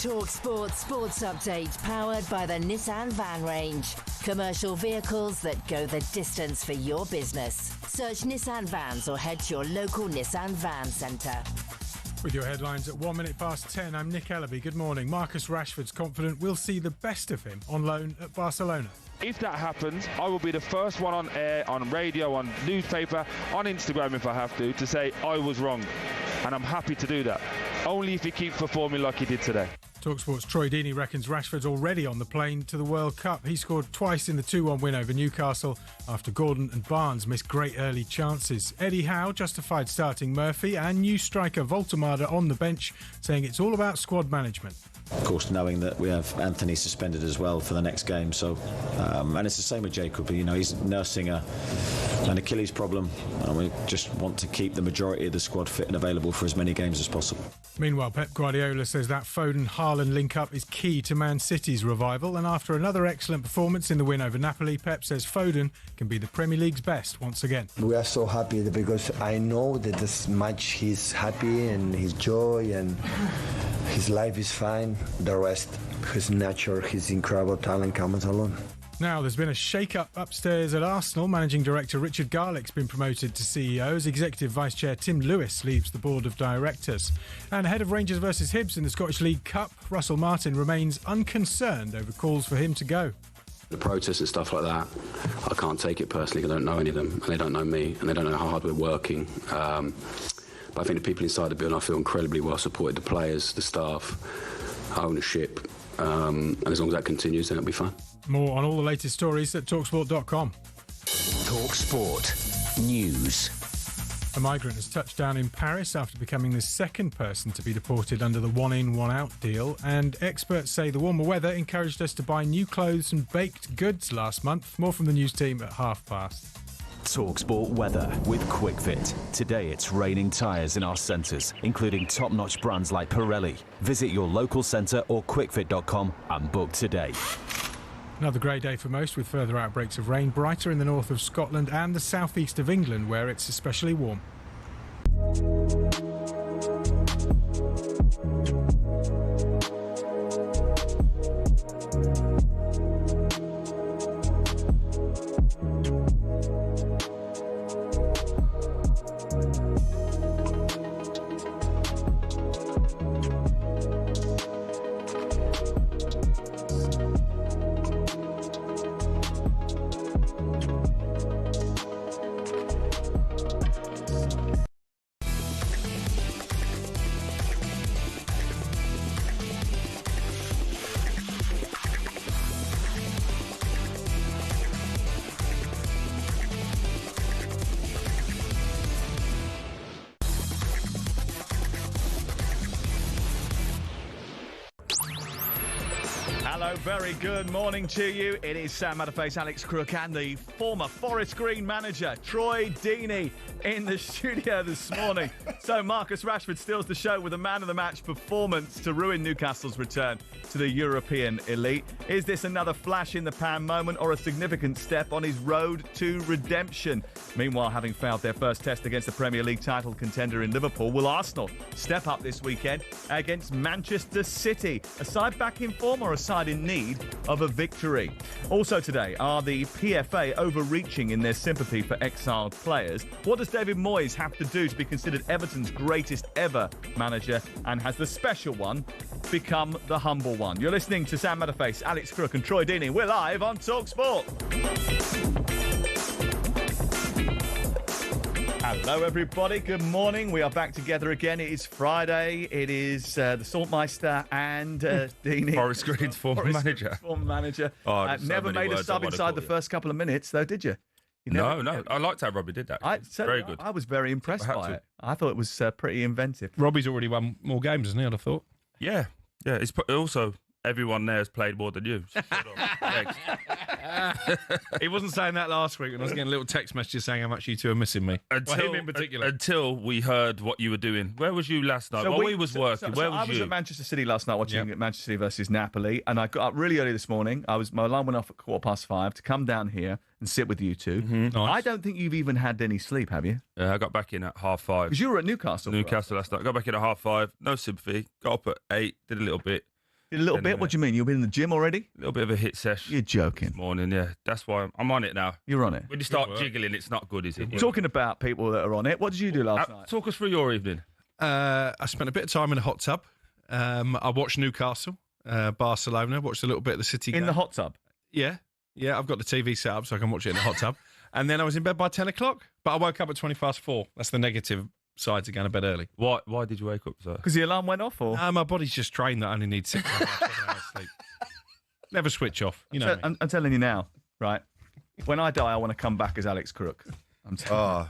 talkSPORT Sports Update, powered by the Nissan Van Range. Commercial vehicles that go the distance for your business. Search Nissan Vans or head to your local Nissan Van Centre. With your headlines at 1 minute past 10, I'm Nick Ellaby. Good morning. Marcus Rashford's confident we'll see the best of him on loan at Barcelona. If that happens, I will be the first one on air, on radio, on newspaper, on Instagram if I have to say I was wrong. And I'm happy to do that. Only if he keeps performing like he did today. talkSPORT's Troy Deeney reckons Rashford's already on the plane to the World Cup. He scored twice in the 2-1 win over Newcastle after Gordon and Barnes missed great early chances. Eddie Howe justified starting Murphy and new striker Voltemade on the bench, saying it's all about squad management. Of course, knowing that we have Anthony suspended as well for the next game, so and it's the same with Jacob. You know, he's nursing an Achilles problem, and we just want to keep the majority of the squad fit and available for as many games as possible. Meanwhile, Pep Guardiola says that Foden-Haaland link-up is key to Man City's revival, and after another excellent performance in the win over Napoli, Pep says Foden can be the Premier League's best once again. We are so happy because I know that this match he's happy and his joy and his life is fine. The rest, his nature, his incredible talent comes alone. Now, there's been a shake-up upstairs at Arsenal. Managing Director Richard Garlick's been promoted to CEO as Executive Vice Chair Tim Lewis leaves the Board of Directors. And ahead of Rangers versus Hibs in the Scottish League Cup, Russell Martin remains unconcerned over calls for him to go. The protests and stuff like that, I can't take it personally. I don't know any of them, and they don't know me, and they don't know how hard we're working. But I think the people inside the building, I feel incredibly well supported. The players, the staff, ownership, and as long as that continues, then it'll be fine. More on all the latest stories at talksport.com. talkSPORT News. A migrant has touched down in Paris after becoming the second person to be deported under the one-in, one-out deal. And experts say the warmer weather encouraged us to buy new clothes and baked goods last month. More from the news team at past. talkSPORT weather with QuickFit. Today it's raining tyres in our centres, including top-notch brands like Pirelli. Visit your local centre or quickfit.com and book today. Another grey day for most, with further outbreaks of rain, brighter in the north of Scotland and the southeast of England, where it's especially warm. Very good morning to you. It is Sam Matterface, Alex Crook and the former Forest Green manager, Troy Deeney, in the studio this morning. So Marcus Rashford steals the show with a man-of-the-match performance to ruin Newcastle's return to the European elite. Is this another flash-in-the-pan moment or a significant step on his road to redemption? Meanwhile, having failed their first test against the Premier League title contender in Liverpool, will Arsenal step up this weekend against Manchester City? A side back in form or a side in need of a victory? Also today, are the PFA overreaching in their sympathy for exiled players? What does David Moyes have to do to be considered Everton's greatest ever manager? And has the special one become the humble one? You're listening to Sam Matterface, Alex Crook and Troy Deeney. We're live on talkSPORT. Hello, everybody. Good morning. We are back together again. It is Friday. It is the Saltmeister and Deeney. Forest Green's former manager. Former manager. Oh, never made a sub inside the first couple of minutes, though, did you? No. I liked how Robbie did that. Very good. I was very impressed by it. I thought it was pretty inventive. Robbie's already won more games, hasn't he, I'd have thought? Yeah. It's also, everyone there has played more than you. He wasn't saying that last week when I was getting little text messages saying how much you two are missing me. Him in particular. Until we heard what you were doing. Where was you last night? While we was working, where was you? I was at Manchester City last night watching Manchester City versus Napoli, and I got up really early this morning. My alarm went off at 5:15 to come down here and sit with you two. Mm-hmm. Nice. I don't think you've even had any sleep, have you? I got back in at 5:30. Because you were at Newcastle. Newcastle last night. Got back in at 5:30. No sympathy. Got up at 8. Did a little bit. Did a little bit? What do you mean? You've been in the gym already? A little bit of a hit session. You're joking. This morning, yeah. That's why I'm on it now. You're on it? When you start jiggling, it's not good, is it? Talking about people that are on it, what did you do last night? Talk us through your evening. I spent a bit of time in a hot tub. I watched Newcastle, Barcelona, watched a little bit of the City game. In the hot tub? Yeah. I've got the TV set up so I can watch it in the hot tub. And then I was in bed by 10 o'clock, but I woke up at 4:20. That's the negative side to going to bed early. Why did you wake up, sir? Because the alarm went off, or? My body's just trained that I only need 6 hours sleep. Never switch off. You know. I'm telling you now, right? When I die, I want to come back as Alex Crook.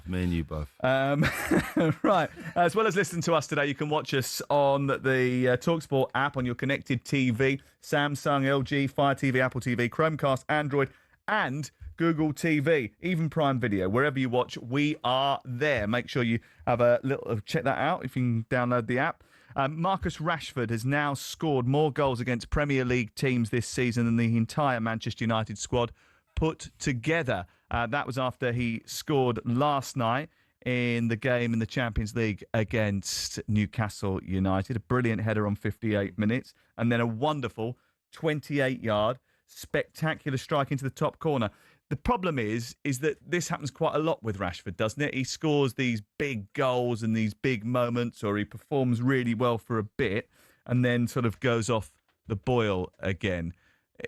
Me and you both. Right. As well as listening to us today, you can watch us on the talkSPORT app on your connected TV, Samsung, LG, Fire TV, Apple TV, Chromecast, Android, and Google TV, even Prime Video. Wherever you watch, we are there. Make sure you have a little check that out if you can download the app. Marcus Rashford has now scored more goals against Premier League teams this season than the entire Manchester United squad put together. That was after he scored last night in the game in the Champions League against Newcastle United. A brilliant header on 58 minutes. And then a wonderful 28-yard, spectacular strike into the top corner. The problem is that this happens quite a lot with Rashford, doesn't it? He scores these big goals and these big moments, or he performs really well for a bit and then sort of goes off the boil again.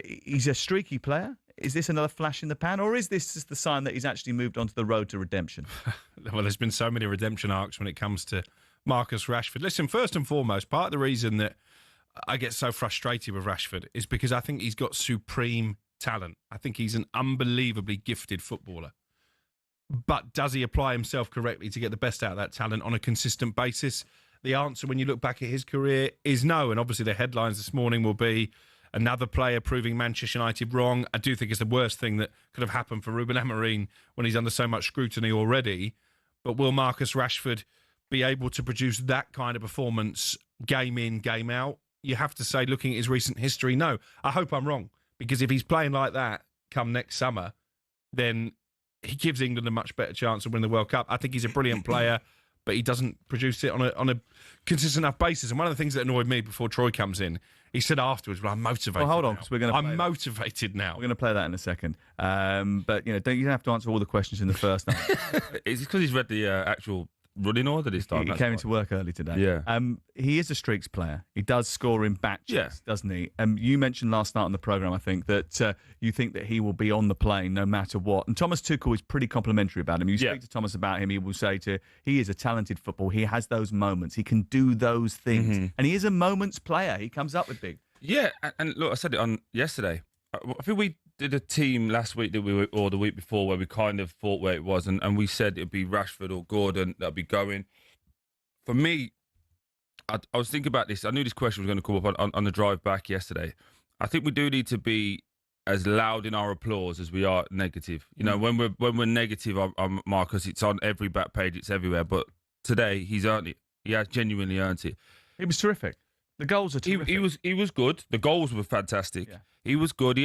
He's a streaky player. Is this another flash in the pan, or is this just the sign that he's actually moved onto the road to redemption? Well, there's been so many redemption arcs when it comes to Marcus Rashford. Listen, first and foremost, part of the reason that I get so frustrated with Rashford is because I think he's got supreme talent. I think he's an unbelievably gifted footballer. But does he apply himself correctly to get the best out of that talent on a consistent basis? The answer, when you look back at his career, is no. And obviously the headlines this morning will be another player proving Manchester United wrong. I do think it's the worst thing that could have happened for Ruben Amorim when he's under so much scrutiny already. But will Marcus Rashford be able to produce that kind of performance game in, game out? You have to say, looking at his recent history, no. I hope I'm wrong. Because if he's playing like that come next summer, then he gives England a much better chance of winning the World Cup. I think he's a brilliant player, but he doesn't produce it on a consistent enough basis. And one of the things that annoyed me before Troy comes in, he said afterwards, "Well, I'm motivated." Well, hold on, because we're going to. I'm motivated now. We're going to play that in a second. But you don't have to answer all the questions in the first night. It's because he's read the actual running order this time. He came into work early today. Yeah. He is a streaks player. He does score in batches, doesn't he? You mentioned last night on the programme, I think, that you think that he will be on the plane no matter what. And Thomas Tuchel is pretty complimentary about him. You speak to Thomas about him, he will say he is a talented footballer. He has those moments. He can do those things. Mm-hmm. And he is a moments player. He comes up with big. Yeah, and look, I said it on yesterday. I think we did a team last week or the week before where we kind of thought where it was, and we said it'd be Rashford or Gordon that'd be going. For me, I was thinking about this. I knew this question was going to come up on the drive back yesterday. I think we do need to be as loud in our applause as we are negative. You know, when we're negative, Marcus, it's on every back page, it's everywhere. But today, he's earned it. He has genuinely earned it. He was terrific. The goals are terrific. He was good. The goals were fantastic. Yeah. He was good.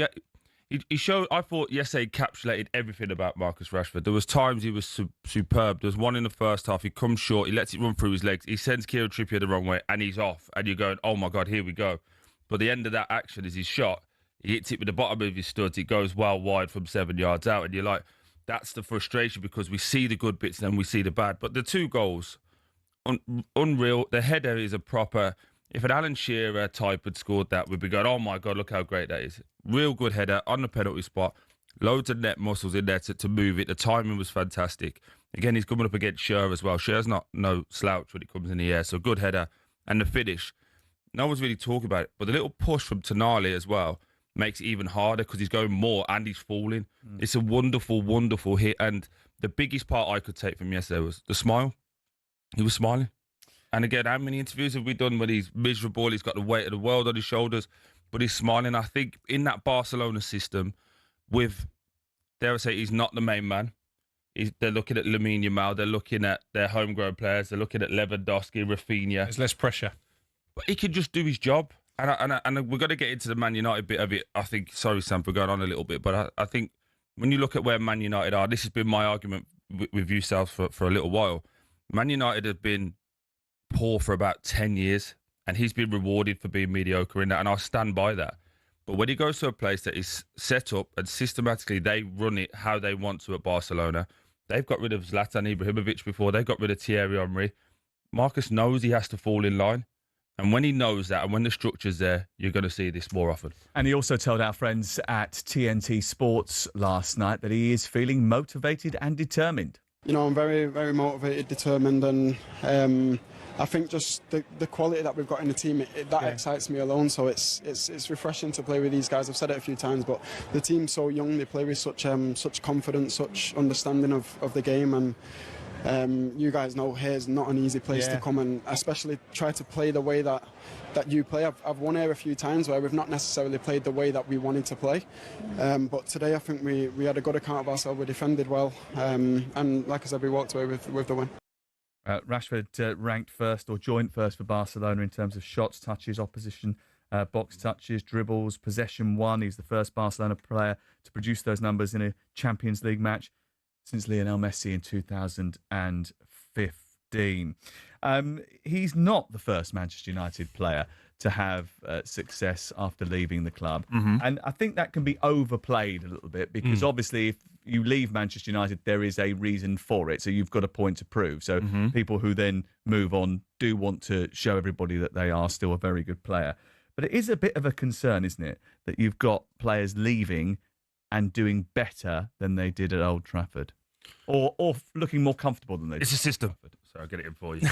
He showed. I thought yesterday encapsulated everything about Marcus Rashford. There was times he was superb. There was one in the first half. He comes short. He lets it run through his legs. He sends Kieran Trippier the wrong way, and he's off. And you're going, oh my God, here we go. But the end of that action is his shot. He hits it with the bottom of his studs. It goes well wide from 7 yards out, and you're like, that's the frustration because we see the good bits and then we see the bad. But the two goals, unreal. The header is a proper. If an Alan Shearer type had scored that, we'd be going, oh my God, look how great that is. Real good header on the penalty spot. Loads of net muscles in there to move it. The timing was fantastic. Again, he's coming up against Shearer as well. Shearer's not no slouch when it comes in the air. So good header. And the finish, no one's really talking about it. But the little push from Tonali as well makes it even harder because he's going more and he's falling. It's a wonderful, wonderful hit. And the biggest part I could take from yesterday was the smile. He was smiling. And again, how many interviews have we done when he's miserable, he's got the weight of the world on his shoulders, but he's smiling. I think in that Barcelona system with, dare I say, he's not the main man. They're looking at Lamine Yamal, they're looking at their homegrown players, they're looking at Lewandowski, Rafinha. There's less pressure. But he can just do his job. And we're going to get into the Man United bit of it, I think. Sorry, Sam, for going on a little bit, but I think when you look at where Man United are, this has been my argument with yourselves for a little while. Man United have been poor for about 10 years, and he's been rewarded for being mediocre in that, and I'll stand by that. But when he goes to a place that is set up and systematically they run it how they want to at Barcelona, they've got rid of Zlatan Ibrahimovic before, they got rid of Thierry Henry. Marcus knows he has to fall in line. And when he knows that and when the structure's there, you're going to see this more often. And he also told our friends at TNT Sports last night that he is feeling motivated and determined. You know, I'm very, very motivated, determined, and I think just the quality that we've got in the team, that excites me alone. So it's refreshing to play with these guys. I've said it a few times, but the team's so young. They play with such confidence, such understanding of the game, and you guys know here's not an easy place to come, and especially try to play the way that you play. I've won here a few times where we've not necessarily played the way that we wanted to play, but today I think we had a good account of ourselves. We defended well, and like I said, we walked away with the win. Rashford ranked first or joint first for Barcelona in terms of shots, touches, opposition box touches, dribbles, possession won. He's the first Barcelona player to produce those numbers in a Champions League match since Lionel Messi in 2015. He's not the first Manchester United player to have success after leaving the club. Mm-hmm. And I think that can be overplayed a little bit because obviously if you leave Manchester United, there is a reason for it. So you've got a point to prove. So people who then move on do want to show everybody that they are still a very good player. But it is a bit of a concern, isn't it, that you've got players leaving and doing better than they did at Old Trafford, or looking more comfortable than they did. It's a system. So I'll get it in for you.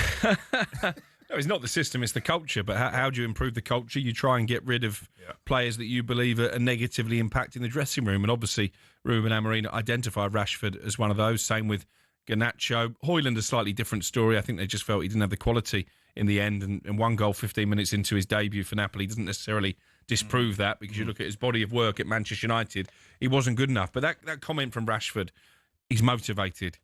No, it's not the system, it's the culture. But how do you improve the culture? You try and get rid of players that you believe are negatively impacting the dressing room. And obviously, Ruben Amorim identified Rashford as one of those. Same with Garnacho. Højlund, a slightly different story. I think they just felt he didn't have the quality in the end. And one goal 15 minutes into his debut for Napoli doesn't necessarily disprove that, because you look at his body of work at Manchester United, he wasn't good enough. But that comment from Rashford, he's motivated.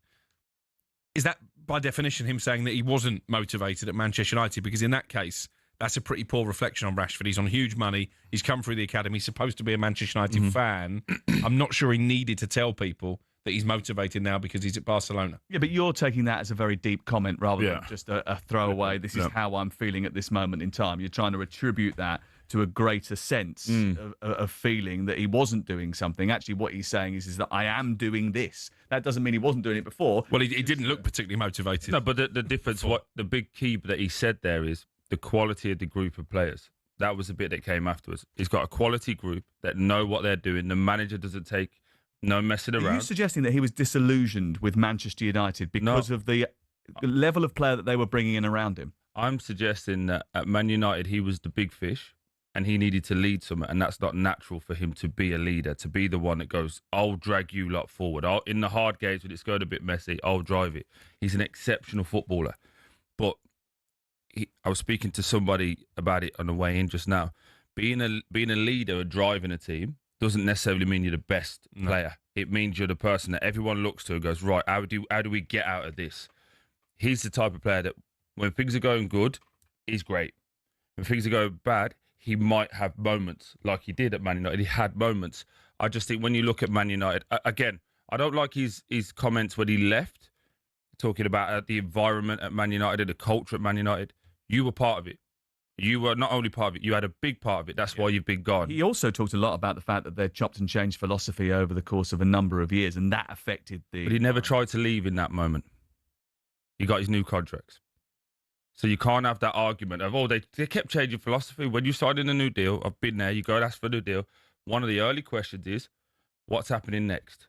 Is that, by definition, him saying that he wasn't motivated at Manchester United? Because in that case, that's a pretty poor reflection on Rashford. He's on huge money. He's come through the academy. He's supposed to be a Manchester United fan. I'm not sure he needed to tell people that he's motivated now because he's at Barcelona. Yeah, but you're taking that as a very deep comment rather than just a throwaway, this is how I'm feeling at this moment in time. You're trying to attribute that to a greater sense of feeling that he wasn't doing something. Actually, what he's saying is that I am doing this. That doesn't mean he wasn't doing it before. Well, he didn't look particularly motivated. No, but the difference, the big key that he said there is the quality of the group of players. That was the bit that came afterwards. He's got a quality group that know what they're doing. The manager doesn't take no messing around. Are you suggesting that he was disillusioned with Manchester United because of the level of player that they were bringing in around him? I'm suggesting that at Man United, he was the big fish and he needed to lead something, and that's not natural for him to be a leader, to be the one that goes, I'll drag you lot forward. In the hard games when it's going a bit messy, I'll drive it. He's an exceptional footballer. But I was speaking to somebody about it on the way in just now. Being a leader and driving a team doesn't necessarily mean you're the best player. It means you're the person that everyone looks to and goes, right, how do we get out of this? He's the type of player that when things are going good, he's great. When things are going bad, he might have moments like he did at Man United. He had moments. I just think when you look at Man United, again, I don't like his comments when he left, talking about the environment at Man United, the culture at Man United. You were part of it. You were not only part of it, you had a big part of it. That's why you've been gone. He also talked a lot about the fact that they'd chopped and changed philosophy over the course of a number of years, and that affected the... But he never tried to leave in that moment. He got his new contracts. So you can't have that argument of, they kept changing philosophy. When you signed in a new deal, I've been there, you go and ask for a new deal. One of the early questions is, what's happening next?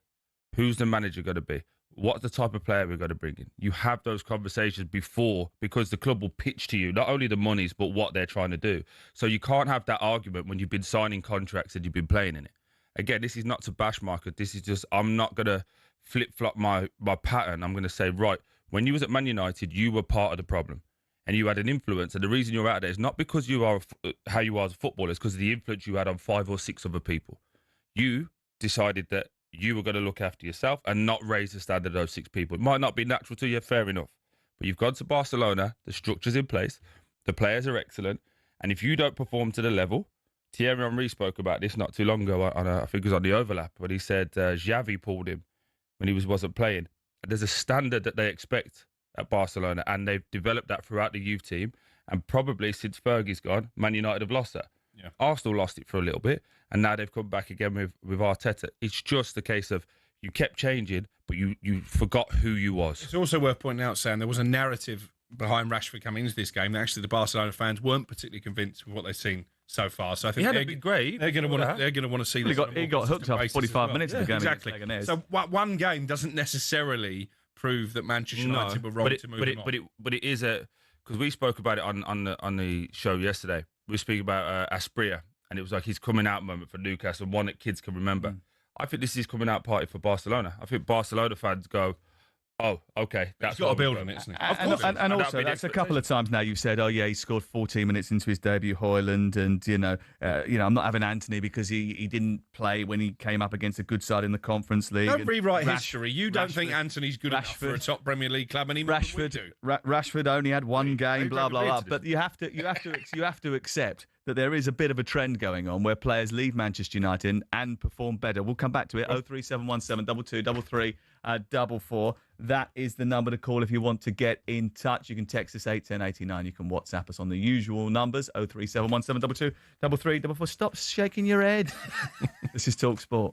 Who's the manager going to be? What's the type of player we're going to bring in? You have those conversations before, because the club will pitch to you not only the monies, but what they're trying to do. So you can't have that argument when you've been signing contracts and you've been playing in it. Again, this is not to bash Marcus. This is just, I'm not going to flip-flop my pattern. I'm going to say, right, when you was at Man United, you were part of the problem. And you had an influence, and the reason you're out there is not because you are how you are as a footballer, it's because of the influence you had on 5 or 6 other people. You decided that you were going to look after yourself and not raise the standard of those 6 people. It might not be natural to you, fair enough. But you've gone to Barcelona, the structure's in place, the players are excellent, and if you don't perform to the level, Thierry Henry spoke about this not too long ago, I think it was on the overlap, but he said Xavi pulled him when he wasn't playing. And there's a standard that they expect at Barcelona, and they've developed that throughout the youth team, And probably since Fergie's gone, Man United have lost that. Yeah. Arsenal lost it for a little bit, and now they've come back again with Arteta. It's just a case of you kept changing, but you forgot who you was. It's also worth pointing out, Sam, there was a narrative behind Rashford coming into this game that actually the Barcelona fans weren't particularly convinced with what they've seen so far. So I think they're great. They're going to want to see. He got hooked after 45 minutes of the game. Exactly. So one game doesn't necessarily prove that Manchester United were wrong to move on. But it is because we spoke about it on the show yesterday. We were speaking about Asprilla, and it was like his coming out moment for Newcastle, one that kids can remember. I think this is coming out party for Barcelona. I think Barcelona fans go, oh, okay, that's got to build on it, isn't it? And also, that's a couple of times now you've said, oh yeah, he scored 14 minutes into his debut, Højlund, and I'm not having Anthony because he didn't play when he came up against a good side in the Conference League. Don't rewrite history. You don't think Anthony's good enough for a top Premier League club, and he Rashford only had one game, blah blah blah. But you have to accept that there is a bit of a trend going on where players leave Manchester United and perform better. We'll come back to it. 03717 2233 44. That is the number to call if you want to get in touch. You can text us 81089. You can WhatsApp us on the usual numbers 03717 2233 44. Stop shaking your head. This is talkSPORT.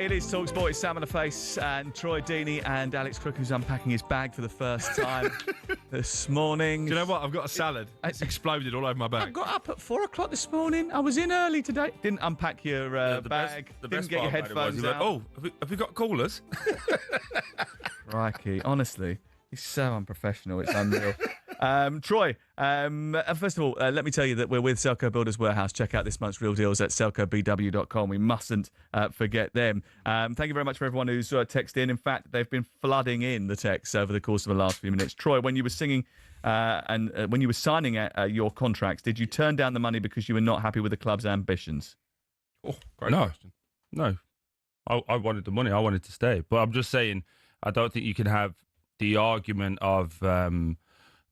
It is talkSPORT. It's Sam Matterface and Troy Deeney and Alex Crook, who's unpacking his bag for the first time this morning. Do you know what? I've got a salad. It's exploded all over my bag. I got up at 4 o'clock this morning. I was in early today. Didn't unpack your bag. Didn't get your headphones out. Oh, have we got callers? Crikey, honestly, he's so unprofessional. It's unreal. Troy, first of all, let me tell you that we're with Selco Builders Warehouse. Check out this month's real deals at selcobw.com. We mustn't forget them. Thank you very much for everyone who's texted in. In fact, they've been flooding in the texts over the course of the last few minutes. Troy, when you were singing and when you were signing your contracts, did you turn down the money because you were not happy with the club's ambitions? Oh, great question. No. I wanted the money. I wanted to stay. But I'm just saying, I don't think you can have the argument of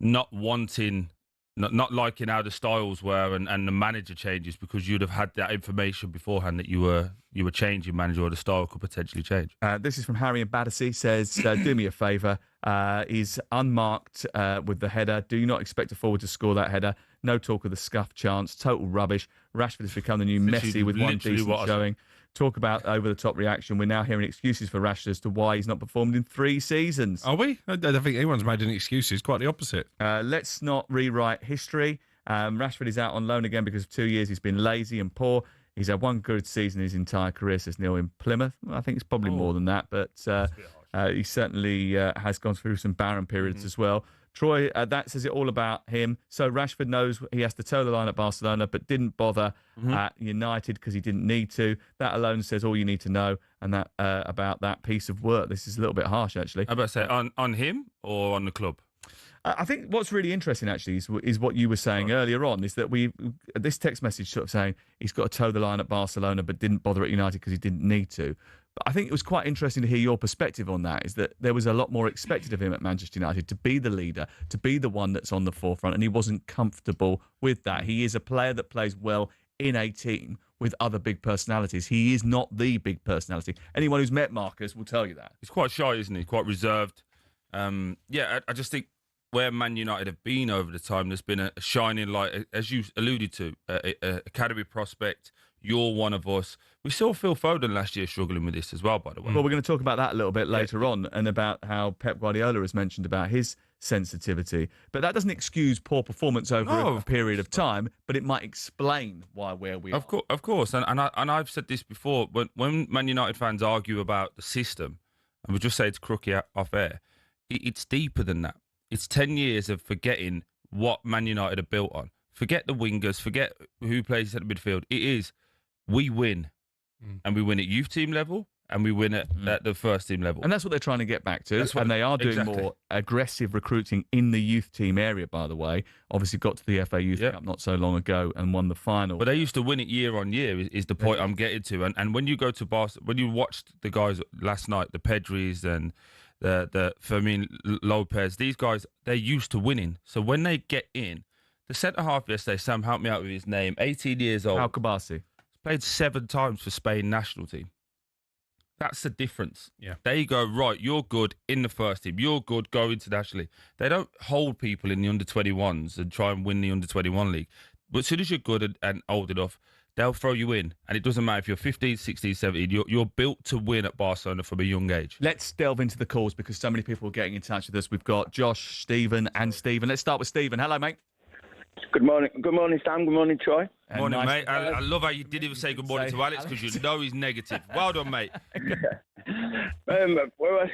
not wanting, not liking how the styles were and the manager changes because you'd have had that information beforehand that you were changing manager or the style could potentially change. This is from Harry in Battersea. Says, do me a favour. He's unmarked with the header. Do you not expect a forward to score that header? No talk of the scuff chance. Total rubbish. Rashford has become the new Messi with one decent showing. Talk about over-the-top reaction. We're now hearing excuses for Rashford as to why he's not performed in 3 seasons. Are we? I don't think anyone's made any excuses. Quite the opposite. Let's not rewrite history. Rashford is out on loan again because of 2 years he's been lazy and poor. He's had one good season in his entire career, says Neil in Plymouth. Well, I think it's probably more than that, but he certainly has gone through some barren periods as well. Troy, that says it all about him. So Rashford knows he has to toe the line at Barcelona, but didn't bother at United because he didn't need to. That alone says all you need to know, and that about that piece of work. This is a little bit harsh, actually. How about to say on him or on the club? I think what's really interesting, actually, is what you were saying earlier on, is that this text message sort of saying he's got to toe the line at Barcelona, but didn't bother at United because he didn't need to. But I think it was quite interesting to hear your perspective on that, is that there was a lot more expected of him at Manchester United to be the leader, to be the one that's on the forefront, and he wasn't comfortable with that. He is a player that plays well in a team with other big personalities. He is not the big personality. Anyone who's met Marcus will tell you that. He's quite shy, isn't he? Quite reserved. I just think where Man United have been over the time, there's been a shining light, as you alluded to, academy prospect. You're one of us. We saw Phil Foden last year struggling with this as well, by the way. Well, we're going to talk about that a little bit later on, and about how Pep Guardiola has mentioned about his sensitivity. But that doesn't excuse poor performance over a period of time, but it might explain why where we are. Of course. And I've said this before. When Man United fans argue about the system, and we just say it's Crooky off air, it's deeper than that. It's 10 years of forgetting what Man United are built on. Forget the wingers, forget who plays at the midfield. It is, we win. And we win at youth team level, and we win at the first team level. And that's what they're trying to get back to. And they are doing more aggressive recruiting in the youth team area, by the way. Obviously got to the FA Youth Cup not so long ago and won the final. But they used to win it year on year, is the point I'm getting to. And when you go to Barcelona, when you watched the guys last night, the Pedris and the Fermin Lopez, these guys, they're used to winning. So when they get in, the centre-half yesterday, Sam, help me out with his name, 18 years old. Al-Kabasi. Played 7 times for Spain national team. That's the difference. Yeah. They go, right, you're good in the first team. You're good, go internationally. They don't hold people in the under-21s and try and win the under-21 league. But as soon as you're good and old enough, they'll throw you in. And it doesn't matter if you're 15, 16, 17. You're built to win at Barcelona from a young age. Let's delve into the calls because so many people are getting in touch with us. We've got Josh, Stephen and Stephen. Let's start with Stephen. Hello, mate. Good morning. Good morning, Sam. Good morning, Troy. Morning, mate. I love how you didn't even say good morning to Alex because you know he's negative. Well done, mate. Well,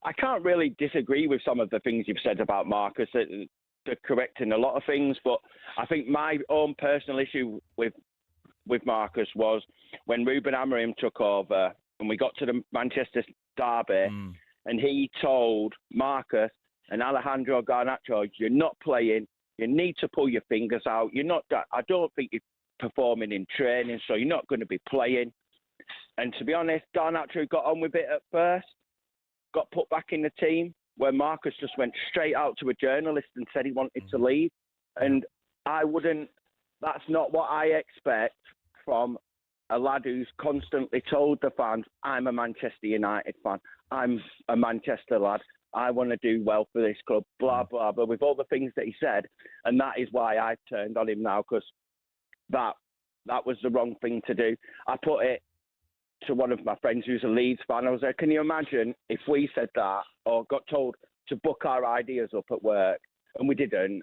I can't really disagree with some of the things you've said about Marcus. They're correct in a lot of things, but I think my own personal issue with Marcus was when Ruben Amorim took over and we got to the Manchester derby and he told Marcus and Alejandro Garnacho, you're not playing. You need to pull your fingers out. I don't think you're performing in training, so you're not going to be playing. And to be honest, Garnacho got on with it at first, got put back in the team, where Marcus just went straight out to a journalist and said he wanted to leave. And that's not what I expect from a lad who's constantly told the fans, I'm a Manchester United fan, I'm a Manchester lad, I want to do well for this club, blah, blah, blah, with all the things that he said. And that is why I've turned on him now, because that was the wrong thing to do. I put it to one of my friends who's a Leeds fan. I was like, can you imagine if we said that or got told to book our ideas up at work and we didn't,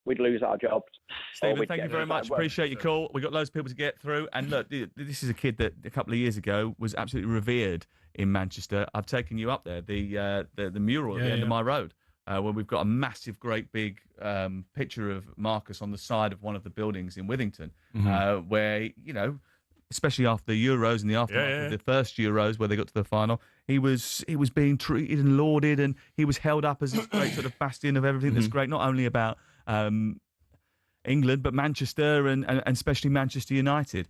we'd lose our jobs. Stephen, thank you very much. Appreciate your call. We've got loads of people to get through. And look, this is a kid that a couple of years ago was absolutely revered in Manchester. I've taken you up there, the mural at the end of my road, where we've got a massive, great big picture of Marcus on the side of one of the buildings in Withington, where, you know, especially after the Euros and the aftermath of the first Euros where they got to the final, he was being treated and lauded, and he was held up as this great sort of bastion of everything that's great, not only about England, but Manchester and especially Manchester United.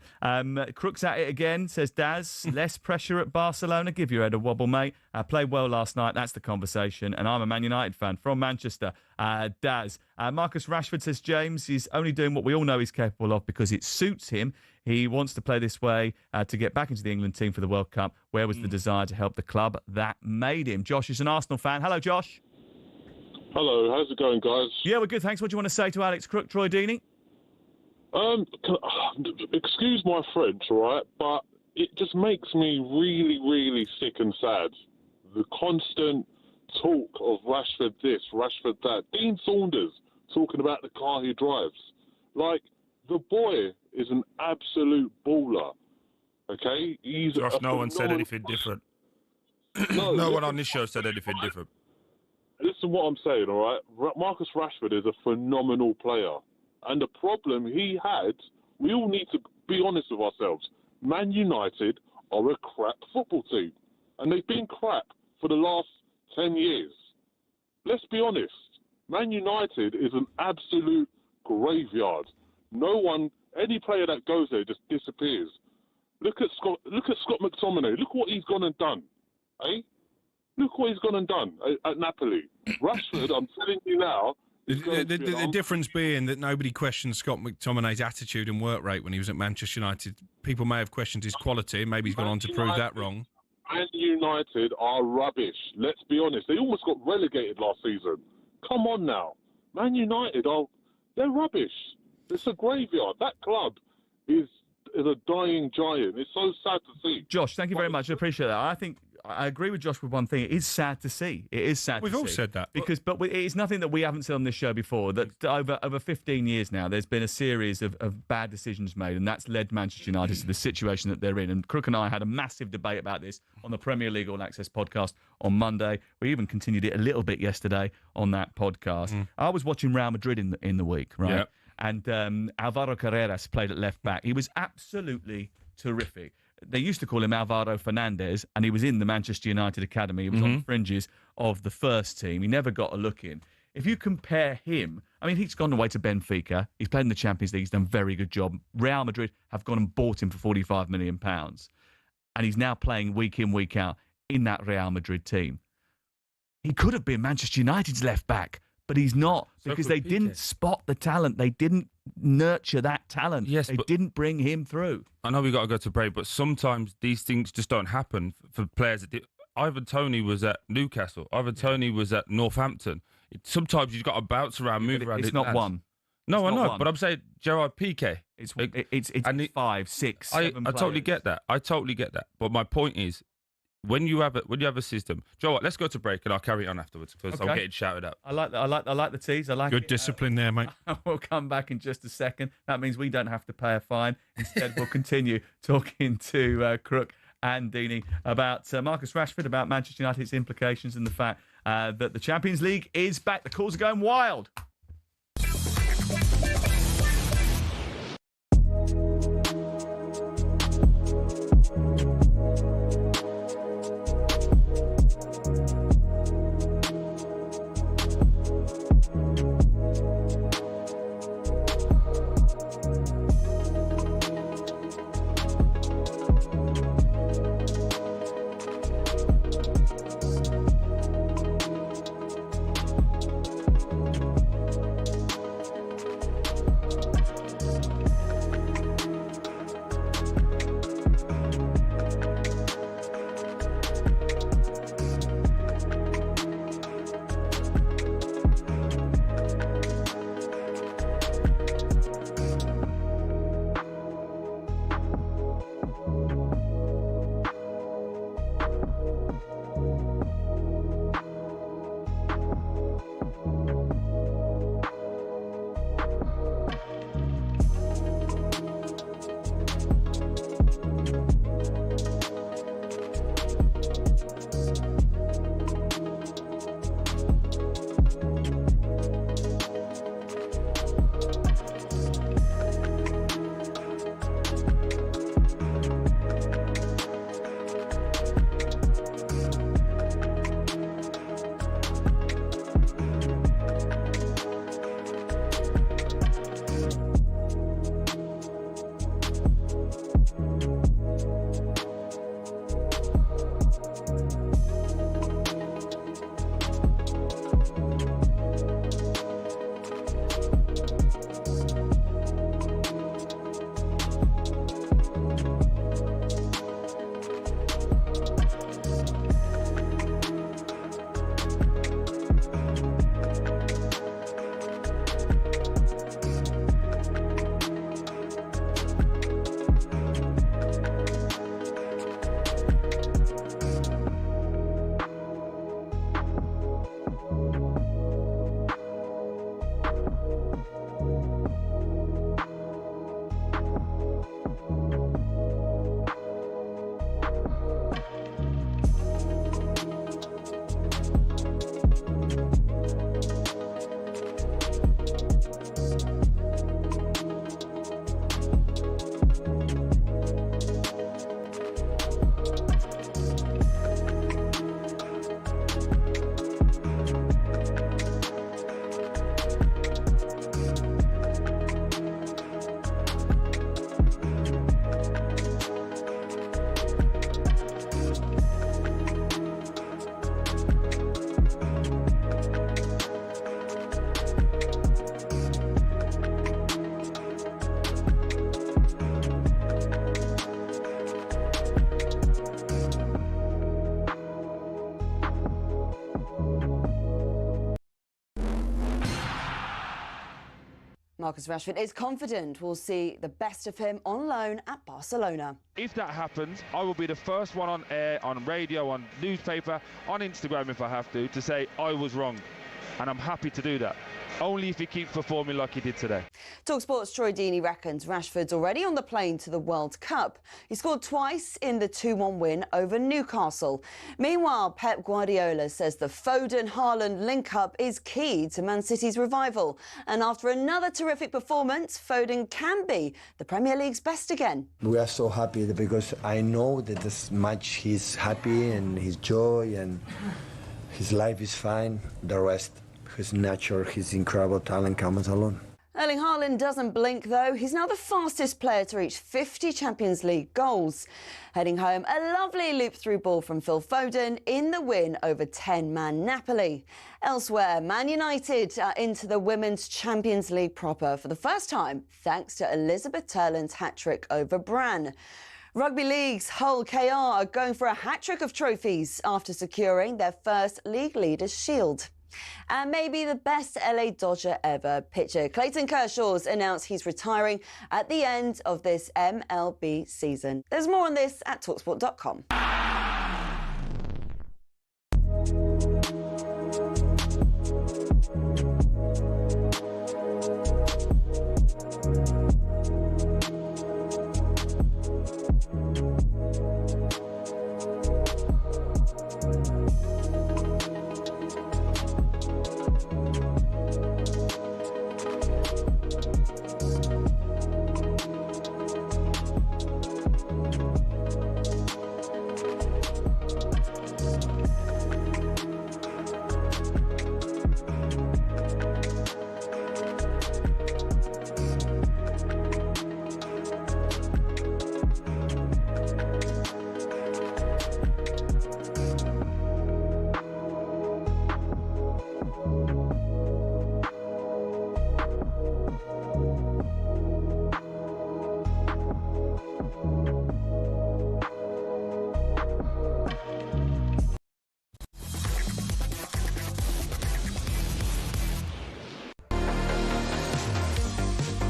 Crook's at it again, says Daz. Less pressure at Barcelona. Give your head a wobble, mate. Played well last night. That's the conversation. And I'm a Man United fan from Manchester. Daz. Marcus Rashford, says James, he's only doing what we all know he's capable of because it suits him. He wants to play this way to get back into the England team for the World Cup. Where was the desire to help the club that made him? Josh is an Arsenal fan. Hello, Josh. Hello, how's it going, guys? Yeah, we're good, thanks. What do you want to say to Alex Crook, Troy Deeney? Excuse my French, all right, but it just makes me really, really sick and sad. The constant talk of Rashford this, Rashford that. Dean Saunders talking about the car he drives. Like, the boy is an absolute baller, okay? Josh, no one said anything different. No one on this show said anything different. Listen what I'm saying, all right? Marcus Rashford is a phenomenal player. And the problem he had, we all need to be honest with ourselves. Man United are a crap football team. And they've been crap for the last 10 years. Let's be honest. Man United is an absolute graveyard. Any player that goes there just disappears. Look at Scott McTominay. Look what he's gone and done. Eh? Look what he's gone and done at Napoli. Rashford, I'm telling you now. The difference being that nobody questioned Scott McTominay's attitude and work rate when he was at Manchester United. People may have questioned his quality. Maybe he's gone on to prove that wrong. Man United are rubbish. Let's be honest. They almost got relegated last season. Come on now. Man United they're rubbish. It's a graveyard. That club is a dying giant. It's so sad to see. Josh, thank you very much. I appreciate that. I agree with Josh with one thing. It is sad to see. It is sad We've to all see. said that. But it is nothing that we haven't said on this show before, that over 15 years now, there's been a series of bad decisions made, and that's led Manchester United to the situation that they're in. And Crook and I had a massive debate about this on the Premier League All Access podcast on Monday. We even continued it a little bit yesterday on that podcast. I was watching Real Madrid in the week, right? Yep. And Alvaro Carreras played at left back. He was absolutely terrific. They used to call him Alvaro Fernandez, and he was in the Manchester United Academy. He was on the fringes of the first team. He never got a look in. If you compare him, I mean, he's gone away to Benfica. He's played in the Champions League. He's done a very good job. Real Madrid have gone and bought him for £45 million. And he's now playing week in, week out in that Real Madrid team. He could have been Manchester United's left back, but he's not, because they didn't spot the talent. They didn't nurture that talent. Yes, they didn't bring him through. I know we got to go to break, but sometimes these things just don't happen for players. Ivan Toney was at Newcastle. Ivan Toney was at Northampton. Sometimes you've got to bounce around, move around. It's not one. No, I know, but I'm saying Gerard Piqué. It's 5, 6, 7 I totally get that. But my point is, when you have a system, Joe, let's go to break and I'll carry it on afterwards because I'm getting shouted at. I like the tease. I like good discipline there, mate. We'll come back in just a second. That means we don't have to pay a fine. Instead, we'll continue talking to Crook and Deeney about Marcus Rashford, about Manchester United's implications, and the fact that the Champions League is back. The calls are going wild. Marcus Rashford is confident we'll see the best of him on loan at Barcelona. If that happens, I will be the first one on air, on radio, on newspaper, on Instagram if I have to say I was wrong. And I'm happy to do that. Only if he keeps performing like he did today. talkSPORT's Troy Deeney reckons Rashford's already on the plane to the World Cup. He scored twice in the 2-1 win over Newcastle. Meanwhile, Pep Guardiola says the Foden-Haaland link-up is key to Man City's revival. And after another terrific performance, Foden can be the Premier League's best again. We are so happy because I know that this match he's happy and his joy and his life is fine. The rest, his nature, his incredible talent comes alone. Erling Haaland doesn't blink, though. He's now the fastest player to reach 50 Champions League goals. Heading home, a lovely loop-through ball from Phil Foden in the win over 10-man Napoli. Elsewhere, Man United are into the Women's Champions League proper for the first time, thanks to Elizabeth Turland's hat-trick over Brann. Rugby League's Hull KR are going for a hat-trick of trophies after securing their first League Leaders' Shield. And maybe the best LA Dodger ever, pitcher Clayton Kershaw's announced he's retiring at the end of this MLB season. There's more on this at talksport.com.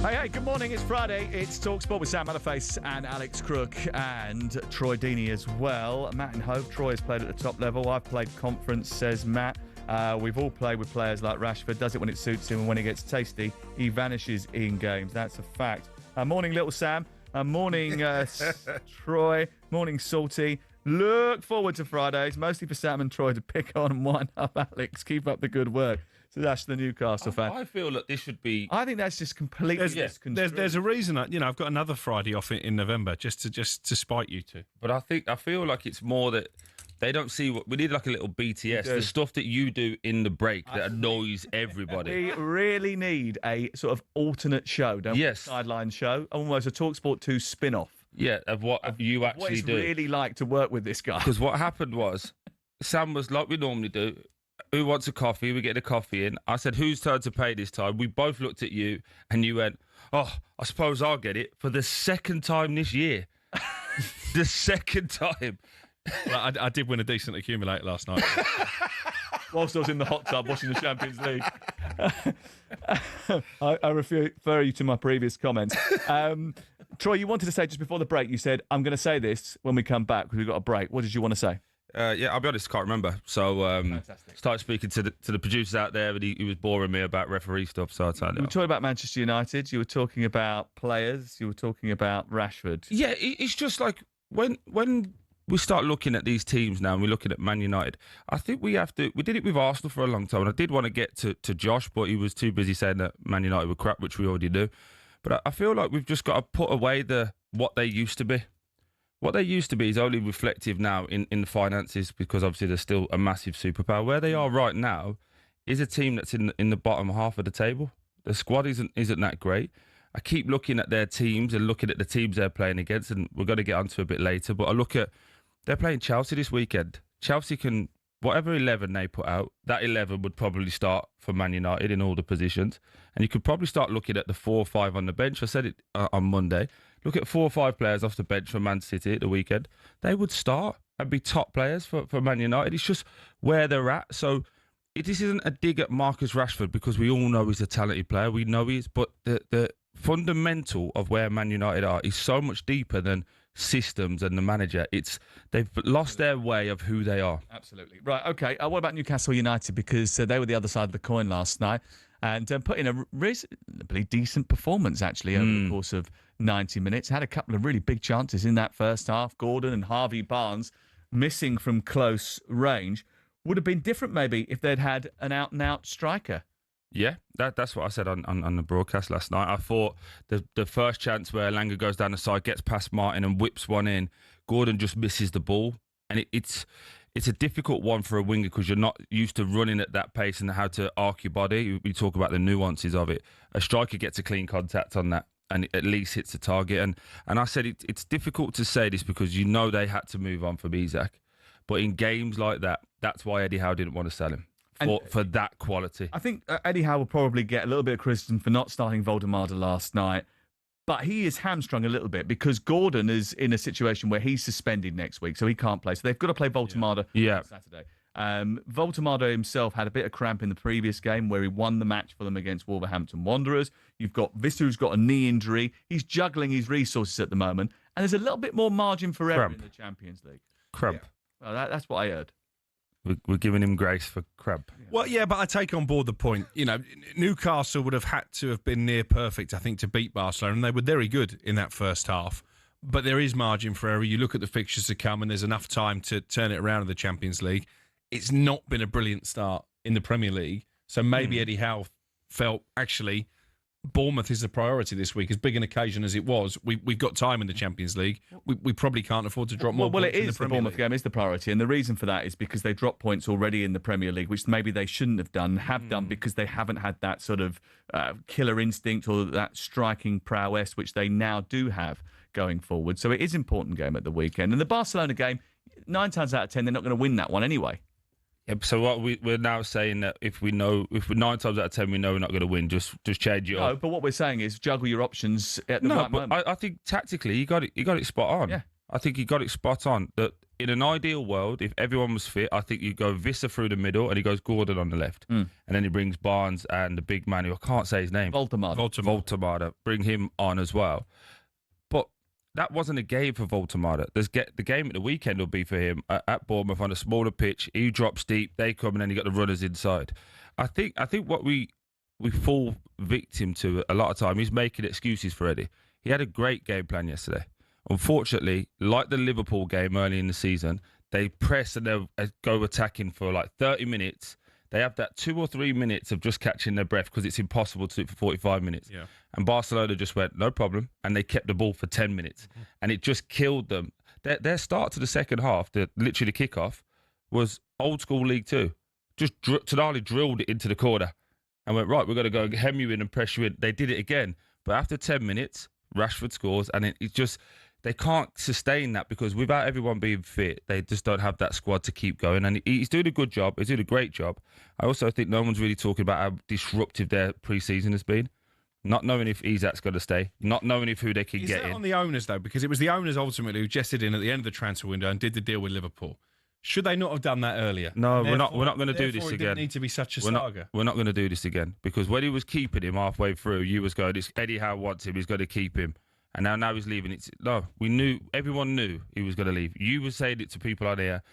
Hey, good morning. It's Friday. It's talkSPORT with Sam Matterface and Alex Crook and Troy Deeney as well. Matt in Hove. Troy has played at the top level. I've played conference, says Matt. We've all played with players like Rashford. Does it when it suits him, and when it gets tasty, he vanishes in games. That's a fact. Morning, little Sam. Morning, Troy. Morning, Salty. Look forward to Fridays, mostly for Sam and Troy to pick on and wind up Alex. Keep up the good work. So that's the Newcastle fan. I feel that this should be. I think that's just completely misconstrued. There's a reason. I've got another Friday off in November just to spite you two. But I feel like it's more that they don't see what we need, like a little BTS, the stuff that you do in the break that annoys everybody. We really need a sort of alternate show, don't we? Yes, sideline show, almost a talkSPORT 2 spin-off. Yeah, of what you actually what it's do. Really like to work with this guy. Because what happened was, Sam was like we normally do. Who wants a coffee? We get a coffee in. I said, whose turn to pay this time? We both looked at you and you went, oh, I suppose I'll get it for the second time this year. The second time. Well, I did win a decent accumulator last night. Whilst I was in the hot tub watching the Champions League. I refer you to my previous comments. Troy, you wanted to say just before the break, you said, I'm going to say this when we come back because we've got a break. What did you want to say? Yeah, I'll be honest, can't remember. So started speaking to the producers out there, but he was boring me about referee stuff, so I turned it off. You were talking about Manchester United, you were talking about players, you were talking about Rashford. Yeah, it's just like when we start looking at these teams now and we're looking at Man United, I think we did it with Arsenal for a long time, and I did want to get to Josh, but he was too busy saying that Man United were crap, which we already do. But I feel like we've just got to put away what they used to be. What they used to be is only reflective now in the finances, because obviously they're still a massive superpower. Where they are right now is a team that's in the bottom half of the table. The squad isn't that great. I keep looking at their teams and looking at the teams they're playing against, and we're going to get onto a bit later, but I look at, they're playing Chelsea this weekend. Chelsea can, whatever 11 they put out, that 11 would probably start for Man United in all the positions. And you could probably start looking at the 4 or 5 on the bench. I said it on Monday. Look at 4 or 5 players off the bench for Man City at the weekend. They would start and be top players for Man United. It's just where they're at. So this isn't a dig at Marcus Rashford because we all know he's a talented player. We know he is, but the fundamental of where Man United are is so much deeper than systems and the manager. They've lost their way of who they are. Absolutely. Right, okay. What about Newcastle United? Because they were the other side of the coin last night and put in a reasonably decent performance, actually, over the course of 90 minutes. Had a couple of really big chances in that first half. Gordon and Harvey Barnes missing from close range. Would have been different, maybe, if they'd had an out-and-out striker. Yeah, that's what I said on the broadcast last night. I thought the first chance where Langer goes down the side, gets past Martin and whips one in, Gordon just misses the ball. And it's a difficult one for a winger because you're not used to running at that pace and how to arc your body. We talk about the nuances of it. A striker gets a clean contact on that and it at least hits the target. And I said it's difficult to say this because you know they had to move on from Isak. But in games like that, that's why Eddie Howe didn't want to sell him. For that quality. I think Eddie Howe will probably get a little bit of criticism for not starting Voldemade last night, but he is hamstrung a little bit because Gordon is in a situation where he's suspended next week, so he can't play. So they've got to play Voldemade on Saturday. Voldemade himself had a bit of cramp in the previous game where he won the match for them against Wolverhampton Wanderers. You've got Visser, who's got a knee injury. He's juggling his resources at the moment, and there's a little bit more margin for error in the Champions League. Cramp. Yeah. Well, that's what I heard. We're giving him grace for cramp. Well, yeah, but I take on board the point. You know, Newcastle would have had to have been near perfect, I think, to beat Barcelona, and they were very good in that first half. But there is margin for error. You look at the fixtures to come, and there's enough time to turn it around in the Champions League. It's not been a brilliant start in the Premier League, so maybe Eddie Howe felt, actually, Bournemouth is the priority this week. As big an occasion as it was, we've got time in the Champions League. We probably can't afford to drop more points in the Premier League. The Bournemouth game is the priority, and the reason for that is because they dropped points already in the Premier League, which maybe they shouldn't have done, done because they haven't had that sort of killer instinct or that striking prowess, which they now do have going forward. So it is an important game at the weekend. And the Barcelona game, 9 times out of 10, they're not going to win that one anyway. Yeah, so what we're now saying that if we're 9 times out of 10 we know we're not going to win, just change it up. No, but what we're saying is juggle your options at the right moment. I think tactically you got it spot on. Yeah. I think you got it spot on. That in an ideal world, if everyone was fit, I think you go Visser through the middle and he goes Gordon on the left, and then he brings Barnes and the big man who I can't say his name, Voldemade, bring him on as well. But that wasn't a game for Voldemade. The game at the weekend will be for him at Bournemouth on a smaller pitch. He drops deep, they come, and then you got the runners inside. I think what we fall victim to a lot of time is making excuses for Eddie. He had a great game plan yesterday. Unfortunately, like the Liverpool game early in the season, they press and they'll go attacking for like 30 minutes. They have that 2 or 3 minutes of just catching their breath because it's impossible to do it for 45 minutes. Yeah. And Barcelona just went, no problem. And they kept the ball for 10 minutes. And it just killed them. Their start to the second half, literally the kickoff, was old school League Two. Just Tonali drilled it into the corner and went, right, we're going to go hem you in and press you in. They did it again. But after 10 minutes, Rashford scores. And it's just... They can't sustain that because without everyone being fit, they just don't have that squad to keep going. And he's doing a good job. He's doing a great job. I also think no one's really talking about how disruptive their pre-season has been. Not knowing if Isak's going to stay. Not knowing who they can get in. Is that on the owners, though? Because it was the owners ultimately who jetted in at the end of the transfer window and did the deal with Liverpool. Should they not have done that earlier? No, we're not going to do this again. It didn't need to be such a saga. We're not going to do this again. Because when he was keeping him halfway through, you was going, Eddie Howe wants him. He's going to keep him. And now he's leaving. Everyone knew he was going to leave. You were saying it to people on here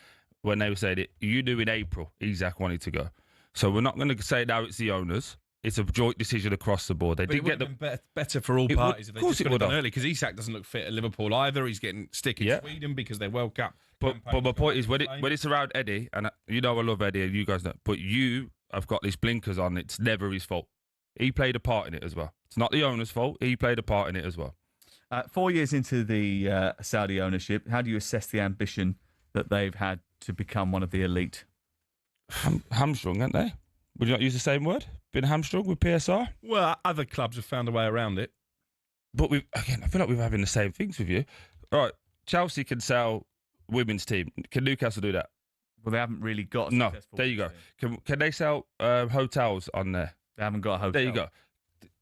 when they were saying it. You knew in April Isak wanted to go. So we're not going to say now it's the owners. It's a joint decision across the board. They did get the better for all parties if they just got it done early because Isak doesn't look fit at Liverpool either. He's getting stick in Sweden because they're World Cup. But my point is when it's around Eddie, and you know I love Eddie, and you guys know, but you have got these blinkers on. It's never his fault. He played a part in it as well. It's not the owner's fault. He played a part in it as well. 4 years into the Saudi ownership, how do you assess the ambition that they've had to become one of the elite? Hamstrung, aren't they? Would you not use the same word? Been hamstrung with PSR? Well, other clubs have found a way around it. But I feel like we're having the same things with you. All right, Chelsea can sell women's team. Can Newcastle do that? Well, they haven't really got there you go. Can they sell hotels on there? They haven't got a hotel. There you go.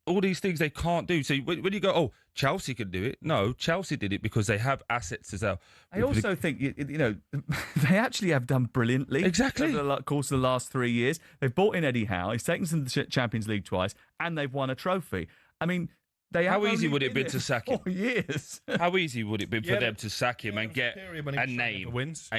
all these things they can't do. So when you go, oh, Chelsea can do it. No, Chelsea did it because they have assets as well. I also think, they actually have done brilliantly. Exactly. Over the course of the last 3 years. They've bought in Eddie Howe. He's taken them to the Champions League twice, and they've won a trophy. I mean, how easy would it have been to sack him? 4 years. How easy would it be for them to sack him and get a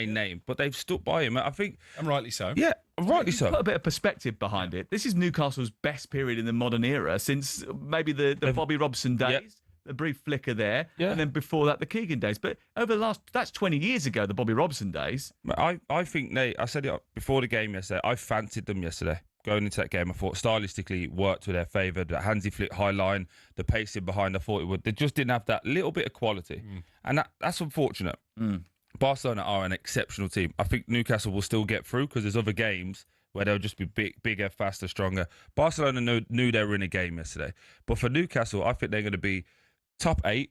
name? But they've stuck by him. I think, and rightly so. Yeah, rightly so. Put a bit of perspective behind it. This is Newcastle's best period in the modern era since maybe the Bobby Robson days. The brief flicker there, and then before that, the Keegan days. But over the that's 20 years ago, the Bobby Robson days. I think I said it before the game yesterday, I fancied them yesterday. Going into that game, I thought stylistically worked to their favour. The handsy flick high line, the pacing behind, I thought it would. They just didn't have that little bit of quality. And that's unfortunate. Barcelona are an exceptional team. I think Newcastle will still get through because there's other games where they'll just be bigger, faster, stronger. Barcelona knew they were in a game yesterday. But for Newcastle, I think they're going to be top 8,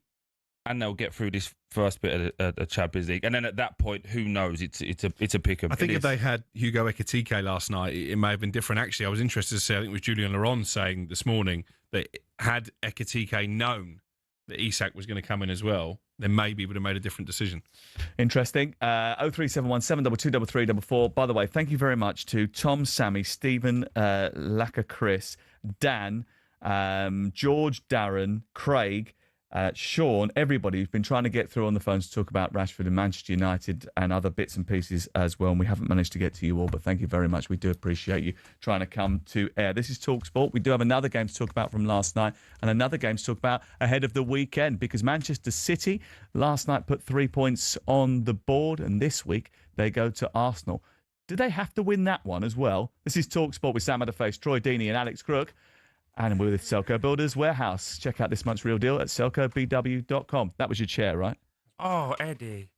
and they'll get through this first bit of the Champions League. And then at that point, who knows? It's a pick-em. I think if they had Hugo Ekitike last night, it may have been different. Actually, I was interested to see, I think it was Julian Laurent saying this morning that had Ekitike known that Isak was going to come in as well, then maybe he would have made a different decision. Interesting. 0371 722 3344. By the way, thank you very much to Tom, Sammy, Stephen, Laka, Chris, Dan, George, Darren, Craig, Sean, everybody who's been trying to get through on the phone to talk about Rashford and Manchester United and other bits and pieces as well. And we haven't managed to get to you all, but thank you very much. We do appreciate you trying to come to air. This is talkSPORT. We do have another game to talk about from last night and another game to talk about ahead of the weekend, because Manchester City last night put 3 points on the board, and this week they go to Arsenal. Do they have to win that one as well? This is talkSPORT with Sam Matterface, Troy Deeney and Alex Crook. And we're with Selco Builders Warehouse. Check out this month's real deal at selcobw.com. That was your chair, right? Oh, Eddie.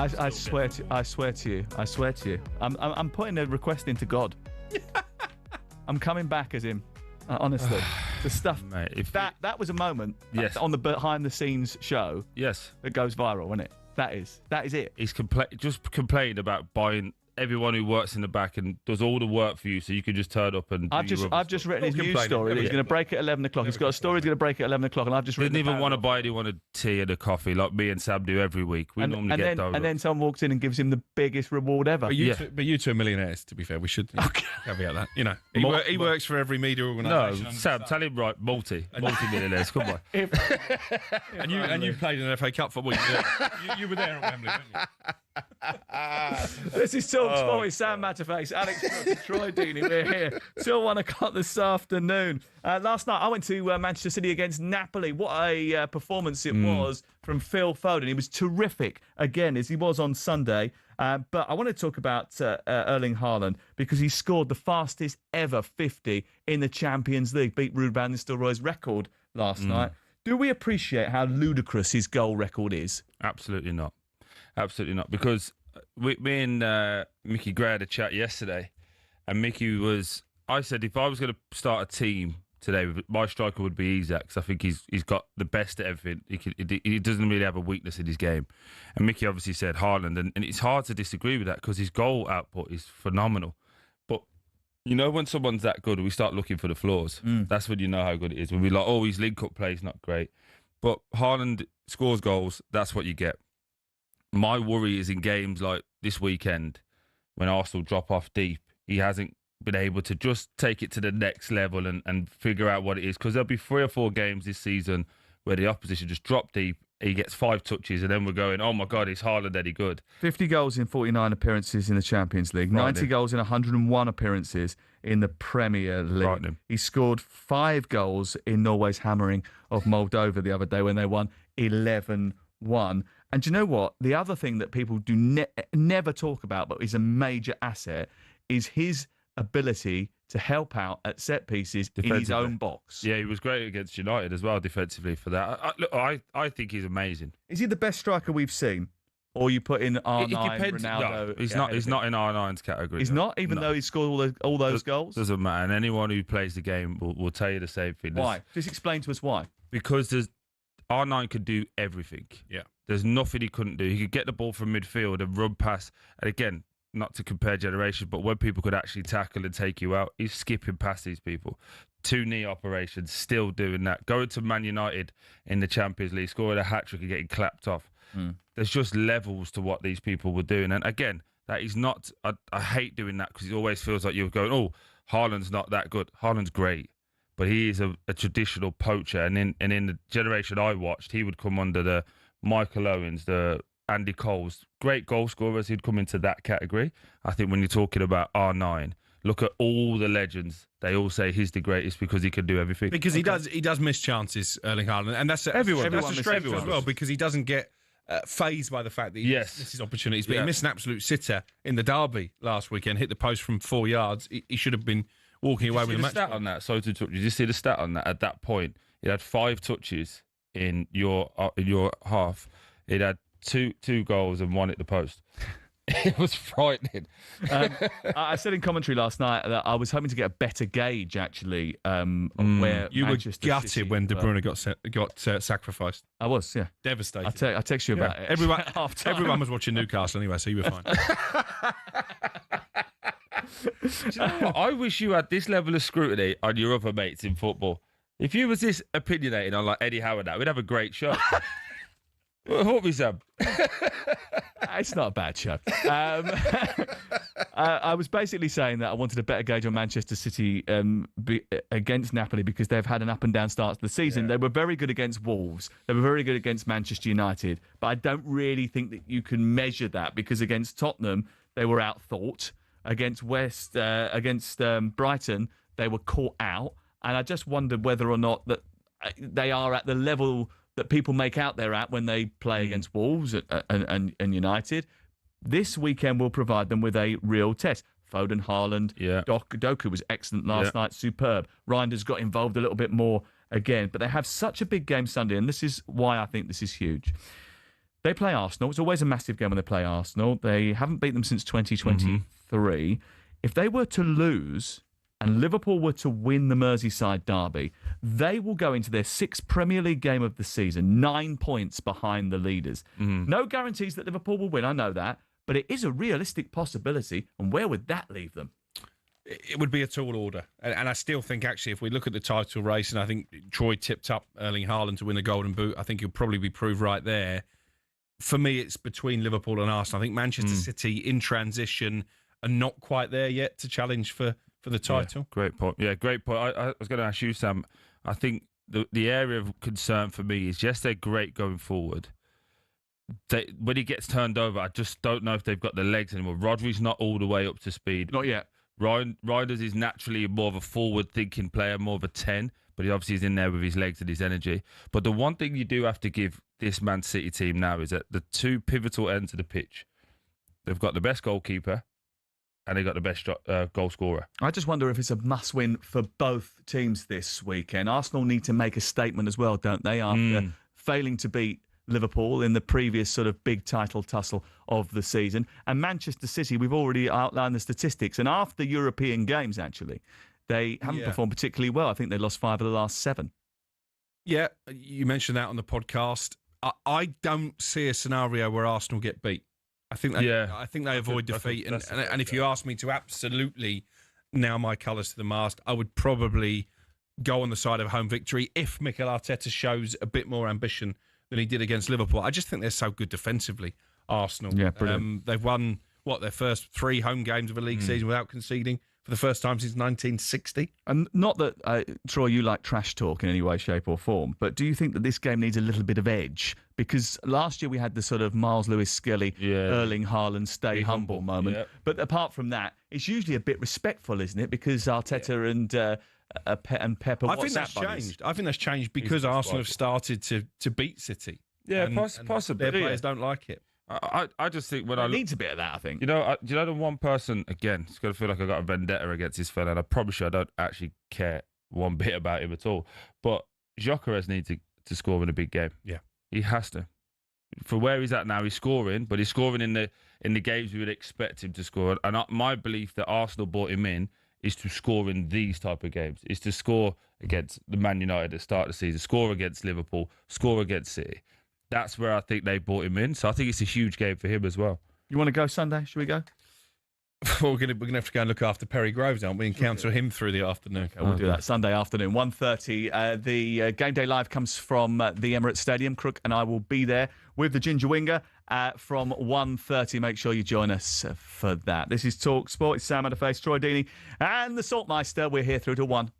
I swear to you. I'm putting a request into God. I'm coming back as him. Honestly, the stuff, mate. That was a moment. Yes. On the behind the scenes show. Yes. That goes viral, isn't it? That is it. He's just complained about buying everyone who works in the back and does all the work for you, so you can just turn up and. I've just written his news story that he's going to break at 11 o'clock. He's got a story he's going to break at 11 o'clock, and I've just written. Didn't even want to buy anyone a tea and a coffee like me and Sam do every week. We normally get donuts. And then someone walks in and gives him the biggest reward ever. But you two are millionaires, to be fair. We should caveat that. You know, he works for every media organisation. No, Sam, tell him right, multi-millionaires. Come on. And you played in an FA Cup football. You were there at Wembley, weren't you? This is talkSPORT with Sam Matterface, Alex Crook, and Troy Deeney. We're here till 1 o'clock this afternoon. Last night I went to Manchester City against Napoli. What a performance it was from Phil Foden. He was terrific again, as he was on Sunday. But I want to talk about Erling Haaland because he scored the fastest ever 50 in the Champions League, beat Ruud van Nistelrooy's record last night. Do we appreciate how ludicrous his goal record is? Absolutely not. Absolutely not. Because me and Mickey Gray had a chat yesterday, and I said if I was going to start a team today, my striker would be Isak, because I think he's got the best at everything. He doesn't really have a weakness in his game. And Mickey obviously said Haaland, and it's hard to disagree with that because his goal output is phenomenal. But you know, when someone's that good, we start looking for the flaws. That's when you know how good it is. When we're like, oh, his link-up play is not great. But Haaland scores goals, that's what you get. My worry is in games like this weekend, when Arsenal drop off deep, he hasn't been able to just take it to the next level and figure out what it is. Because there'll be 3 or 4 games this season where the opposition just drop deep, he gets 5 touches, and then we're going, oh my God, is Haaland any good? 50 goals in 49 appearances in the Champions League, 90 goals in 101 appearances in the Premier League. He scored 5 goals in Norway's hammering of Moldova the other day when they won 11-1. And do you know what? The other thing that people do never talk about, but is a major asset, is his ability to help out at set pieces in his own box. Yeah, he was great against United as well defensively for that. I think he's amazing. Is he the best striker we've seen? Or you put in R9, Ronaldo? No, he's not in R9's category. He's not, even though he scored all those goals? Doesn't matter. And anyone who plays the game will tell you the same thing. Why? Just explain to us why. Because R9 could do everything. Yeah. There's nothing he couldn't do. He could get the ball from midfield and run past. And again, not to compare generations, but when people could actually tackle and take you out, he's skipping past these people. 2 knee operations, still doing that. Going to Man United in the Champions League, scoring a hat-trick and getting clapped off. There's just levels to what these people were doing. And again, that is not... I hate doing that because it always feels like you're going, oh, Haaland's not that good. Haaland's great. But he is a traditional poacher. And in the generation I watched, he would come under the Michael Owens, the Andy Coles, great goal scorers. He'd come into that category. I think when you're talking about R9, look at all the legends. They all say he's the greatest because he can do everything. Because he does miss chances, Erling Haaland, and that's everyone. That's a strength as well because he doesn't get fazed by the fact that he misses opportunities. But he missed an absolute sitter in the derby last weekend. Hit the post from 4 yards. He should have been walking away with a match. Stat on that. Sorry to interrupt you. Did you see the stat on that? At that point, he had 5 touches in your half. It had two goals and 1 at the post. It was frightening. I said in commentary last night that I was hoping to get a better gauge, actually, on where you Manchester were gutted City when De Bruyne got sacrificed. I was, yeah. Devastated. I text you about it. Everyone was watching Newcastle anyway, so you were fine. Do you know what? I wish you had this level of scrutiny on your other mates in football. If you was this opinionated on like Eddie Howe and that, we'd have a great show. Hope me, Sam. It's not a bad show. I was basically saying that I wanted a better gauge on Manchester City against Napoli because they've had an up and down start to the season. They were very good against Wolves. They were very good against Manchester United. But I don't really think that you can measure that because against Tottenham, they were outthought. Against Brighton, they were caught out. And I just wondered whether or not that they are at the level that people make out they're at when they play against Wolves and United. This weekend will provide them with a real test. Foden, Haaland, Doku was excellent last night, superb. Reinders got involved a little bit more again, but they have such a big game Sunday, and this is why I think this is huge. They play Arsenal. It's always a massive game when they play Arsenal. They haven't beat them since 2023. If they were to lose and Liverpool were to win the Merseyside derby, they will go into their 6th Premier League game of the season, 9 points behind the leaders. No guarantees that Liverpool will win, I know that, but it is a realistic possibility, and where would that leave them? It would be a tall order. And I still think, actually, if we look at the title race, and I think Troy tipped up Erling Haaland to win the Golden Boot, I think he'll probably be proved right there. For me, it's between Liverpool and Arsenal. I think Manchester City in transition are not quite there yet to challenge for the title. Yeah, great point. Yeah, great point. I was going to ask you, Sam. I think the area of concern for me is, yes, they're great going forward. When he gets turned over, I just don't know if they've got the legs anymore. Rodri's not all the way up to speed. Not yet. Reinders is naturally more of a forward-thinking player, more of a 10, but he obviously is in there with his legs and his energy. But the one thing you do have to give this Man City team now is that the two pivotal ends of the pitch, they've got the best goalkeeper and they've got the best goal scorer. I just wonder if it's a must-win for both teams this weekend. Arsenal need to make a statement as well, don't they, after failing to beat Liverpool in the previous sort of big title tussle of the season. And Manchester City, we've already outlined the statistics. And after European games, actually, they haven't performed particularly well. I think they lost 5 of the last 7. Yeah, you mentioned that on the podcast. I don't see a scenario where Arsenal get beat. I think they avoid defeat. And if you ask me to absolutely nail my colours to the mast, I would probably go on the side of home victory if Mikel Arteta shows a bit more ambition than he did against Liverpool. I just think they're so good defensively, Arsenal. Yeah, brilliant. They've won, their first 3 home games of a league season without conceding for the first time since 1960. And not that, Troy, you like trash talk in any way, shape or form, but do you think that this game needs a little bit of edge? Because last year we had the sort of Miles Lewis-Skelly, Erling Haaland, stay humble moment. Yeah. But apart from that, it's usually a bit respectful, isn't it? Because Arteta and Pep are I think that's changed. I think that's changed because Arsenal have started to beat City. Yeah, possibly. Their players don't like it. I just think when it needs a bit of that, I think. You know, the one person, again, it's going to feel like I got a vendetta against this fella, and I promise you I don't actually care one bit about him at all. But Gyökeres needs to score in a big game. Yeah. He has to. For where he's at now, he's scoring, but he's scoring in the games we would expect him to score. And my belief that Arsenal brought him in is to score in these type of games, is to score against the Man United at the start of the season, score against Liverpool, score against City. That's where I think they brought him in. So I think it's a huge game for him as well. You want to go Sunday? Should we go? We're going to have to go and look after Perry Groves, aren't we, and counsel him through the afternoon. Okay, we'll do that Sunday afternoon, 1:30. The Game Day Live comes from the Emirates Stadium. Crook and I will be there with the Ginger Winger from 1:30. Make sure you join us for that. This is talkSPORT. It's Sam Matterface, Troy Deeney, and the Saltmeister. We're here through to 1.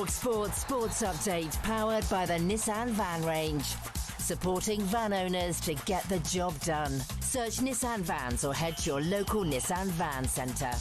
talkSPORT Sports Update, powered by the Nissan Van Range. Supporting van owners to get the job done. Search Nissan Vans or head to your local Nissan Van Centre.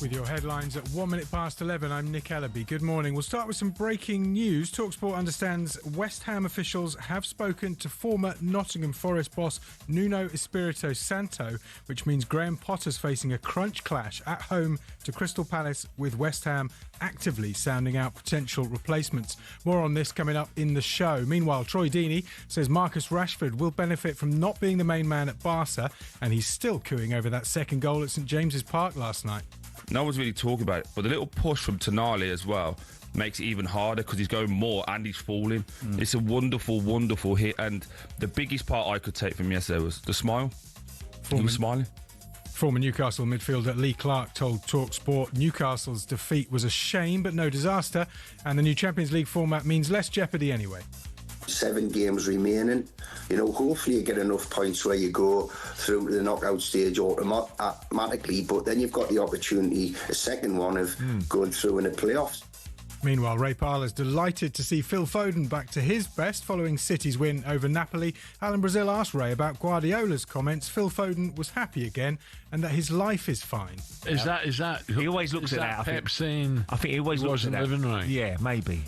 With your headlines at 11:01, I'm Nick Ellaby. Good morning. We'll start with some breaking news. talkSPORT understands West Ham officials have spoken to former Nottingham Forest boss Nuno Espirito Santo, which means Graham Potter's facing a crunch clash at home to Crystal Palace, with West Ham actively sounding out potential replacements. More on this coming up in the show. Meanwhile, Troy Deeney says Marcus Rashford will benefit from not being the main man at Barca, and he's still cooing over that second goal at St James's Park last night. No one's really talking about it, but the little push from Tonali as well makes it even harder because he's going more and he's falling. It's a wonderful, wonderful hit, and the biggest part I could take from yesterday was the smile. He was smiling. Former Newcastle midfielder Lee Clark told talkSPORT Newcastle's defeat was a shame but no disaster, and the new Champions League format means less jeopardy anyway. 7 games remaining. Hopefully you get enough points where you go through to the knockout stage automatically, but then you've got the opportunity, a second one, of going through in the playoffs. Meanwhile, Ray Parler's delighted to see Phil Foden back to his best following City's win over Napoli. Alan Brazil asked Ray about Guardiola's comments. Phil Foden was happy again and that his life is fine. Is that? He always looks at that. Pep saying, I think he always looks at that. Living right. Yeah, maybe,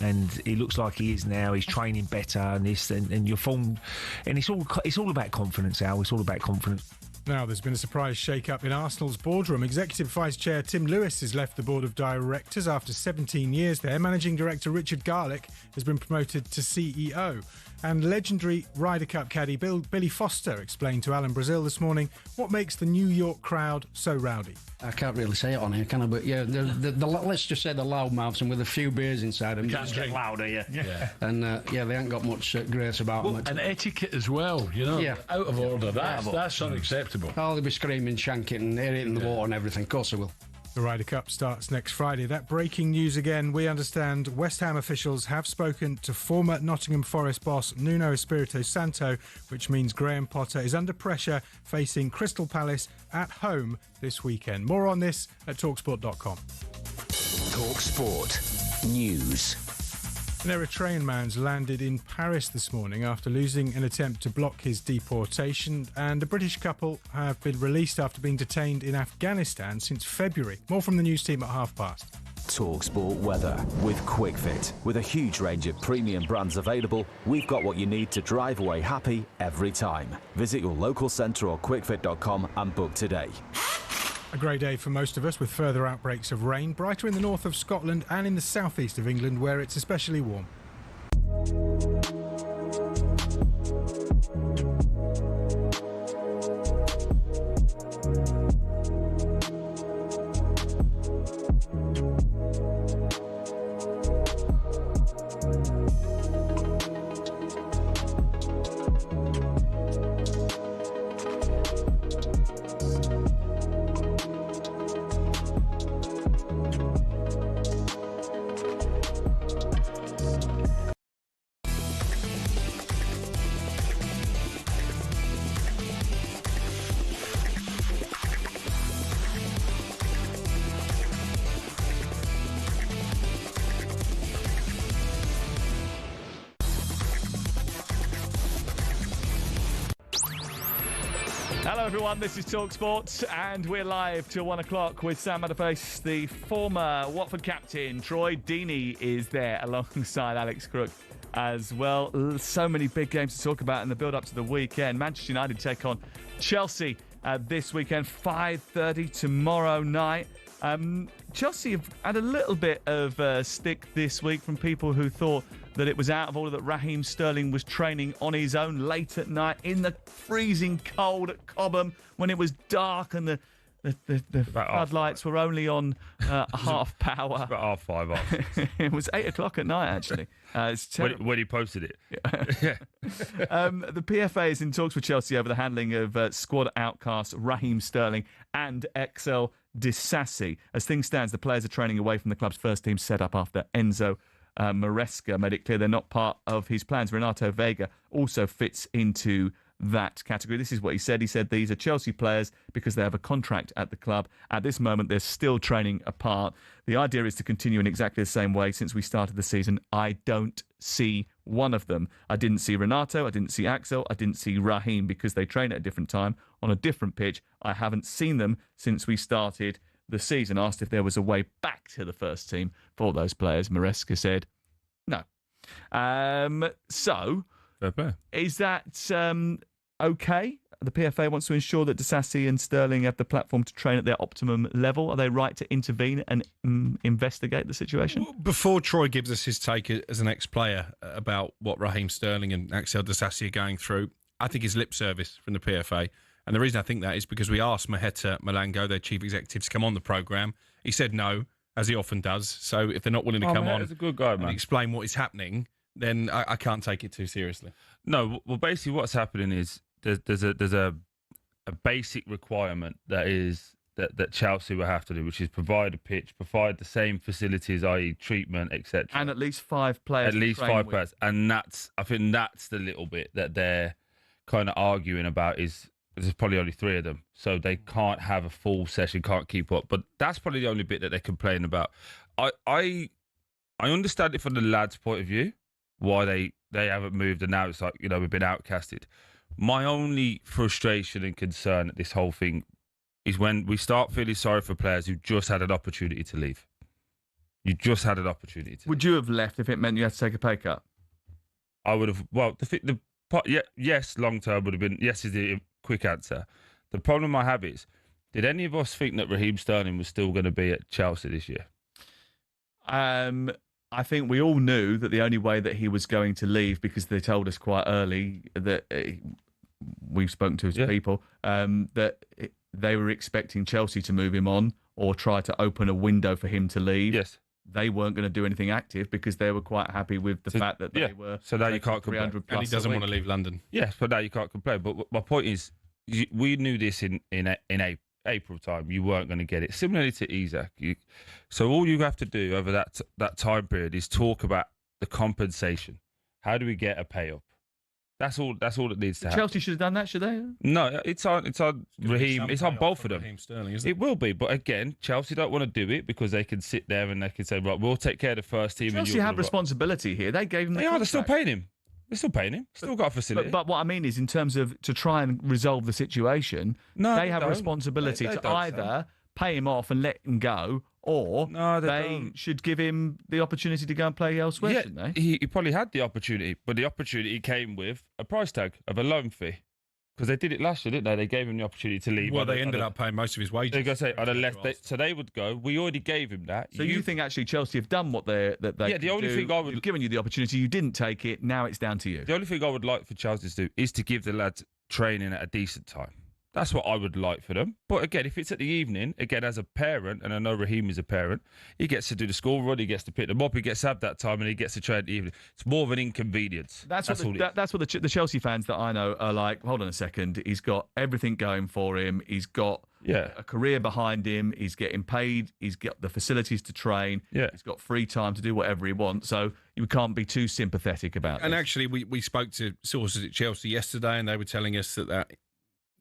and he looks like he is now. He's training better, and this, and you're formed, and it's all about confidence, Al. It's all about confidence. Now, there's been a surprise shake-up in Arsenal's boardroom. Executive Vice Chair Tim Lewis has left the board of directors after 17 years there. Managing Director Richard Garlick has been promoted to CEO. And legendary Ryder Cup caddy Billy Foster explained to Alan Brazil this morning what makes the New York crowd so rowdy. I can't really say it on here, can I? But yeah, let's just say the loudmouths, and with a few beers inside them. You can't get louder, yeah. And they ain't got much grace about them. And etiquette as well, Yeah. Out of order. That's unacceptable. Oh, they'll be screaming, shanking, and hitting the water and everything. Of course they will. The Ryder Cup starts next Friday. That breaking news again. We understand West Ham officials have spoken to former Nottingham Forest boss Nuno Espirito Santo, which means Graham Potter is under pressure facing Crystal Palace at home this weekend. More on this at talksport.com. talkSPORT News. An Eritrean man's landed in Paris this morning after losing an attempt to block his deportation, and a British couple have been released after being detained in Afghanistan since February. More from the news team at past. talkSPORT weather with QuickFit. With a huge range of premium brands available, we've got what you need to drive away happy every time. Visit your local centre or quickfit.com and book today. A grey day for most of us, with further outbreaks of rain. Brighter in the north of Scotland and in the southeast of England, where it's especially warm. Hello everyone, this is talkSPORT and we're live till 1 o'clock with Sam Matterface. The former Watford captain Troy Deeney is there alongside Alex Crook as well. So many big games to talk about in the build-up to the weekend. Manchester United take on Chelsea this weekend, 5:30 tomorrow night. Chelsea have had a little bit of stick this week from people who thought that it was out of order that Raheem Sterling was training on his own late at night in the freezing cold at Cobham when it was dark and the floodlights were only on half power. About 5:30. It was 8 o'clock at night, actually. It's terrible. When he posted it. The PFA is in talks with Chelsea over the handling of squad outcast Raheem Sterling and Excel Disassi. As things stand, the players are training away from the club's first team set up after Enzo Maresca made it clear they're not part of his plans. Renato Vega also fits into that category. This is what he said. He said these are Chelsea players because they have a contract at the club. At this moment, they're still training apart. The idea is to continue in exactly the same way since we started the season. I don't see one of them. I didn't see Renato. I didn't see Axel. I didn't see Raheem because they train at a different time on a different pitch. I haven't seen them since we started the season. Asked if there was a way back to the first team for those players, Maresca said no. So, is that okay? The PFA wants to ensure that Disasi and Sterling have the platform to train at their optimum level. Are they right to intervene and investigate the situation? Before Troy gives us his take as an ex-player about what Raheem Sterling and Axel Disasi are going through, I think it's lip service from the PFA. And the reason I think that is because we asked Maheta Malango, their chief executive, to come on the programme. He said no, as he often does. So if they're not willing to come on a good guy, and explain what is happening, then I can't take it too seriously. No, well, basically what's happening is there's a basic requirement that Chelsea will have to do, which is provide a pitch, provide the same facilities, i.e. treatment, etc. And at least 5 players. At least 5 players. And I think that's the little bit that they're kind of arguing about is there's probably only 3 of them. So they can't have a full session, can't keep up. But that's probably the only bit that they complain about. I understand it from the lads' point of view, why they haven't moved and now it's like, we've been outcasted. My only frustration and concern at this whole thing is when we start feeling sorry for players who just had an opportunity to leave. You just had an opportunity to Would you have left if it meant you had to take a pay cut? I would have. Well, yes, long term would have been, yes is the quick answer. The problem I have is, did any of us think that Raheem Sterling was still going to be at Chelsea this year? I think we all knew that the only way that he was going to leave, because they told us quite early that we've spoken to his people, that they were expecting Chelsea to move him on or try to open a window for him to leave. Yes. They weren't going to do anything active because they were quite happy with the fact that they were. So now you can't complain. And he doesn't want to leave London. Yes, but now you can't complain. But my point is, we knew this in April time. You weren't going to get it. Similarly to Isak. So all you have to do over that time period is talk about the compensation. How do we get a pay up? That's all that needs to happen. Chelsea should have done that, should they? No, it's on Raheem. It's on both of them. Raheem Sterling, isn't it will be, but again, Chelsea don't want to do it because they can sit there and they can say, right, we'll take care of the first team. Chelsea have responsibility here. They gave him the contract. They're still paying him. They're still paying him. Still got a facility. But what I mean is, in terms of to try and resolve the situation, they have a responsibility to either pay him off and let him go, or they should give him the opportunity to go and play elsewhere, shouldn't they? He probably had the opportunity, but the opportunity came with a price tag of a loan fee. Because they did it last year, didn't they? They gave him the opportunity to leave. Well, they ended up paying most of his wages. They're going to say, so they would go. We already gave him that. So you think actually Chelsea have done what they the only thing I would have given you the opportunity, you didn't take it. Now it's down to you. The only thing I would like for Chelsea to do is to give the lads training at a decent time. That's what I would like for them. But again, if it's at the evening, again, as a parent, and I know Raheem is a parent, he gets to do the school run, he gets to pick them up, he gets to have that time, and he gets to train at the evening. It's more of an inconvenience. That's what the Chelsea fans that I know are like, hold on a second, he's got everything going for him, he's got a career behind him, he's getting paid, he's got the facilities to train, he's got free time to do whatever he wants, so you can't be too sympathetic about it. And actually, we spoke to sources at Chelsea yesterday, and they were telling us that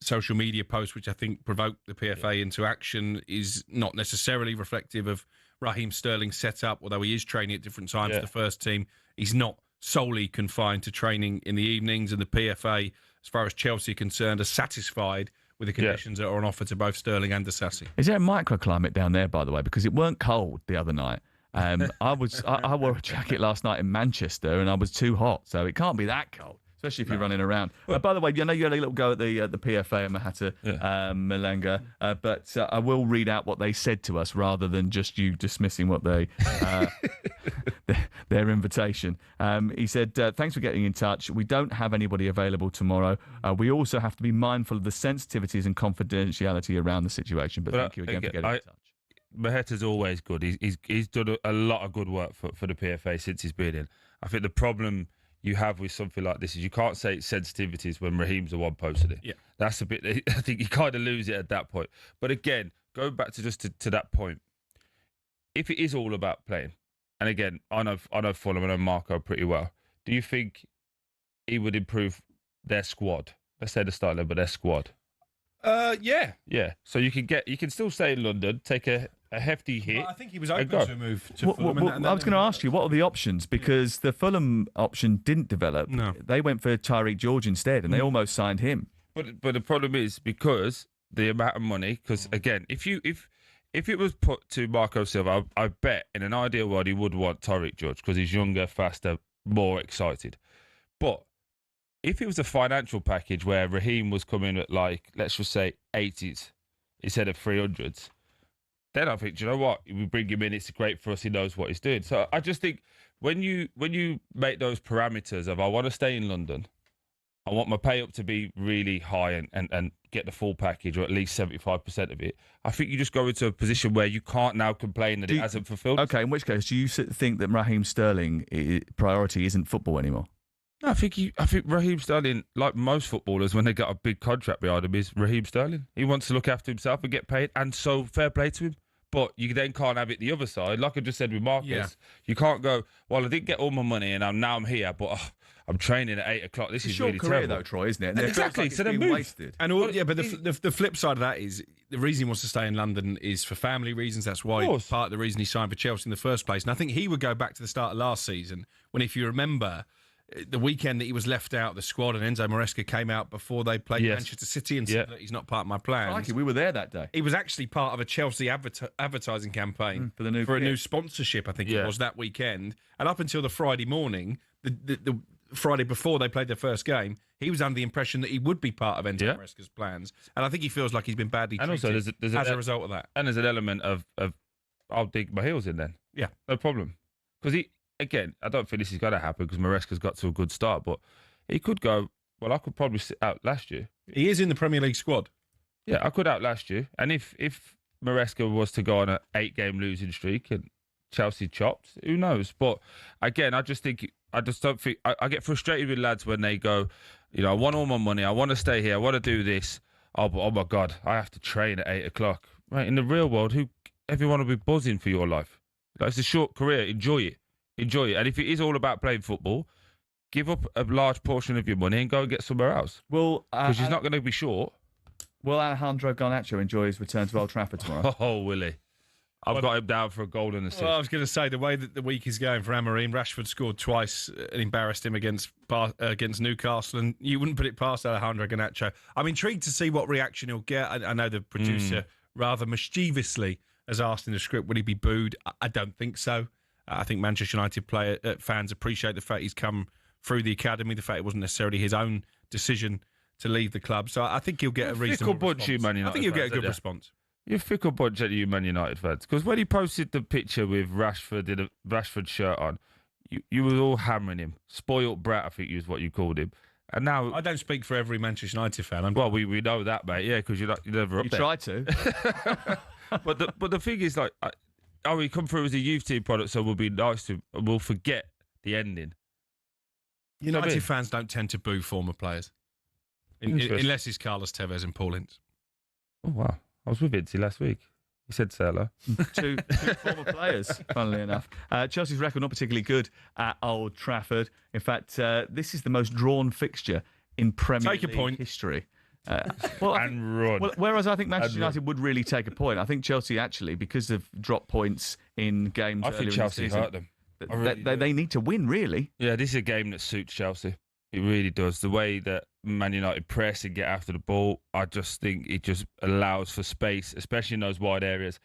social media post, which I think provoked the PFA into action, is not necessarily reflective of Raheem Sterling's setup, although he is training at different times for the first team. He's not solely confined to training in the evenings, and the PFA, as far as Chelsea are concerned, are satisfied with the conditions that are on offer to both Sterling and Disasi. Is there a microclimate down there, by the way? Because it weren't cold the other night. I wore a jacket last night in Manchester, and I was too hot, so it can't be that cold. Especially if you're running around. By the way, I know you had a little go at the PFA and Maheta Malanga, but I will read out what they said to us rather than just you dismissing what they their invitation. He said, thanks for getting in touch. We don't have anybody available tomorrow. We also have to be mindful of the sensitivities and confidentiality around the situation. But thank you again for getting in touch. Maheta's always good. He's done a lot of good work for the PFA since he's been in. I think the problem you have with something like this is you can't say it's sensitivities when Raheem's the one posted it. Yeah. That's a bit, I think you kind of lose it at that point. But again, going back to to that point, if it is all about playing, and again, I know Fulham, I know Marco pretty well, do you think he would improve their squad let's say the starting 11, but their squad. Yeah. Yeah. So you can still stay in London, take a hefty hit. Well, I think he was open to a move to Fulham. I was going to ask you, what are the options? Because the Fulham option didn't develop. No. They went for Tyreek George instead, and they almost signed him. But the problem is because the amount of money. Because again, if it was put to Marco Silva, I bet in an ideal world he would want Tyreek George because he's younger, faster, more excited. But if it was a financial package where Raheem was coming at like, let's just say 80s instead of 300s, then I think, do you know what? We bring him in, it's great for us, he knows what he's doing. So I just think when you make those parameters of I want to stay in London, I want my pay up to be really high and get the full package or at least 75% of it, I think you just go into a position where you can't now complain that it hasn't fulfilled. Okay, in which case, do you think that Raheem Sterling priority isn't football anymore? No, I think Raheem Sterling, like most footballers, when they got a big contract behind him, is Raheem Sterling. He wants to look after himself and get paid, and so fair play to him. But you then can't have it the other side. Like I just said with Marcus, you can't go, well, I didn't get all my money and now I'm here, but I'm training at 8 o'clock. This is really career, terrible. though, Troy, isn't it? Exactly. Like so they're wasted. And but the flip side of that is the reason he wants to stay in London is for family reasons. That's why part of the reason he signed for Chelsea in the first place. And I think he would go back to the start of last season when, if you remember, the weekend that he was left out of the squad and Enzo Maresca came out before they played Manchester City and said that he's not part of my plans. Crikey, we were there that day. He was actually part of a Chelsea advertising campaign for a new sponsorship, I think it was, that weekend. And up until the Friday morning, the Friday before they played their first game, he was under the impression that he would be part of Enzo Maresca's plans. And I think he feels like he's been badly treated also there's as a result of that. And there's an element of I'll dig my heels in then. Yeah. No problem. Because again, I don't think this is going to happen because Maresca's got to a good start, but he could go, well, I could probably sit out last year. He is in the Premier League squad. Yeah, I could out last year. And if Maresca was to go on an 8-game losing streak and Chelsea chopped, who knows? But again, I just don't think, I get frustrated with lads when they go, I want all my money, I want to stay here, I want to do this. Oh my God, I have to train at 8 o'clock. Right, in the real world, everyone will be buzzing for your life. Like, it's a short career, enjoy it. Enjoy it. And if it is all about playing football, give up a large portion of your money and go and get somewhere else. Well, because he's not going to be short. Will Alejandro Garnacho enjoy his return to Old Trafford tomorrow? Oh, will he? I've got him down for a goal and assist. Well, I was going to say, the way that the week is going for Amorim, Rashford scored twice and embarrassed him against Newcastle, and you wouldn't put it past Alejandro Garnacho. I'm intrigued to see what reaction he'll get. I know the producer rather mischievously has asked in the script, would he be booed? I don't think so. I think Manchester United fans appreciate the fact he's come through the academy, the fact it wasn't necessarily his own decision to leave the club. So I think he'll get a reasonable response. You Man United I think he'll get a good fans, response. You're a fickle bunch at you Man United fans. Because when he posted the picture with Rashford in a Rashford shirt on, you were all hammering him. Spoiled brat, I think is what you called him. And now I don't speak for every Manchester United fan. Well, we know that, mate. Yeah, because you're never up there. You tried to. But the thing is, like, he come through as a youth team product, so we'll be nice to. We'll forget the ending. United fans don't tend to boo former players, unless it's Carlos Tevez and Paul Ince. Oh wow, I was with Ince last week. He said say hello. two former players, funnily enough. Chelsea's record not particularly good at Old Trafford. In fact, this is the most drawn fixture in Premier League history. Run. Well, whereas I think Manchester United would really take a point, I think Chelsea actually, because they've dropped points in games I earlier think Chelsea in the season, hurt them. They need to win, really. Yeah, this is a game that suits Chelsea. It really does. The way that Man United press and get after the ball, I just think it just allows for space, especially in those wide areas.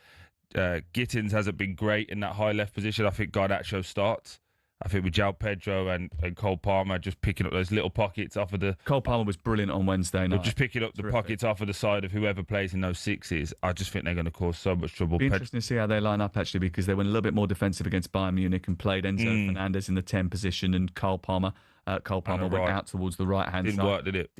Gittins hasn't been great in that high left position. I think Garnacho starts. I think with João Pedro and Cole Palmer just picking up those little pockets off of the... Cole Palmer was brilliant on Wednesday night. Just picking up the pockets off of the side of whoever plays in those sixes. I just think they're going to cause so much trouble. It'll be interesting to see how they line up, actually, because they went a little bit more defensive against Bayern Munich and played Enzo Fernandez in the 10 position and Cole Palmer went out towards the right-hand side. Didn't work, did it?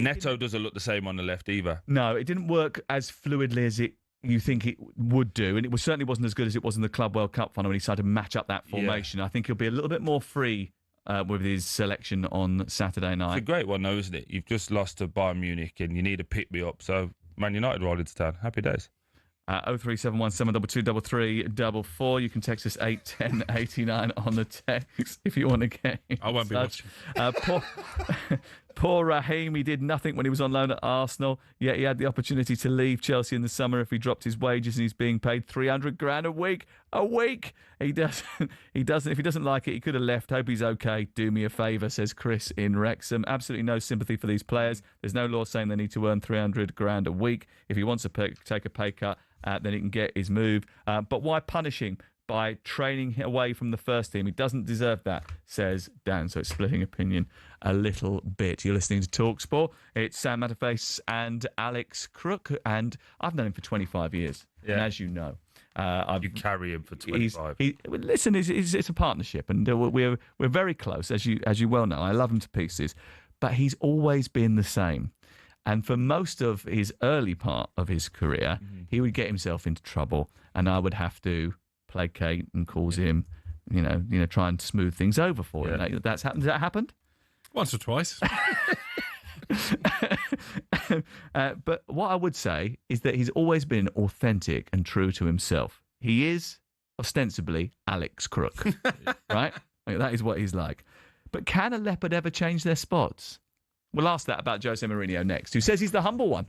Neto doesn't look the same on the left either. No, it didn't work as fluidly as you think it would do, and it certainly wasn't as good as it was in the Club World Cup final when he started to match up that formation. I think he'll be a little bit more free with his selection on Saturday night. It's a great one, though, isn't it? You've just lost to Bayern Munich, and you need to pick me up. So Man United rolled into town. Happy days. 0371 722 3344. You can text us 81089 on the text if you want to get. I won't be watching. Poor Raheem, he did nothing when he was on loan at Arsenal, yet he had the opportunity to leave Chelsea in the summer if he dropped his wages, and he's being paid 300 grand a week. He doesn't. If he doesn't like it, he could have left. Hope he's okay. Do me a favour, says Chris in Wrexham. Absolutely no sympathy for these players. There's no law saying they need to earn 300 grand a week. If he wants to take a pay cut, then he can get his move. But why punish him by training away from the first team? He doesn't deserve that, says Dan. So it's splitting opinion a little bit. You're listening to talkSPORT. It's Sam Matterface and Alex Crook, and I've known him for 25 years. Yeah. And as you know, you carry him for 25. Listen, it's a partnership, and we're very close, as you well know. I love him to pieces, but he's always been the same. And for most of his early part of his career, he would get himself into trouble, and I would have to placate and cause him, try and smooth things over for him. That's happened. Has that happened? Once or twice. But what I would say is that he's always been authentic and true to himself. He is ostensibly Alex Crook, right? That is what he's like. But can a leopard ever change their spots? We'll ask that about Jose Mourinho next, who says he's the humble one.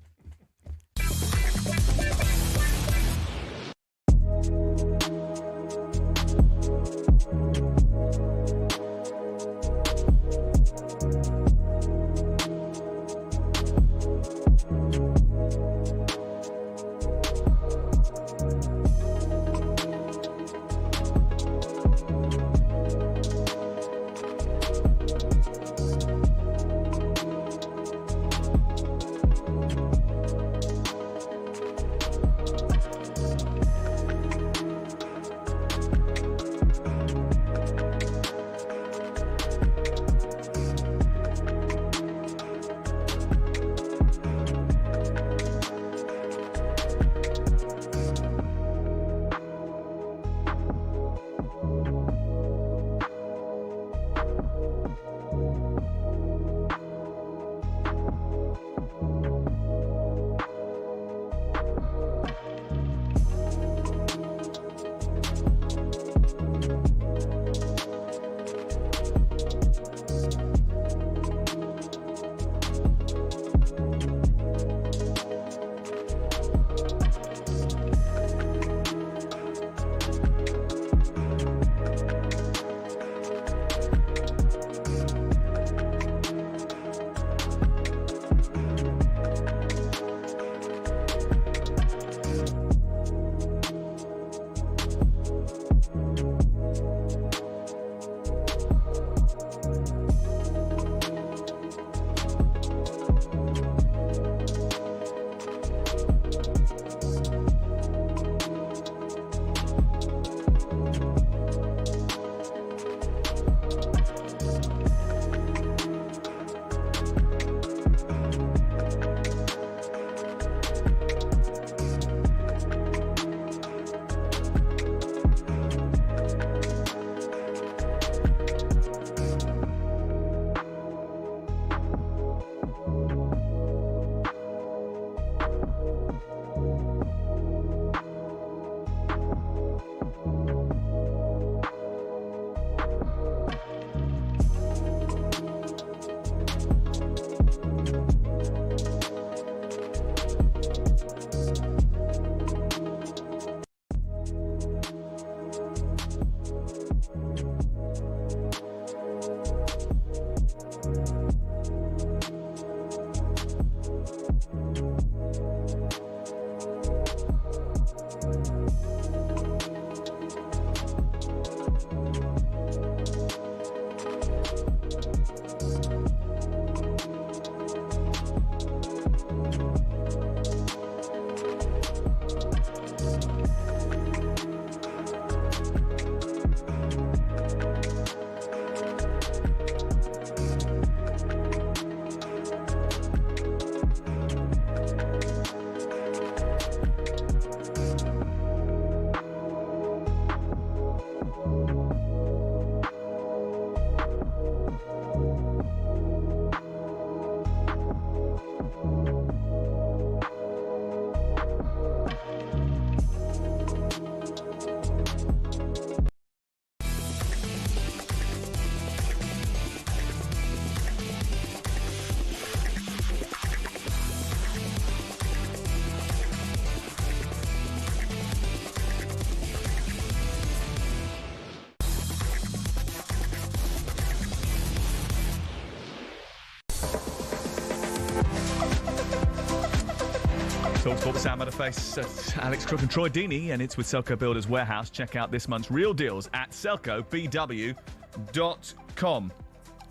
talkSPORT, Sam Matterface, Alex Crook and Troy Deeney, and it's with Selco Builders Warehouse. Check out this month's real deals at selcobw.com.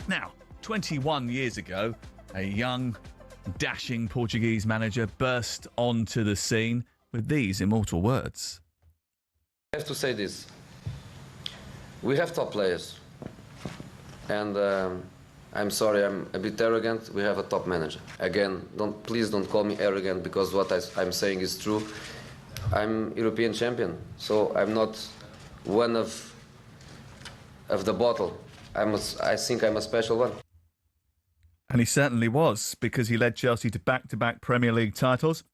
Now, 21 years ago, a young, dashing Portuguese manager burst onto the scene with these immortal words. I have to say this. We have top players. And I'm sorry, I'm a bit arrogant. We have a top manager. Again, please don't call me arrogant, because what I'm saying is true. I'm European champion, so I'm not one of the bottle. I think I'm a special one. And he certainly was, because he led Chelsea to back-to-back Premier League titles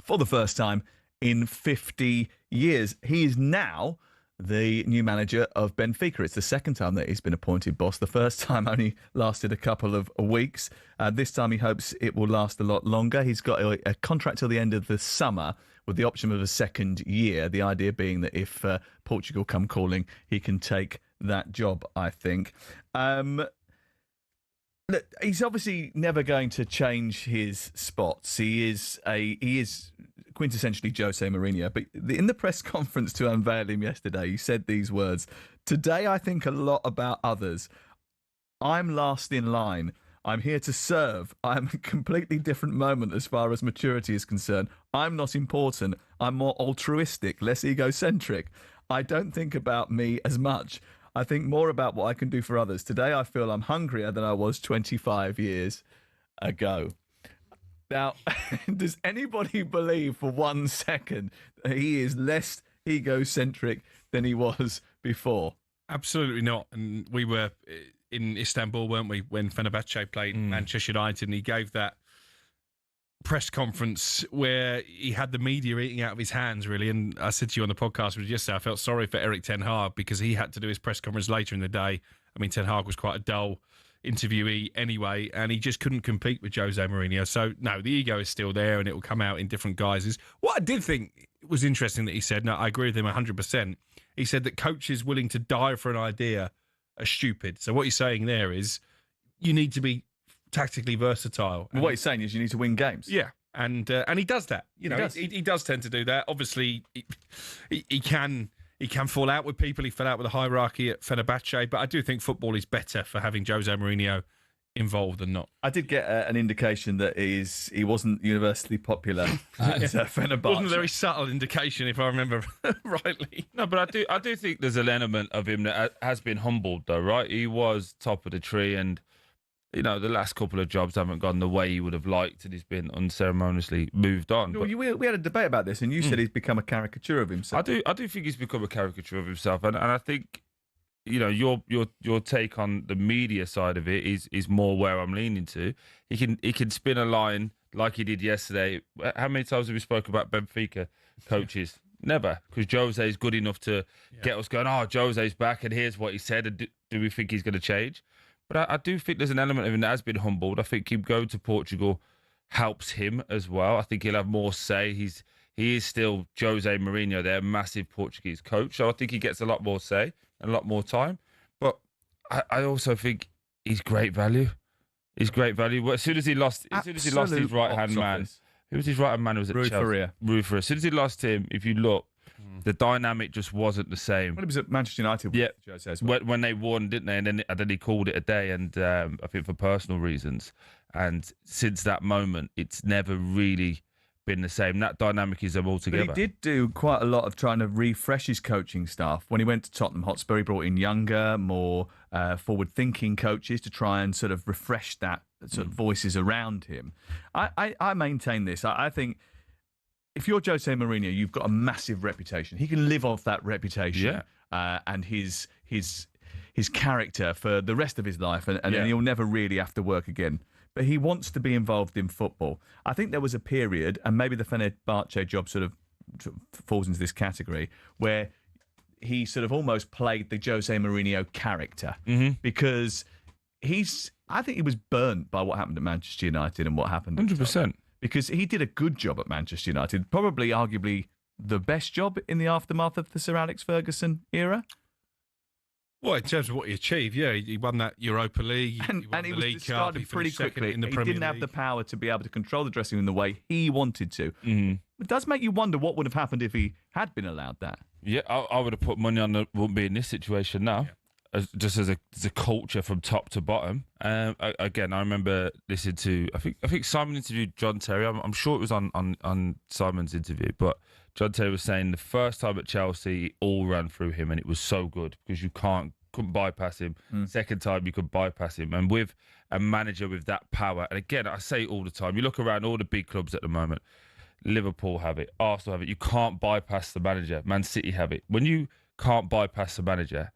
for the first time in 50 years. He is now the new manager of Benfica. It's the second time that he's been appointed boss. The first time only lasted a couple of weeks. This time he hopes it will last a lot longer. He's got a contract till the end of the summer with the option of a second year. The idea being that if Portugal come calling, he can take that job, I think. Look, he's obviously never going to change his spots. He is quintessentially Jose Mourinho. But in the press conference to unveil him yesterday, he said these words: "Today I think a lot about others. I'm last in line. I'm here to serve. I'm a completely different moment as far as maturity is concerned. I'm not important. I'm more altruistic, less egocentric. I don't think about me as much. I think more about what I can do for others. Today I feel I'm hungrier than I was 25 years ago." Now, does anybody believe for 1 second that he is less egocentric than he was before? Absolutely not. And we were in Istanbul, weren't we, when Fenerbahce played Manchester United, and he gave that press conference where he had the media eating out of his hands, really. And I said to you on the podcast yesterday, I felt sorry for Erik ten Hag, because he had to do his press conference later in the day. I mean, ten Hag was quite a dull interviewee anyway, and he just couldn't compete with Jose Mourinho. So, no, the ego is still there, and it will come out in different guises. What I did think was interesting that he said, no, I agree with him 100%, he said that coaches willing to die for an idea are stupid. So what he's saying there is you need to be tactically versatile. Well, what he's saying is you need to win games. Yeah, and he does that. You know, he does tend to do that. Obviously, he can fall out with people. He fell out with the hierarchy at Fenerbahce, but I do think football is better for having Jose Mourinho involved than not. I did get an indication that he wasn't universally popular at Fenerbahce. Wasn't a very subtle indication, if I remember rightly. No, but I do think there's an element of him that has been humbled, though, right? He was top of the tree, and you know, the last couple of jobs haven't gone the way he would have liked, and he's been unceremoniously moved on. No, we had a debate about this, and you said he's become a caricature of himself. I do think he's become a caricature of himself, and I think, you know, your take on the media side of it is more where I'm leaning to. He can spin a line like he did yesterday. How many times have we spoke about Benfica coaches? Never, because Jose is good enough to get us going, oh, Jose's back, and here's what he said, and do we think he's going to change? But I do think there's an element of him that has been humbled. I think him going to Portugal helps him as well. I think he'll have more say. He is still Jose Mourinho, their massive Portuguese coach. So I think he gets a lot more say and a lot more time. But I also think he's great value. He's great value. As soon as he lost his right-hand man, who was his right-hand man? Was it Chelsea? Ruffer. As soon as he lost him, if you look, the dynamic just wasn't the same. Well, it was at Manchester United. Yeah, when they won, didn't they? And then he called it a day, and I think for personal reasons. And since that moment, it's never really been the same. That dynamic is them all together. But he did do quite a lot of trying to refresh his coaching staff. When he went to Tottenham Hotspur, he brought in younger, more forward-thinking coaches to try and sort of refresh that sort of voices around him. I maintain this. I think if you're Jose Mourinho, you've got a massive reputation. He can live off that reputation and his character for the rest of his life, and then he'll never really have to work again. But he wants to be involved in football. I think there was a period, and maybe the Fenerbahce job sort of falls into this category, where he sort of almost played the Jose Mourinho character because I think he was burnt by what happened at Manchester United and what happened 100%. Because he did a good job at Manchester United, probably arguably the best job in the aftermath of the Sir Alex Ferguson era. Well, in terms of what he achieved, yeah, he won that Europa League, and he the was League Cup, discarded pretty quickly. in the He Premier didn't have League. the power to be able to control the dressing room in the way he wanted to. It does make you wonder what would have happened if he had been allowed that. Yeah, I would have put money on it wouldn't be in this situation now. Just as a culture from top to bottom. Again, I remember listening to I think Simon interviewed John Terry. I'm sure it was on Simon's interview, but John Terry was saying the first time at Chelsea, it all ran through him, and it was so good because you couldn't bypass him. Second time, you could bypass him, and with a manager with that power. And again, I say it all the time. You look around all the big clubs at the moment. Liverpool have it, Arsenal have it. You can't bypass the manager. Man City have it. When you can't bypass the manager,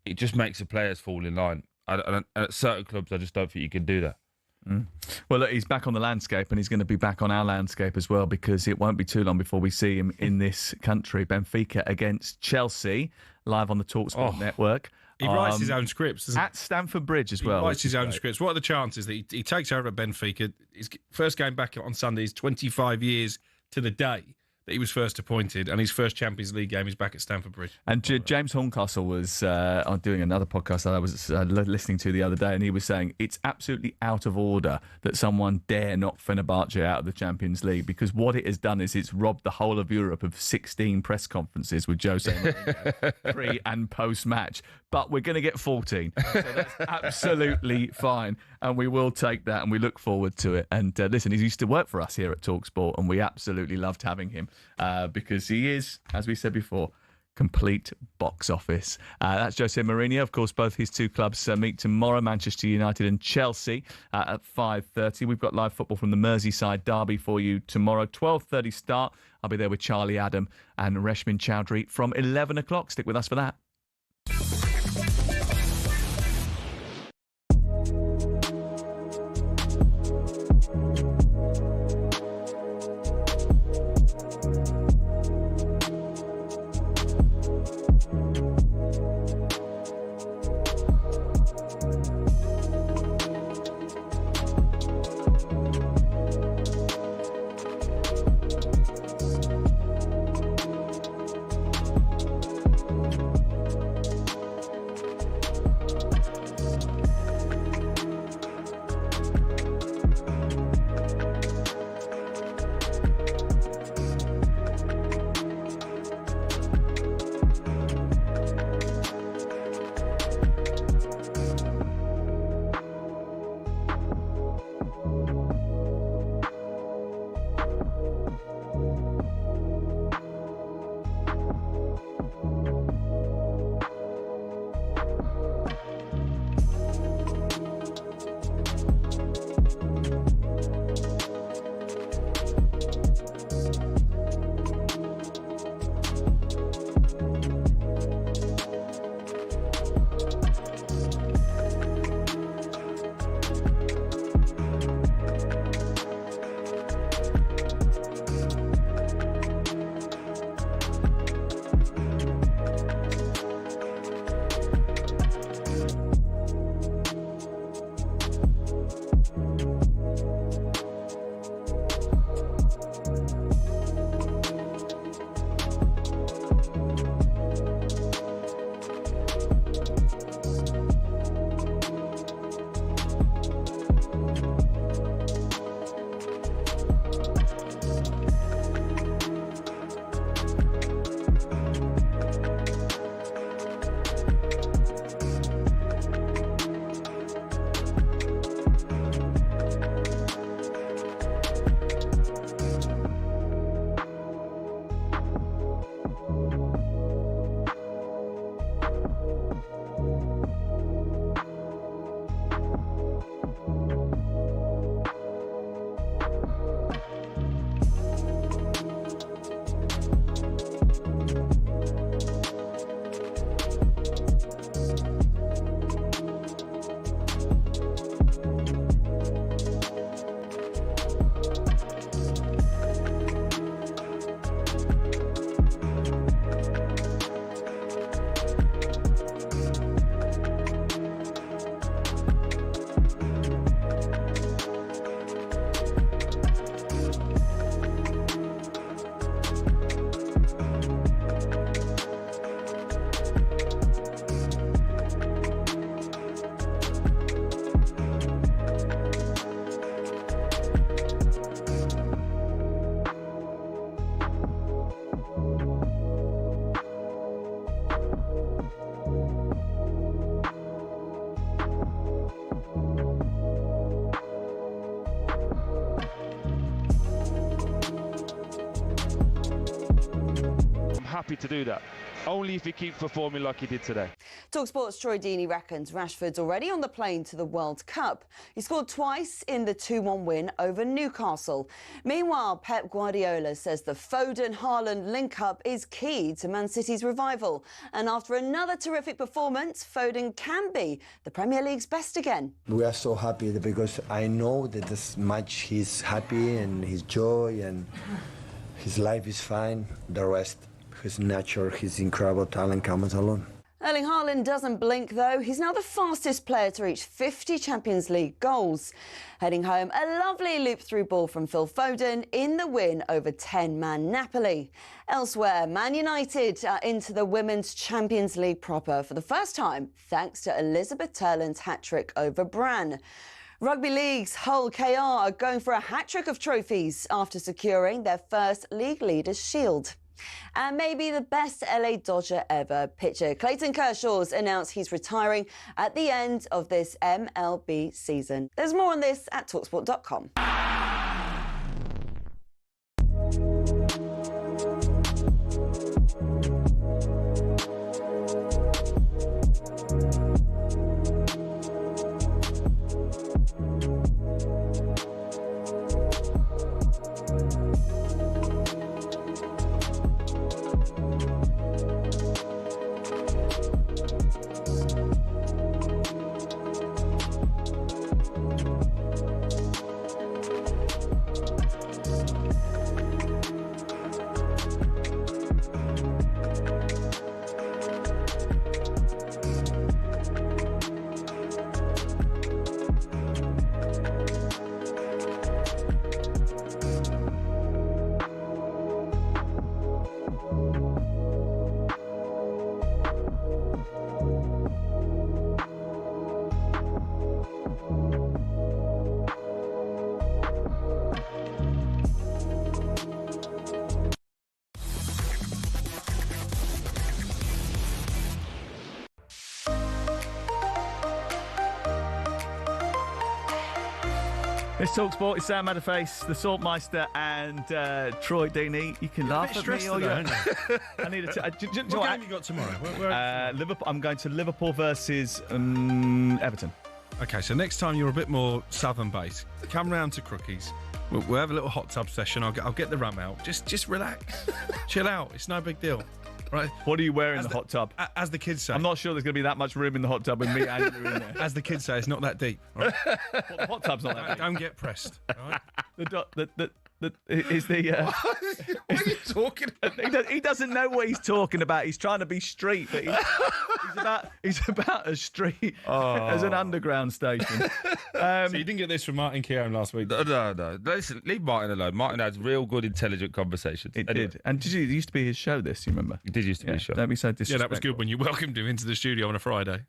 it just makes the players fall in line. And at certain clubs, I just don't think you can do that. Well, look, he's back on the landscape, and he's going to be back on our landscape as well, because it won't be too long before we see him in this country. Benfica against Chelsea, live on the talkSPORT network. He writes his own scripts. At Stamford Bridge as well. He writes his own scripts. What are the chances that he takes over at Benfica? His first game back on Sunday is 25 years to the day that he was first appointed, and his first Champions League game is back at Stamford Bridge. And James Horncastle was doing another podcast that I was listening to the other day, and he was saying it's absolutely out of order that someone dare knock Fenerbahce out of the Champions League, because what it has done is it's robbed the whole of Europe of 16 press conferences with Jose Mourinho pre and post match. But we're going to get 14, so that's absolutely fine, and we will take that, and we look forward to it. And listen, he used to work for us here at talkSPORT, and we absolutely loved having him. Because he is, as we said before, complete box office. That's Jose Mourinho. Of course, both his two clubs meet tomorrow, Manchester United and Chelsea, at 5:30. We've got live football from the Merseyside derby for you tomorrow, 12:30 start. I'll be there with Charlie Adam and Reshmin Chowdhury from 11 o'clock. Stick with us for that. happy to do that. Only if he keeps performing like he did today. talkSPORT's Troy Deeney reckons Rashford's already on the plane to the World Cup. He scored twice in the 2-1 win over Newcastle. Meanwhile, Pep Guardiola says the Foden-Haaland link-up is key to Man City's revival. And after another terrific performance, Foden can be the Premier League's best again. We are so happy because I know that this match he's happy and his joy and his life is fine. The rest, his nature, his incredible talent comes alone. Erling Haaland doesn't blink, though. He's now the fastest player to reach 50 Champions League goals. Heading home, a lovely loop-through ball from Phil Foden in the win over 10-man Napoli. Elsewhere, Man United are into the Women's Champions League proper for the first time, thanks to Elizabeth Turland's hat-trick over Brann. Rugby League's Hull KR are going for a hat-trick of trophies after securing their first League Leaders' Shield. And maybe the best LA Dodger ever, pitcher Clayton Kershaw's announced he's retiring at the end of this MLB season. There's more on this at talksport.com. It's talkSPORT. It's Sam Matterface, the Saltmeister, and Troy Deeney. You can laugh at me, or you. I need to. What game you got tomorrow? Liverpool. I'm going to Liverpool versus Everton. Okay, so next time you're a bit more southern-based, come round to Crookies. We'll have a little hot tub session. I'll get the rum out. Just relax, chill out. It's no big deal. Right. What do you wear in the hot tub? As the kids say. I'm not sure there's going to be that much room in the hot tub with me and you in there. As the kids say, it's not that deep. Right? The hot tub's not that deep. Don't get pressed. Right? What are you talking about? He doesn't know what he's talking about. He's trying to be street, but he's about as street as an underground station. So you didn't get this from Martin Keown last week? No. Listen, leave Martin alone. Martin has real good, intelligent conversations. It did. And it used to be his show, this, you remember? It did used to be his show. Don't be so disrespectful. Yeah, that was good when you welcomed him into the studio on a Friday.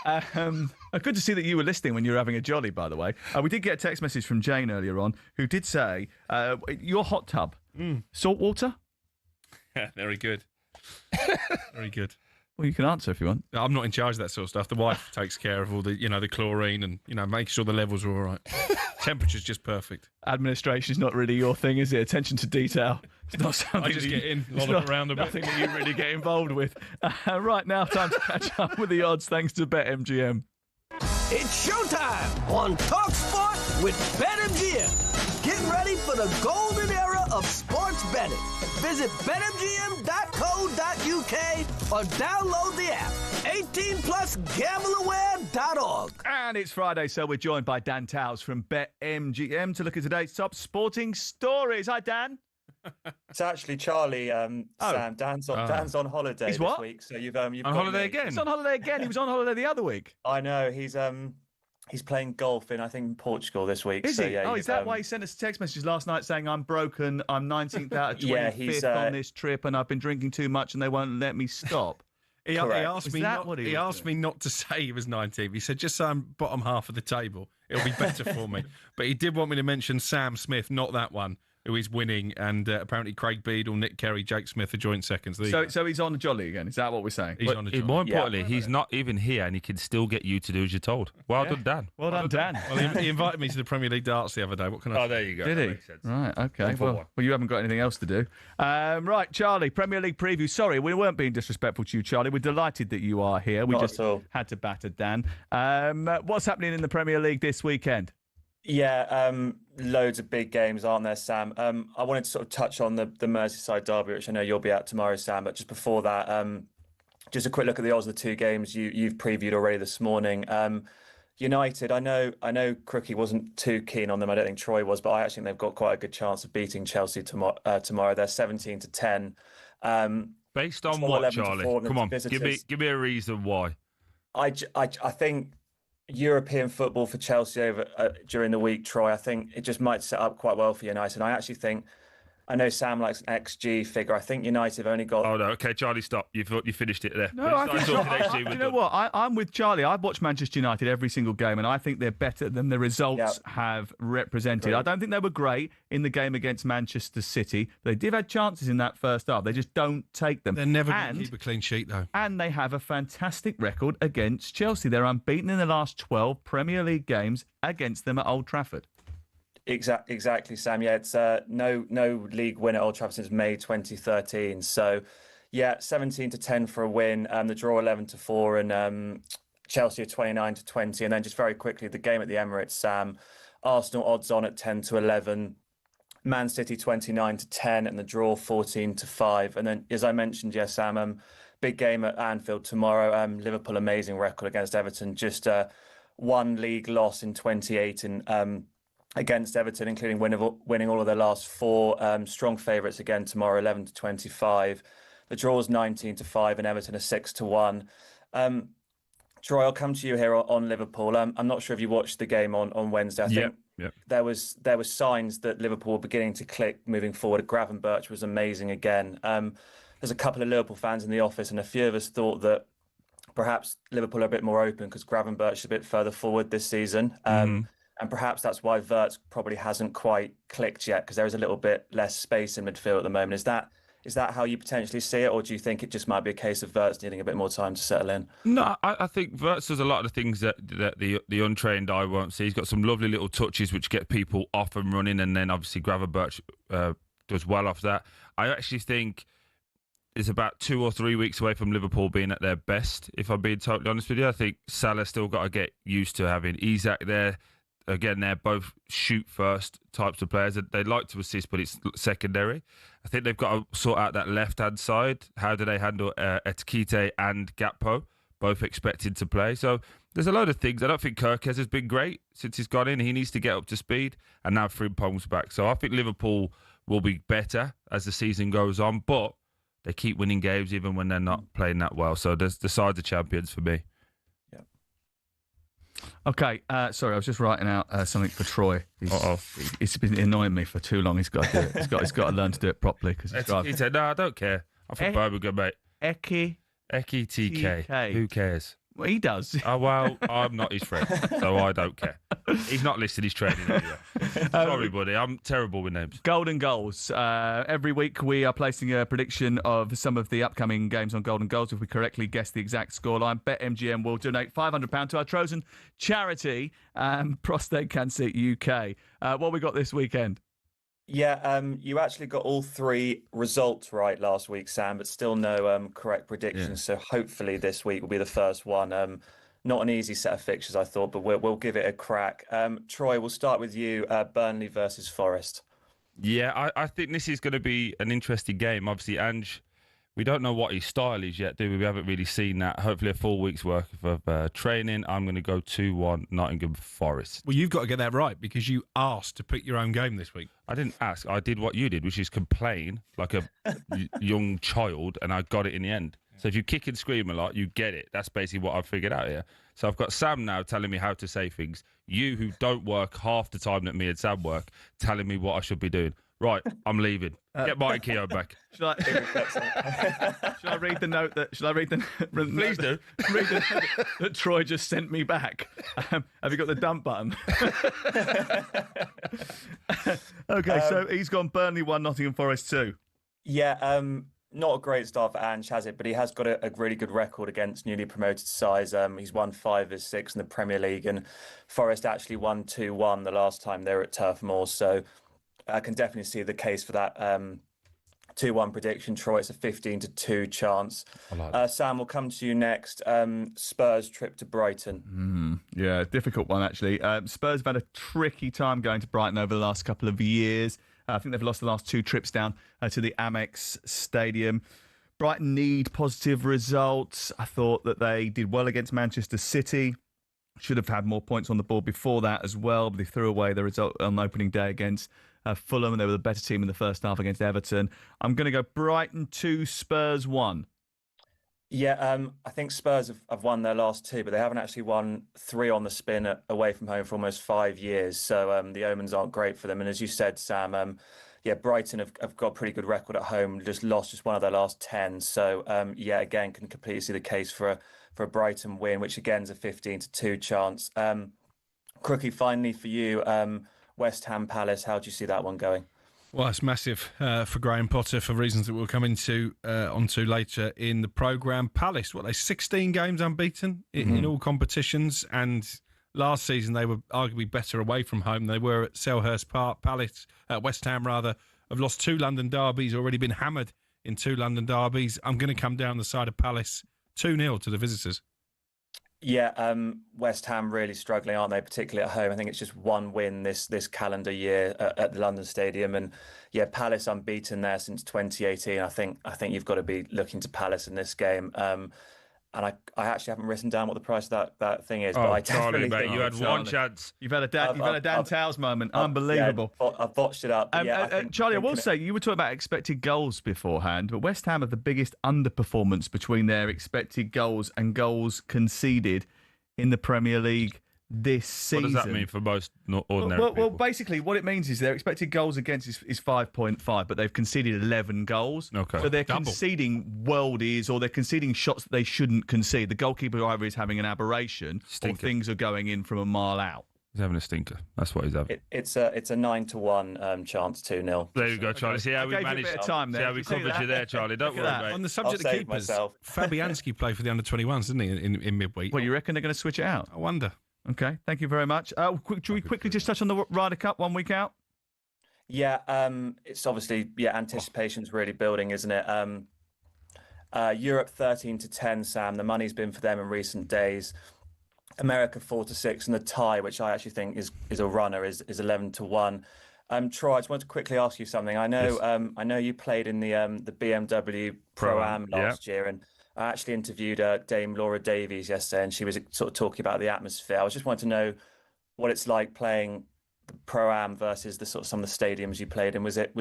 Good to see that you were listening when you were having a jolly, by the way. We did get a text message from Jane earlier on, who did say, your hot tub, salt water? Yeah, very good. Very good. Well, you can answer if you want. I'm not in charge of that sort of stuff. The wife takes care of all the, the chlorine and, make sure the levels are all right. Temperature's just perfect. Administration's not really your thing, is it? Attention to detail. It's not something I just get in, lollop around a bit. Nothing that you really get involved with. Right now, time to catch up with the odds thanks to BetMGM. It's showtime on talkSPORT with BetMGM. Get ready for the golden era of sports betting. Visit BetMGM.co.uk or download the app. 18+gambleaware.org. And it's Friday, so we're joined by Dan Towles from BetMGM to look at today's top sporting stories. Hi, Dan. It's actually Charlie, Sam. Dan's on holiday this week, so you've on holiday again. He's on holiday again. He was on holiday the other week. I know. He's playing golf in, I think, Portugal this week. Is so, he? Yeah, is that why he sent us text messages last night saying I'm broken, I'm 19th out of 25th on this trip, and I've been drinking too much, and they won't let me stop. He asked me not to say he was 19th. He said, just say I'm bottom half of the table. It'll be better for me. But he did want me to mention Sam Smith, not that one. who is winning, and apparently Craig Beadle, Nick Kerry, Jake Smith are joint seconds. So he's on the jolly again. Is that what we're saying? He's on the jolly. More importantly, he's not even here, and he can still get you to do as you're told. Well done, Dan. Well done, Dan. Well, he invited me to the Premier League darts the other day. What can I say? Oh, there you go. Did he? Makes sense. Right, okay. One for Well, one. you haven't got anything else to do. Right, Charlie, Premier League preview. Sorry, we weren't being disrespectful to you, Charlie. We're delighted that you are here. We Not just at all. had to batter Dan. What's happening in the Premier League this weekend? Yeah, loads of big games, aren't there, Sam? I wanted to sort of touch on the Merseyside derby, which I know you'll be at tomorrow, Sam. But just before that, just a quick look at the odds of the two games you've previewed already this morning. United, I know Crookie wasn't too keen on them. I don't think Troy was, but I actually think they've got quite a good chance of beating Chelsea tomorrow. They're 17-10. Based on what, Charlie? Come on, give me a reason why. I think European football for Chelsea over during the week, Troy, I think it just might set up quite well for United. And I actually think, I know Sam likes an XG figure. I think United have only got... Oh, no. Okay, Charlie, stop. You finished it there. No, I think you know what? I'm with Charlie. I've watched Manchester United every single game, and I think they're better than the results have represented. Great. I don't think they were great in the game against Manchester City. They did have chances in that first half. They just don't take them. They're never going to keep a clean sheet, though. And they have a fantastic record against Chelsea. They're unbeaten in the last 12 Premier League games against them at Old Trafford. Exactly, Sam. Yeah, it's no league win at Old Trafford since May 2013. So, yeah, 17-10 for a win. The draw 11-4, and Chelsea are 29-20. And then just very quickly, the game at the Emirates, Sam. Arsenal odds on at 10-11. Man City 29-10, and the draw 14-5. And then, as I mentioned, yes, Sam, big game at Anfield tomorrow. Liverpool amazing record against Everton. Just one league loss in 2018. Against Everton, including winning all of their last four. Strong favourites again tomorrow, 11-25. The draw is 19-5, and Everton are 6-1. Troy, I'll come to you here on Liverpool. I'm not sure if you watched the game on Wednesday. I think there was signs that Liverpool were beginning to click moving forward. Gravenberch was amazing again. There's a couple of Liverpool fans in the office, and a few of us thought that perhaps Liverpool are a bit more open because Gravenberch is a bit further forward this season. And perhaps that's why Wirtz probably hasn't quite clicked yet, because there is a little bit less space in midfield at the moment. Is that how you potentially see it, or do you think it just might be a case of Wirtz needing a bit more time to settle in? No, I think Wirtz does a lot of the things that the untrained eye won't see. He's got some lovely little touches which get people off and running, and then obviously Gravenberch does well off that. I actually think it's about 2 or 3 weeks away from Liverpool being at their best, if I'm being totally honest with you. I think Salah's still got to get used to having Isak there. Again, they're both shoot-first types of players. They like to assist, but it's secondary. I think they've got to sort out that left-hand side. How do they handle Etikite and Gakpo, both expected to play? So there's a load of things. I don't think Kirkes has been great since he's gone in. He needs to get up to speed, and now Frimpong's back. So I think Liverpool will be better as the season goes on, but they keep winning games even when they're not playing that well. So the sides are champions for me. Okay, sorry, I was just writing out something for Troy. It's been annoying me for too long. He's got to do it. He's got to learn to do it properly. He said, "No, I don't care. I'm from Birmingham, mate." Eki TK. Who cares? Well, he does. Oh, well, I'm not his friend, so I don't care. He's not listed his training anyway. Sorry, buddy. I'm terrible with names. Golden Goals. Every week we are placing a prediction of some of the upcoming games on Golden Goals. If we correctly guess the exact scoreline, BetMGM will donate £500 to our chosen charity, Prostate Cancer UK. What we got this weekend? Yeah, you actually got all three results right last week, Sam, but still no correct predictions. So hopefully this week will be the first one. Not an easy set of fixtures, I thought, but we'll give it a crack. Troy, we'll start with you. Burnley versus Forest. Yeah, I think this is going to be an interesting game. Obviously, Ange, we don't know what his style is yet, do we? We haven't really seen that. Hopefully a full week's worth of training. I'm going to go 2-1 Nottingham Forest. Well, you've got to get that right because you asked to pick your own game this week. I didn't ask. I did what you did, which is complain like a young child, and I got it in the end. So if you kick and scream a lot, you get it. That's basically what I've figured out here. So I've got Sam now telling me how to say things. You, who don't work half the time that me and Sam work, telling me what I should be doing. right, I'm leaving. Get Martin Keown back. Shall I read the note that? Shall I read the? Please do. Read the note that Troy just sent me back. Have you got the dump button? Okay, so he's gone Burnley 1, Nottingham Forest 2. Yeah, not a great start for Ange, has it? But he has got a really good record against newly promoted sides. He's won 5 of his 6 in the Premier League, and Forest actually won 2-1 the last time they were at Turf Moor. So I can definitely see the case for that 2-1 prediction. Troy, it's a 15-2 chance. Sam, we'll come to you next. Spurs trip to Brighton. Yeah, difficult one, actually. Spurs have had a tricky time going to Brighton over the last couple of years. I think they've lost the last 2 trips down to the Amex Stadium. Brighton need positive results. I thought that they did well against Manchester City. Should have had more points on the board before that as well, but they threw away the result on opening day against Fulham. They were the better team in the first half against Everton. I'm going to go Brighton 2, Spurs 1. Yeah, I think Spurs have won their last 2, but they haven't actually won 3 on the spin away from home for almost 5 years. So the omens aren't great for them. And as you said, Sam, Brighton have got a pretty good record at home. Just lost one of their last 10. So again, can completely see the case for a Brighton win, which again is a 15-2 chance. Crookie, finally for you, West Ham Palace. How do you see that one going? Well, it's massive for Graham Potter for reasons that we'll come onto later in the programme. Palace, they 16 games unbeaten in all competitions, and last season they were arguably better away from home. They were at Selhurst Park. West Ham have lost 2 London derbies, already been hammered in 2 London derbies. I'm going to come down the side of Palace, 2-0 to the visitors. Yeah, West Ham really struggling, aren't they? Particularly at home. I think it's just 1 win this calendar year at the London Stadium, and Palace unbeaten there since 2018. I think you've got to be looking to Palace in this game. And I actually haven't written down what the price of that thing is, but I definitely think you had one chance. You've had a Dan Towles moment. Unbelievable. Yeah, I've botched it up. Charlie, I will say, you were talking about expected goals beforehand, but West Ham have the biggest underperformance between their expected goals and goals conceded in the Premier League this season. What does that mean for most ordinary people? Well, basically, what it means is their expected goals against is 5.5, but they've conceded 11 goals. Okay. So they're conceding worldies, or they're conceding shots that they shouldn't concede. The goalkeeper either is having an aberration, or things are going in from a mile out. He's having a stinker. That's what he's having. It's a 9-1 chance, 2-0. There you go, Charlie. See how we managed. See how we covered you there, Charlie. Don't worry, mate. On the subject of keepers, Fabianski played for the under-21s, didn't he, in midweek? Well, you reckon they're going to switch it out? I wonder. Okay, thank you very much. Should we quickly just touch on the Ryder Cup 1 week out? Yeah, it's obviously, anticipation's really building, isn't it? Europe 13-10, Sam. The money's been for them in recent days. America 4-6, and the tie, which I actually think is a runner, is 11-1. Troy, I just want to quickly ask you something. I know, yes. I know you played in the BMW Pro-Am last year, and I actually interviewed Dame Laura Davies yesterday, and she was sort of talking about the atmosphere. I was just wanting to know what it's like playing the Pro-Am versus the sort of some of the stadiums you played in. Was it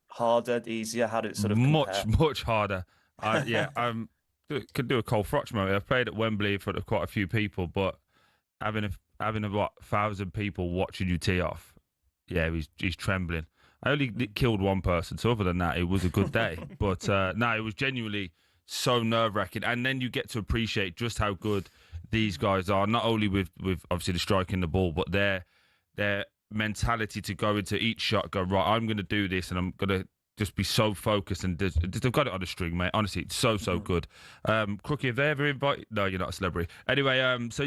harder, easier? How did it sort of compare? Much harder. Could do a Cole Frotch moment. I've played at Wembley in front of quite a few people, but having 1,000 people watching you tee off, he's trembling. I only killed 1 person, so other than that, it was a good day. But it was genuinely so nerve-wracking, and then you get to appreciate just how good these guys are, not only with obviously the striking the ball, but their mentality to go into each shot, go, right, I'm going to do this, and I'm going to just be so focused, and they've got it on a string, mate. Honestly, it's so good. Crookie, have they ever invited? No, you're not a celebrity. Anyway, for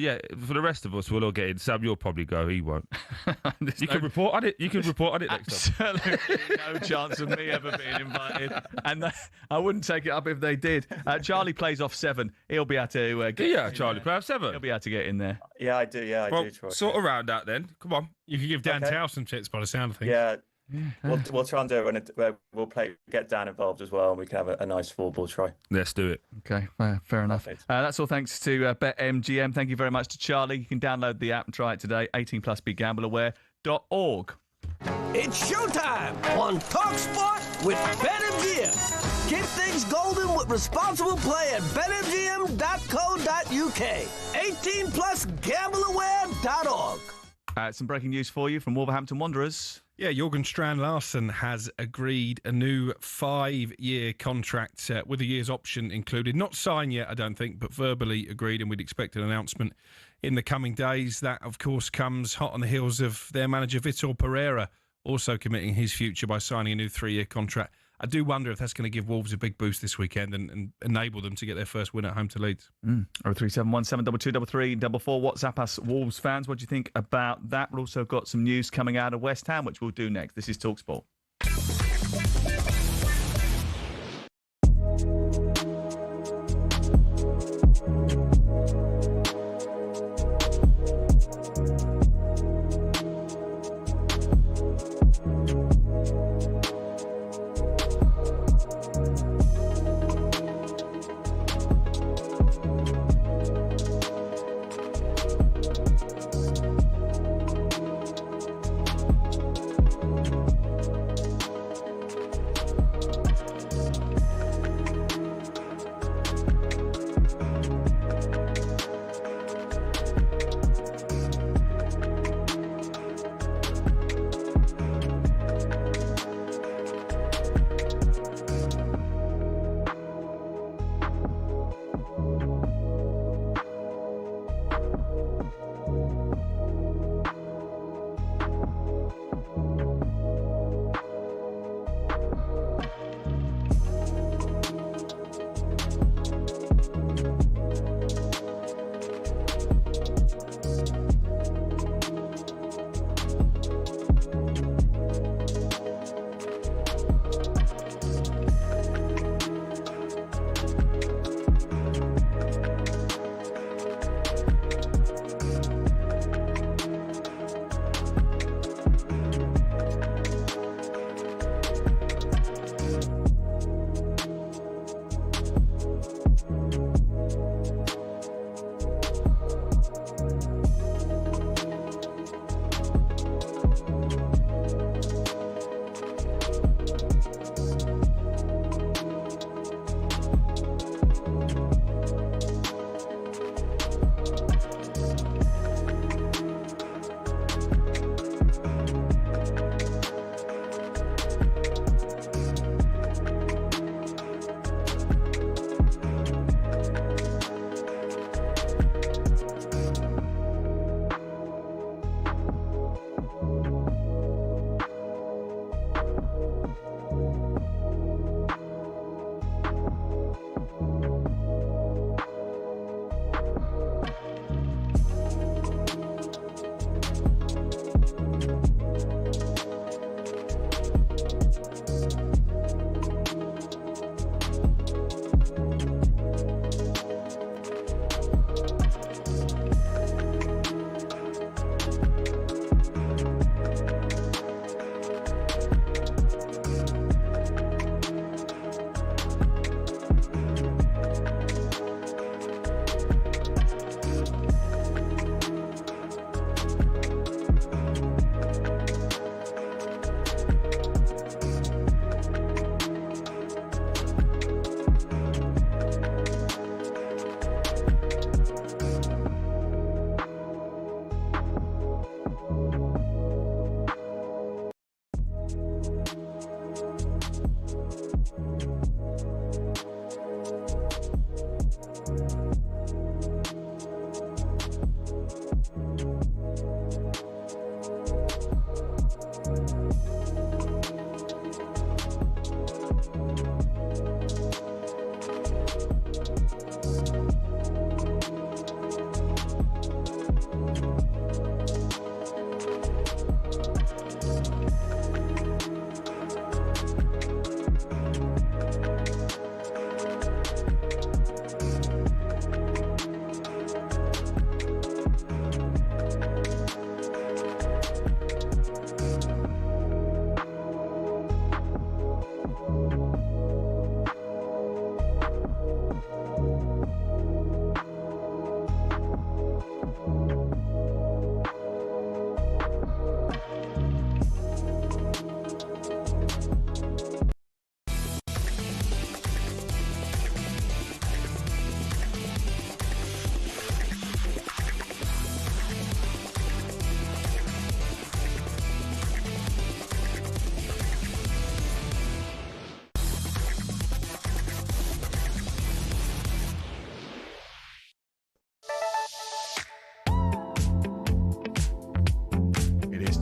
the rest of us, we'll all get in. Sam, you'll probably go. He won't. Can report on it. You can report on it next time. Absolutely no chance of me ever being invited, and I wouldn't take it up if they did. Charlie plays off 7. He'll be able to get. Yeah, Charlie play off 7. He'll be able to get in there. Yeah, I do. Yeah, I do. Troy. Sort around that then. Come on. You could give Dan Towles some tips by the sound of things. Yeah. We'll try and do it when we'll get Dan involved as well, and we can have a nice 4-ball try. Let's do it. Okay, fair enough. That's all thanks to BetMGM. Thank you very much to Charlie. You can download the app and try it today. 18+, begambleaware.org. It's showtime on talkSPORT with BetMGM. Keep things golden with responsible play at BetMGM.co.uk. 18+, gambleaware.org. Some breaking news for you from Wolverhampton Wanderers. Yeah, Jørgen Strand Larsen has agreed a new 5-year contract with a year's option included. Not signed yet, I don't think, but verbally agreed, and we'd expect an announcement in the coming days. That, of course, comes hot on the heels of their manager Vitor Pereira also committing his future by signing a new 3-year contract. I do wonder if that's going to give Wolves a big boost this weekend and enable them to get their first win at home to Leeds. 03717 722 3344. WhatsApp us, Wolves fans. What do you think about that? We've also got some news coming out of West Ham, which we'll do next. This is talkSPORT.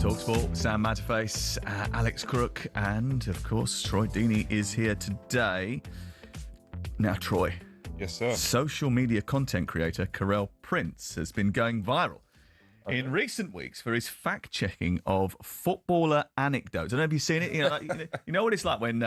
talkSPORT, Sam Matterface, Alex Crook, and of course Troy Deeney is here today. Now, Troy. Yes, sir. Social media content creator Karel Prince has been going viral in recent weeks for his fact-checking of footballer anecdotes. I don't know if you've seen it. You know what it's like when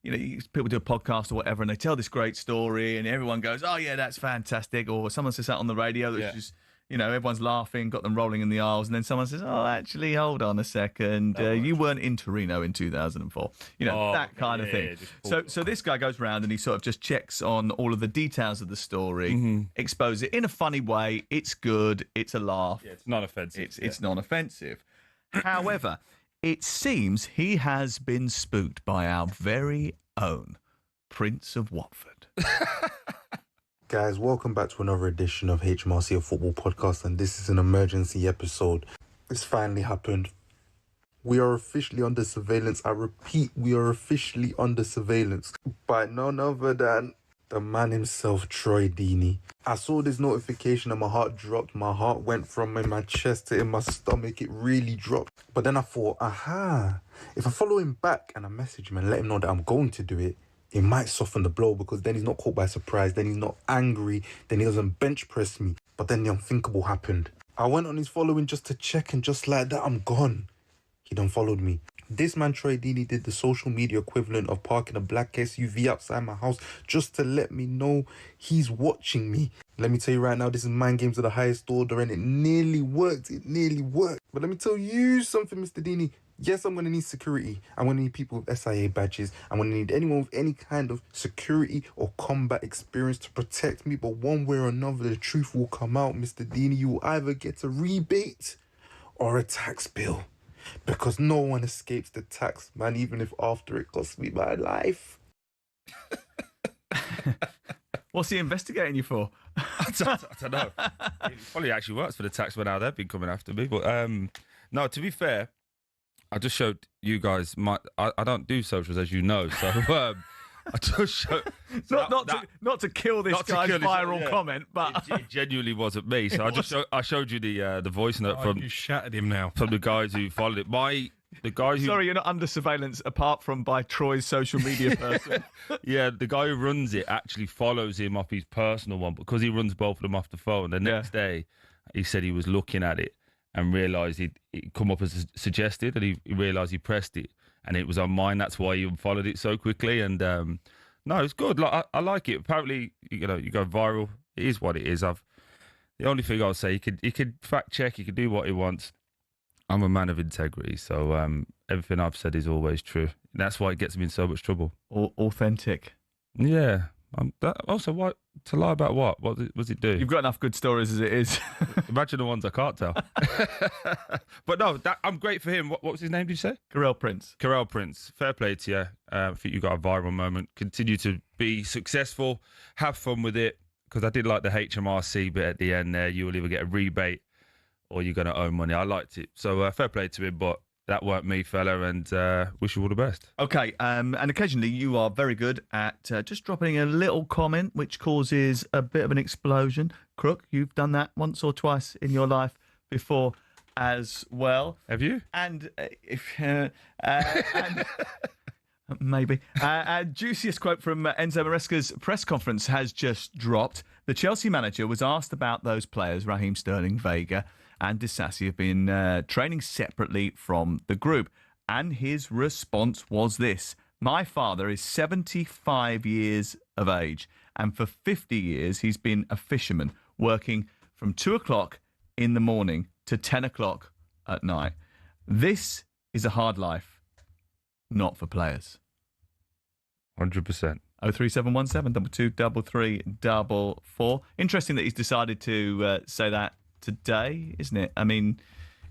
people do a podcast or whatever, and they tell this great story, and everyone goes, "Oh yeah, that's fantastic," or someone says that on the radio, which is. Everyone's laughing, got them rolling in the aisles, and then someone says, "Oh, actually, hold on a second. You weren't in Torino in 2004." That kind of thing. So this guy goes around and he sort of just checks on all of the details of the story, exposes it in a funny way. It's good. It's a laugh. Yeah, it's non-offensive. It's non-offensive. However, it seems he has been spooked by our very own Prince of Watford. Guys, welcome back to another edition of HMRC, a football podcast, and this is an emergency episode. It's finally happened. We are officially under surveillance. I repeat, we are officially under surveillance by none other than the man himself, Troy Deeney. I saw this notification and my heart dropped. My heart went from in my chest to in my stomach. It really dropped. But then I thought, if I follow him back and I message him and let him know that I'm going to do it, it might soften the blow because then he's not caught by surprise, then he's not angry, then he doesn't bench press me. But then the unthinkable happened. I went on his following just to check, and just like that, I'm gone. He done followed me. This man, Troy Deeney, did the social media equivalent of parking a black SUV outside my house just to let me know he's watching me. Let me tell you right now, this is mind games of the highest order, and it nearly worked. But let me tell you something, Mr. Deeney. Yes, I'm going to need security. I'm going to need people with SIA badges. I'm going to need anyone with any kind of security or combat experience to protect me. But one way or another, the truth will come out, Mr. Deeney. You will either get a rebate or a tax bill. Because no one escapes the tax, man, even if after it costs me my life. What's he investigating you for? I don't know. He probably actually works for the taxman now. They've been coming after me. But no, to be fair, I just showed you guys I don't do socials, as you know, so I just showed not to kill this guy's viral comment, but it genuinely wasn't me. So I showed you the voice note from you shattered him now from the guys who followed it. The guy who sorry, you're not under surveillance apart from by Troy's social media person. Yeah, the guy who runs it actually follows him off his personal one because he runs both of them off the phone. The next day, he said he was looking at it and realised it come up as suggested, and he realised he pressed it, and it was on mine. That's why he unfollowed it so quickly. And no, it's good. Like, I like it. Apparently, you go viral. It is what it is. The only thing I'll say, he could fact check. He could do what he wants. I'm a man of integrity, so everything I've said is always true. That's why it gets me in so much trouble. Authentic. Yeah. Also, what to lie about what? What does it do? You've got enough good stories as it is. Imagine the ones I can't tell. But no, I'm great for him. What was his name, did you say? Karel Prince. Karel Prince. Fair play to you. I think you got a viral moment. Continue to be successful. Have fun with it. Because I did like the HMRC bit at the end there. You will either get a rebate or you're going to owe money. I liked it. So fair play to him, but that weren't me, fella, and wish you all the best. Okay, and occasionally you are very good at just dropping a little comment which causes a bit of an explosion. Crook, you've done that once or twice in your life before as well. Have you? And maybe. Juiciest quote from Enzo Maresca's press conference has just dropped. The Chelsea manager was asked about those players, Raheem Sterling, Vega, and Disasi have been training separately from the group. And his response was this: "My father is 75 years of age, and for 50 years he's been a fisherman, working from 2 o'clock in the morning to 10 o'clock at night. This is a hard life, not for players." 100%. 03717 223344. Interesting that he's decided to say that today, isn't it? I mean,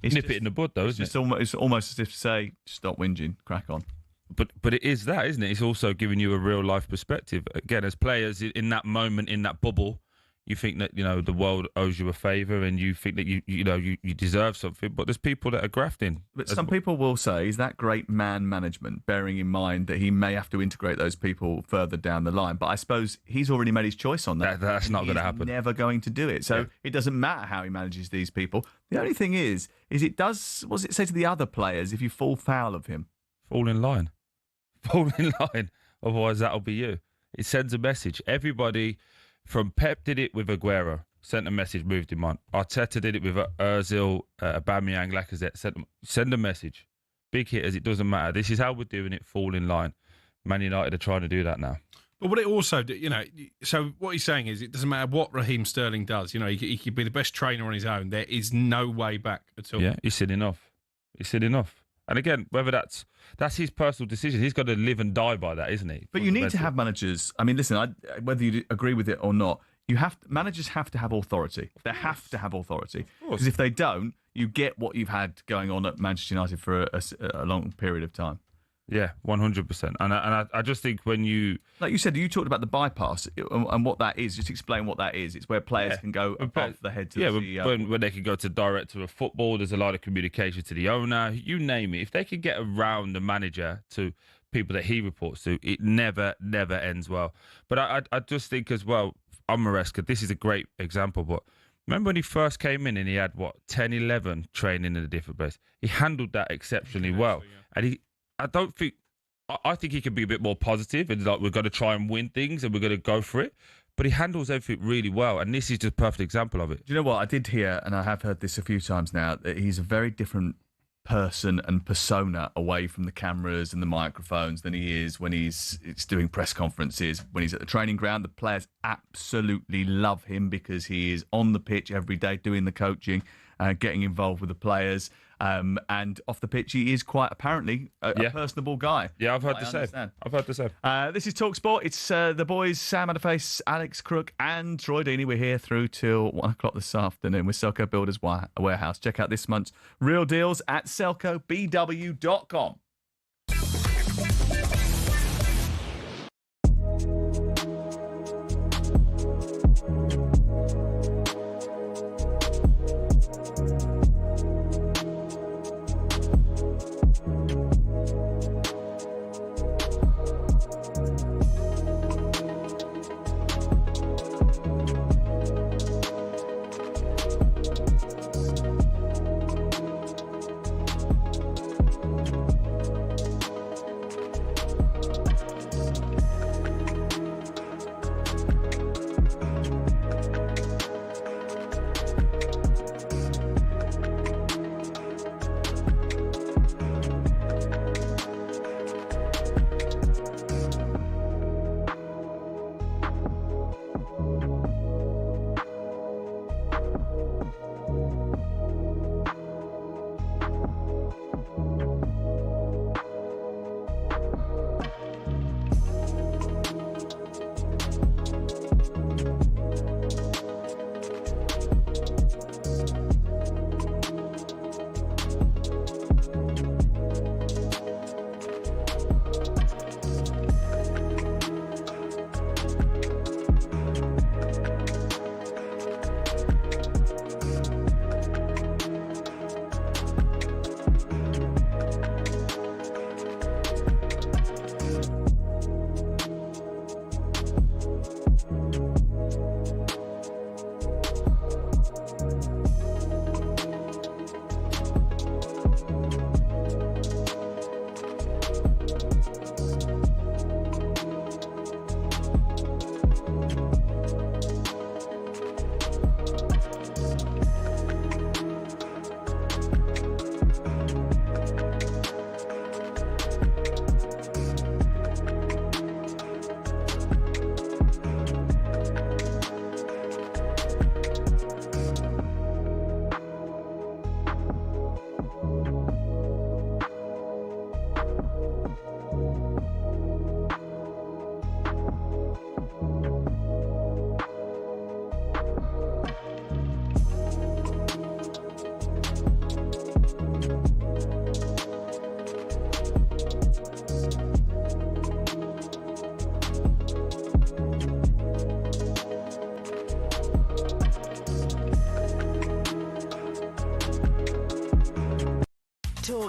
it's nip it in the bud, though, isn't it? It's almost as if to say, stop whinging, crack on. But it is that, isn't it? It's also giving you a real life perspective. Again, as players in that moment, in that bubble, you think that, the world owes you a favour and you think that you deserve something, but there's people that are grafting. But some people will say, is that great man management, bearing in mind that he may have to integrate those people further down the line? But I suppose he's already made his choice on that. That's not going to happen. He's never going to do it. So it doesn't matter how he manages these people. The only thing is it does, what does it say to the other players if you fall foul of him? Fall in line. Fall in line. Otherwise, that'll be you. It sends a message. Everybody from Pep did it with Aguero, sent a message, moved him on. Arteta did it with Ozil, Aubameyang, Lacazette, send a message. Big hitters, it doesn't matter. This is how we're doing it, fall in line. Man United are trying to do that now. But what it also, so what he's saying is it doesn't matter what Raheem Sterling does. He could be the best trainer on his own. There is no way back at all. Yeah, he's seen enough. And again, whether that's his personal decision, he's got to live and die by that, isn't he? But you need to have managers. I mean, listen, whether you agree with it or not, managers have to have authority. They have to have authority. Because if they don't, you get what you've had going on at Manchester United for a long period of time. Yeah, 100%. And I just think when you... Like you said, you talked about the bypass and what that is. Just explain what that is. It's where players can go above the head to the CEO. When they can go to director of football, there's a lot of communication to the owner. You name it. If they can get around the manager to people that he reports to, it never ends well. But I just think as well, on Maresca, this is a great example, but remember when he first came in and he had, 10, 11 training in a different place? He handled that exceptionally well. And I think he can be a bit more positive and we're going to try and win things and we're going to go for it. But he handles everything really well, and this is just a perfect example of it. Do you know what? I did hear, and I have heard this a few times now, that he's a very different person and persona away from the cameras and the microphones than he is when he's doing press conferences. When he's at the training ground, the players absolutely love him because he is on the pitch every day doing the coaching, getting involved with the players. And off the pitch, he is quite apparently a personable guy. Yeah, I've heard the same. This is talkSPORT. It's the boys, Sam Matterface, Alex Crook, and Troy Deeney. We're here through till 1 o'clock this afternoon with Selco Builders Warehouse. Check out this month's real deals at selcobw.com.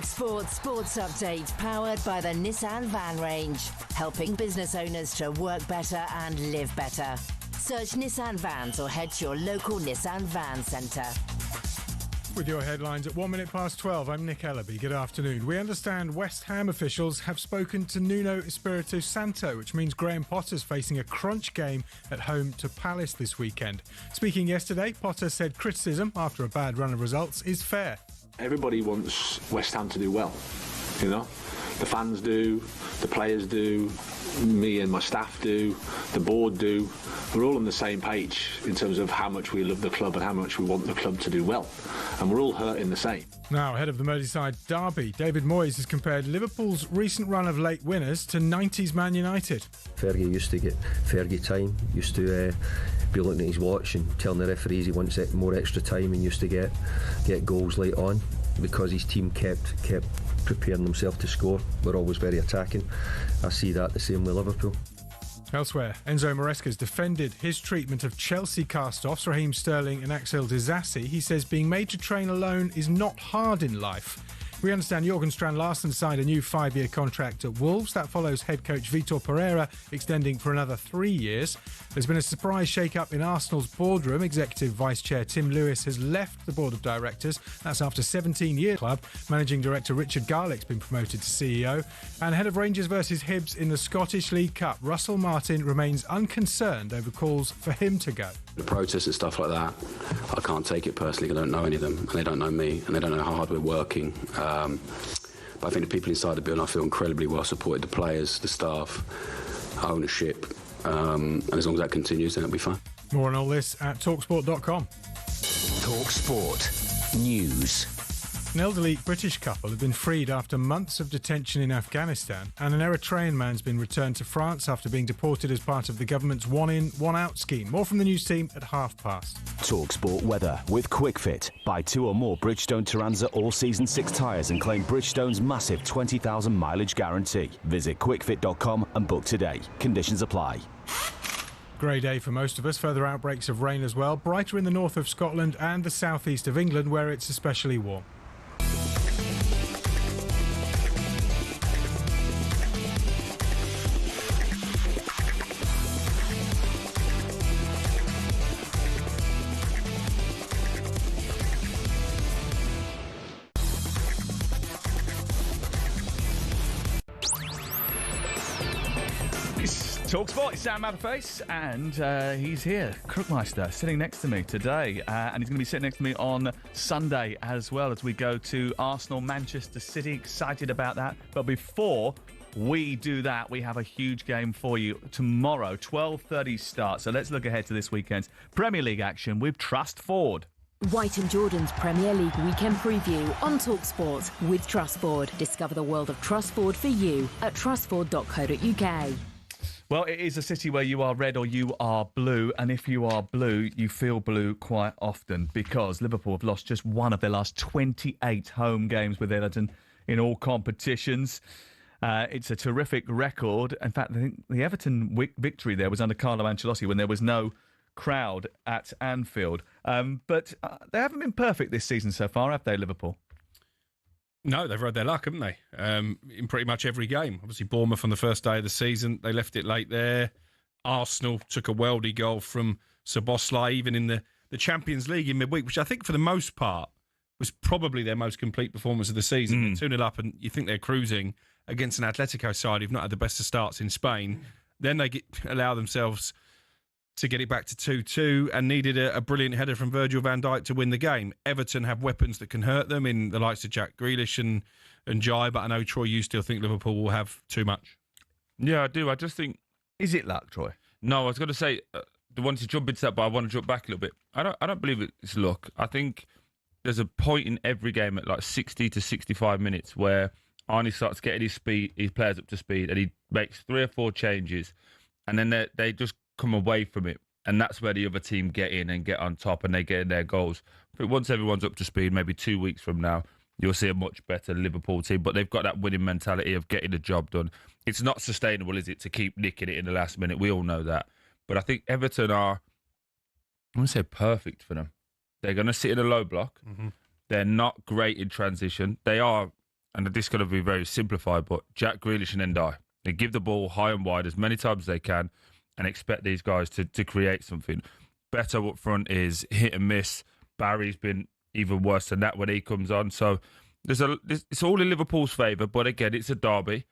talkSPORT Sports Update, powered by the Nissan Van Range. Helping business owners to work better and live better. Search Nissan Vans or head to your local Nissan Van Centre. With your headlines at 12:01, I'm Nick Ellaby. Good afternoon. We understand West Ham officials have spoken to Nuno Espirito Santo, which means Graham Potter's facing a crunch game at home to Palace this weekend. Speaking yesterday, Potter said criticism after a bad run of results is fair. Everybody wants West Ham to do well, you know. The fans do, the players do, me and my staff do, the board do. We're all on the same page in terms of how much we love the club and how much we want the club to do well. And we're all hurting the same. Now, ahead of the Merseyside derby, David Moyes has compared Liverpool's recent run of late winners to 90s Man United. Fergie used to get Fergie time, used to be looking at his watch and telling the referees he wants more extra time, and used to get goals late on because his team kept preparing themselves to score. We're always very attacking. I see that the same with Liverpool. Elsewhere, Enzo Maresca's defended his treatment of Chelsea cast-offs Raheem Sterling and Axel Disasi. He says being made to train alone is not hard in life. We understand Jurgen Strand-Larsen signed a new 5-year contract at Wolves. That follows head coach Vitor Pereira extending for another 3 years. There's been a surprise shake-up in Arsenal's boardroom. Executive Vice Chair Tim Lewis has left the board of directors. That's after 17 years club. Managing Director Richard Garlick's been promoted to CEO. And head of Rangers versus Hibs in the Scottish League Cup, Russell Martin remains unconcerned over calls for him to go. The protests and stuff like that, I can't take it personally. I don't know any of them, and they don't know me, and they don't know how hard we're working. But I think the people inside the building, I feel incredibly well supported. The players, the staff, ownership, and as long as that continues, then it'll be fine. More on all this at talksport.com. talkSPORT News. An elderly British couple have been freed after months of detention in Afghanistan, and an Eritrean man's been returned to France after being deported as part of the government's one-in, one-out scheme. More from the news team at past. talkSPORT weather with QuickFit. Buy 2 or more Bridgestone Turanza all-season 6 tyres and claim Bridgestone's massive 20,000 mileage guarantee. Visit quickfit.com and book today. Conditions apply. Grey day for most of us. Further outbreaks of rain as well. Brighter in the north of Scotland and the southeast of England, where it's especially warm. talkSPORT, it's Sam Matterface, and he's here, Crookmeister, sitting next to me today, and he's going to be sitting next to me on Sunday as well as we go to Arsenal, Manchester City. Excited about that. But before we do that, we have a huge game for you tomorrow, 12:30 start. So let's look ahead to this weekend's Premier League action with Trust Ford. White and Jordan's Premier League weekend preview on talkSPORT with Trust Ford. Discover the world of Trust Ford for you at trustford.co.uk. Well, it is a city where you are red or you are blue, and if you are blue, you feel blue quite often because Liverpool have lost just one of their last 28 home games with Everton in all competitions. It's a terrific record. In fact, I think the Everton victory there was under Carlo Ancelotti when there was no crowd at Anfield. But they haven't been perfect this season so far, have they, Liverpool? No, they've rode their luck, haven't they? In pretty much every game. Obviously, Bournemouth on the first day of the season, they left it late there. Arsenal took a worldie goal from Szoboszlai, even in the Champions League in midweek, which I think for the most part was probably their most complete performance of the season. 2-0 up, and you think they're cruising against an Atletico side who've not had the best of starts in Spain. Then they allow themselves to get it back to 2-2 and needed a brilliant header from Virgil van Dijk to win the game. Everton have weapons that can hurt them in the likes of Jack Grealish and Jai, but I know, Troy, you still think Liverpool will have too much. Yeah, I do. I just think... Is it luck, Troy? No, I was going to say, I wanted to jump into that, but I want to jump back a little bit. I don't believe it's luck. I think there's a point in every game at like 60 to 65 minutes where Arnie starts getting his players up to speed, and he makes 3 or 4 changes, and then they just come away from it, and that's where the other team get in and get on top, and they get in their goals. But once everyone's up to speed, maybe 2 weeks from now, you'll see a much better Liverpool team. But they've got that winning mentality of getting the job done. It's not sustainable, is it, to keep nicking it in the last minute? We all know that. But I think Everton are, I wouldn't say perfect for them. They're going to sit in a low block. Mm-hmm. They're not great in transition. They are and this is going to be very simplified, but Jack Grealish and Ndiaye. They give the ball high and wide as many times as they can and expect these guys to create something. Better up front is hit and miss. Barry's been even worse than that when he comes on. So it's all in Liverpool's favour, but again, it's a derby.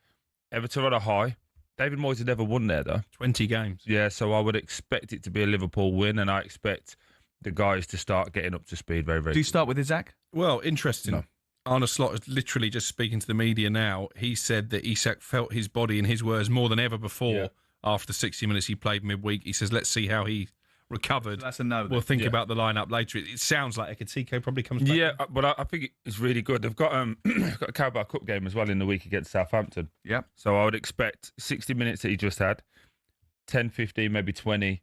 Everton on a high. David Moyes had never won there, though. 20 games. Yeah, so I would expect it to be a Liverpool win, and I expect the guys to start getting up to speed very, very Do you start with Isaac? Well, interesting. No. Arne Slot is literally just speaking to the media now. He said that Isak felt his body, in his words, more than ever before after 60 minutes he played midweek. He says, let's see how he recovered. So that's a no. We'll think about the lineup later. It sounds like Ekitike probably comes back. Yeah, but I think it's really good. They've got got a Carabao Cup game as well in the week against Southampton. Yeah. So I would expect 60 minutes that he just had, 10, 15, maybe 20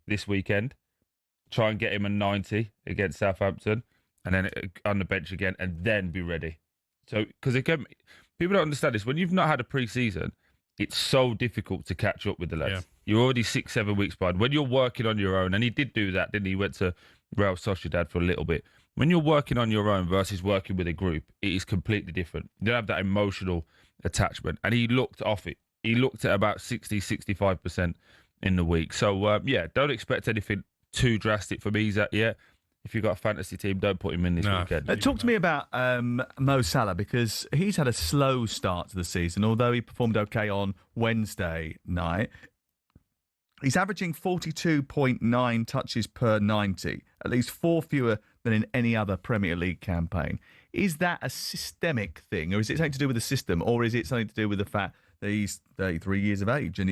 this weekend. Try and get him a 90 against Southampton, and then on the bench again, and then be ready. So, because again, people don't understand this. When you've not had a pre-season, it's so difficult to catch up with the lads. Yeah. You're already 6-7 weeks behind. When you're working on your own, and he did do that, didn't he? He went to Real Sociedad for a little bit. When you're working on your own versus working with a group, it is completely different. You don't have that emotional attachment. And he looked off it. He looked at about 60-65% in the week. So, don't expect anything too drastic from Isaac yet. If you've got a fantasy team, don't put him in this weekend. Talk to me about Mo Salah, because he's had a slow start to the season, although he performed okay on Wednesday night. He's averaging 42.9 touches per 90, at least 4 fewer than in any other Premier League campaign. Is that a systemic thing, or is it something to do with the system, or is it something to do with the fact that he's 33 years of age and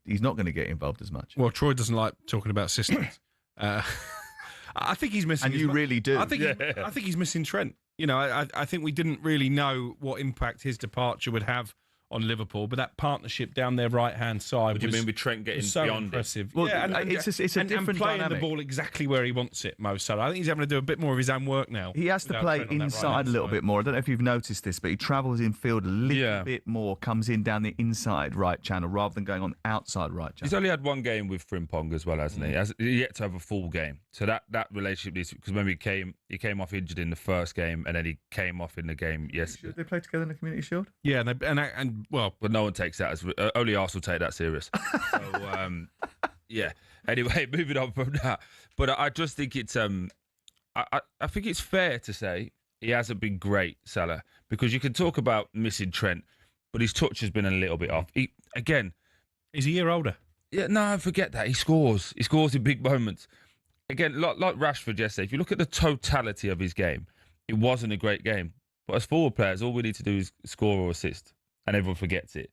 he's not going to get involved as much? Well, Troy doesn't like talking about systems. I think he's missing. And you really do. I think he's missing Trent. You know, I think we didn't really know what impact his departure would have on Liverpool, but that partnership down their right-hand side. What do you mean with Trent getting so beyond impressive? it? Well, it's a different and playing dynamic. the ball exactly where he wants it, Mo Salah. I think he's having to do a bit more of his own work now. He has to play inside a little bit more. I don't know if you've noticed this, but he travels in field a little bit more, comes in down the inside right channel rather than going on outside right channel. He's only had one game with Frimpong as well, hasn't he? He's yet to have a full game. So that relationship is, because remember he came off injured in the first game, and then he came off in the game yesterday. Should they play together in the Community Shield? Yeah, and but no one takes that as only Arsenal take that serious. So Anyway, moving on from that, but I just think it's I think it's fair to say he hasn't been great, Salah, because you can talk about missing Trent, but his touch has been a little bit off. He's a year older. Yeah, no, forget that. He scores in big moments. Again, like Rashford yesterday, if you look at the totality of his game, it wasn't a great game. But as forward players, all we need to do is score or assist, and everyone forgets it.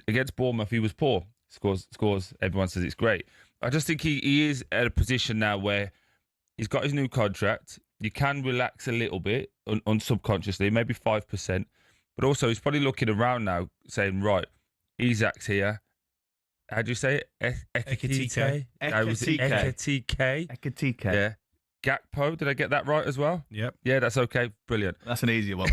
Against Bournemouth, he was poor. Scores. Everyone says it's great. I just think he is at a position now where he's got his new contract. You can relax a little bit on subconsciously, maybe 5%. But also, he's probably looking around now, saying, right, Isak's here. How do you say it? Ekitike. Ekitike. Yeah. Gakpo, did I get that right as well? Yep. Yeah, that's okay. Brilliant. That's an easier one.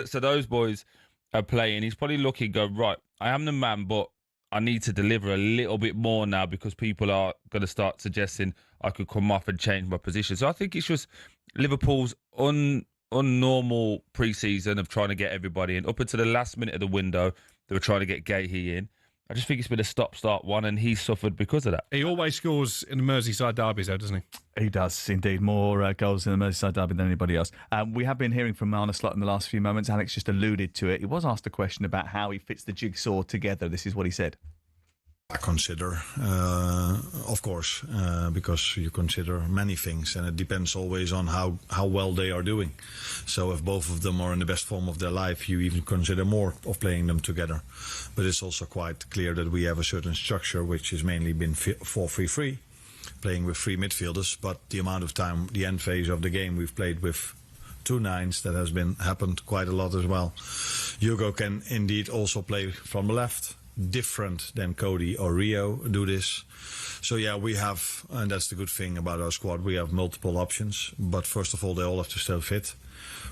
So those boys are playing. He's probably looking, go, right, I am the man, but I need to deliver a little bit more now because people are going to start suggesting I could come off and change my position. So I think it's just Liverpool's unnormal pre-season of trying to get everybody in. Up until the last minute of the window, they were trying to get Gahey in. I just think it's been a stop-start one, and he's suffered because of that. He always scores in the Merseyside derbies, though, doesn't he? He does, indeed. More goals in the Merseyside derby than anybody else. We have been hearing from Arne Slot in the last few moments. Alex just alluded to it. He was asked a question about how he fits the jigsaw together. This is what he said. I consider, of course, because you consider many things, and it depends always on how well they are doing. So if both of them are in the best form of their life, you even consider more of playing them together. But it's also quite clear that we have a certain structure which has mainly been 4-3-3, playing with 3 midfielders. But the amount of time, the end phase of the game, we've played with 2 9s. That has happened quite a lot as well. Hugo can indeed also play from the left. Different than Cody or Rio do this. So yeah, we have, and that's the good thing about our squad, we have multiple options, but first of all they all have to still fit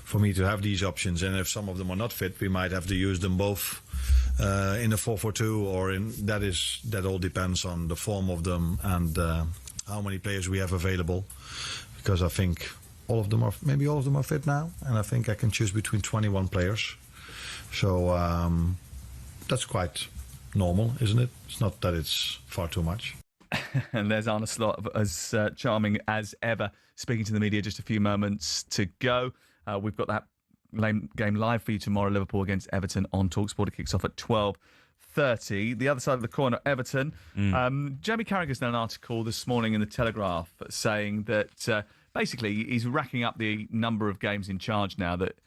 for me to have these options. And if some of them are not fit, we might have to use them both in a 4-4-2 or in that all depends on the form of them and how many players we have available, because I think maybe all of them are fit now, and I think I can choose between 21 players. So that's quite normal, isn't it? It's not that it's far too much. And there's Arne Slot, as charming as ever, speaking to the media just a few moments to go. We've got that game live for you tomorrow, Liverpool against Everton on talkSPORT. It kicks off at 12:30. The other side of the corner, Everton. Jamie Carragher's done an article this morning in the Telegraph saying that basically he's racking up the number of games in charge now, that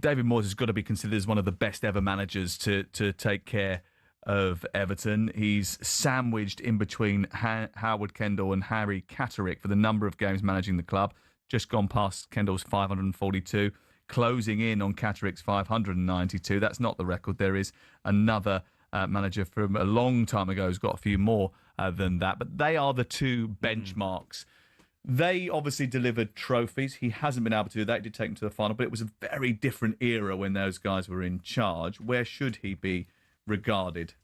David Moyes has got to be considered as one of the best ever managers to take care of Everton. He's sandwiched in between Howard Kendall and Harry Catterick for the number of games managing the club. Just gone past Kendall's 542, closing in on Catterick's 592. That's not the record. There is another manager from a long time ago who's got a few more than that. But they are the two benchmarks. They obviously delivered trophies. He hasn't been able to do that. He did take them to the final, but it was a very different era when those guys were in charge. Where should he be regarded?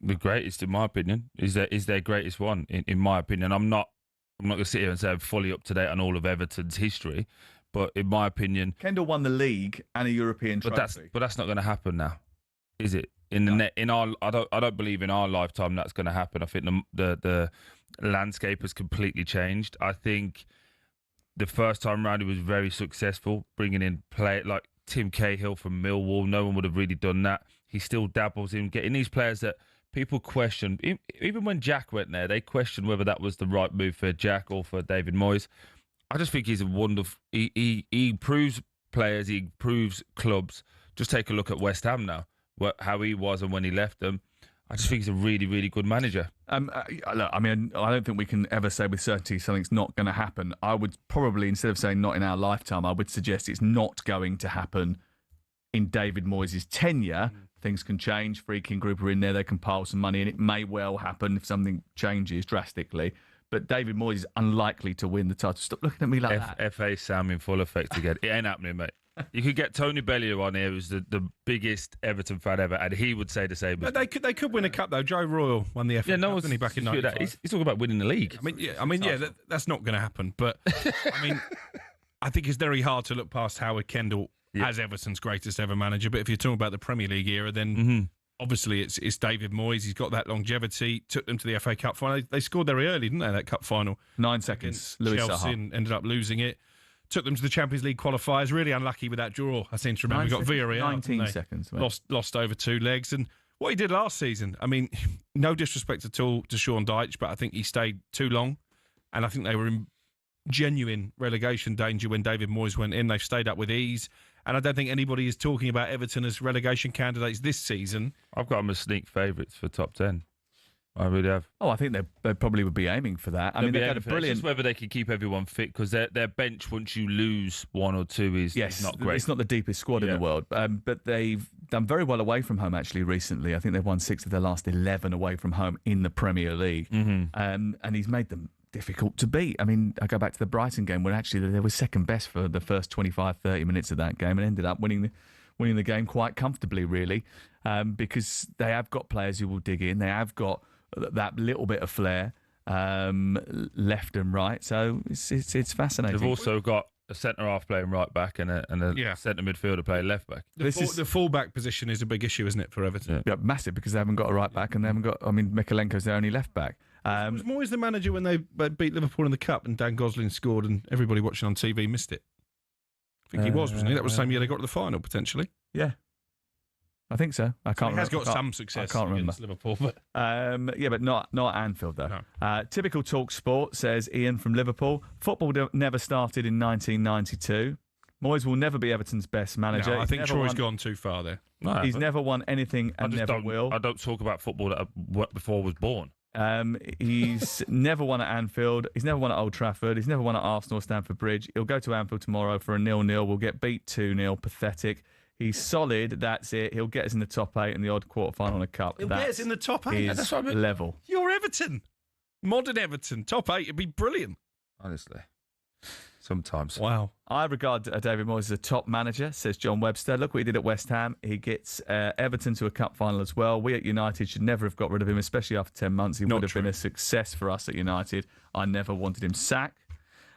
The greatest, in my opinion, is their greatest one. In my opinion, I'm not going to sit here and say I'm fully up to date on all of Everton's history, but in my opinion, Kendall won the league and a European trophy. But that's not going to happen now, is it? I don't believe in our lifetime that's going to happen. I think the landscape has completely changed. I think the first time round he was very successful, bringing in play like Tim Cahill from Millwall. No one would have really done that. He still dabbles in getting these players that people question. Even when Jack went there, they questioned whether that was the right move for Jack or for David Moyes. I just think he's a wonderful. He improves players. He improves clubs. Just take a look at West Ham now, how he was and when he left them. I just think he's a really, really good manager. Look, I mean, I don't think we can ever say with certainty something's not going to happen. I would probably, instead of saying not in our lifetime, I would suggest it's not going to happen in David Moyes' tenure. Things can change. Freaking Group are in there. They can pile some money, and it may well happen if something changes drastically. But David Moyes is unlikely to win the title. Stop looking at me like that. FA Sam in full effect again. It ain't happening, mate. You could get Tony Bellew on here, who's the biggest Everton fan ever, and he would say the same. But they could win a cup though. Joe Royal won the FA Cup, didn't he, back in '95? He's talking about winning the league. That's not going to happen. But I think it's very hard to look past Howard Kendall as Everton's greatest ever manager. But if you're talking about the Premier League era, then obviously it's David Moyes. He's got that longevity. Took them to the FA Cup final. They scored very early, didn't they? That cup final, 9 seconds. Chelsea ended up losing it. Took them to the Champions League qualifiers. Really unlucky with that draw, I seem to remember. We got Villarreal. 19 seconds. Lost over 2 legs. And what he did last season, I mean, no disrespect at all to Sean Dyche, but I think he stayed too long. And I think they were in genuine relegation danger when David Moyes went in. They've stayed up with ease. And I don't think anybody is talking about Everton as relegation candidates this season. I've got them as sneak favourites for top 10. I really have. Oh, I think they probably would be aiming for that. I mean, they've had a brilliant. It's just whether they can keep everyone fit, because their bench, once you lose 1 or 2, is not great. It's not the deepest squad in the world, but they've done very well away from home actually recently. I think they've won 6 of their last 11 away from home in the Premier League, and he's made them difficult to beat. I mean, I go back to the Brighton game where actually they were second best for the first 25, 30 minutes of that game and ended up winning the game quite comfortably, really, because they have got players who will dig in. They have got that little bit of flair left and right. So it's fascinating. They've also got a centre-half playing right back and a centre midfielder playing left back. The full-back position is a big issue, isn't it, for Everton? Yeah, massive, because they haven't got a right back and they haven't got... I mean, Mikalenko's their only left back. Was Moyes the manager when they beat Liverpool in the Cup and Dan Gosling scored and everybody watching on TV missed it? I think he was, wasn't he? That was the same year they got to the final, potentially. Yeah. I think so. He has got some success against Liverpool, but but not at Anfield though. No. Typical talkSPORT, says Ian from Liverpool. Football never started in 1992. Moyes will never be Everton's best manager. No, I think Troy's gone too far there. No, he's never won anything and never will. I don't talk about football that before I was born. He's never won at Anfield. He's never won at Old Trafford. He's never won at Arsenal or Stamford Bridge. He'll go to Anfield tomorrow for a 0-0. We'll get beat 2-0. Pathetic. He's solid. That's it. He'll get us in the top 8 and the odd quarter-final in a cup. He'll get us in the top 8. That's what I mean. Level. You're Everton. Modern Everton. Top 8 would be brilliant. Honestly. Sometimes. Wow. I regard David Moyes as a top manager, says John Webster. Look what he did at West Ham. He gets Everton to a cup final as well. We at United should never have got rid of him, especially after 10 months. He would have been a success for us at United. I never wanted him sacked.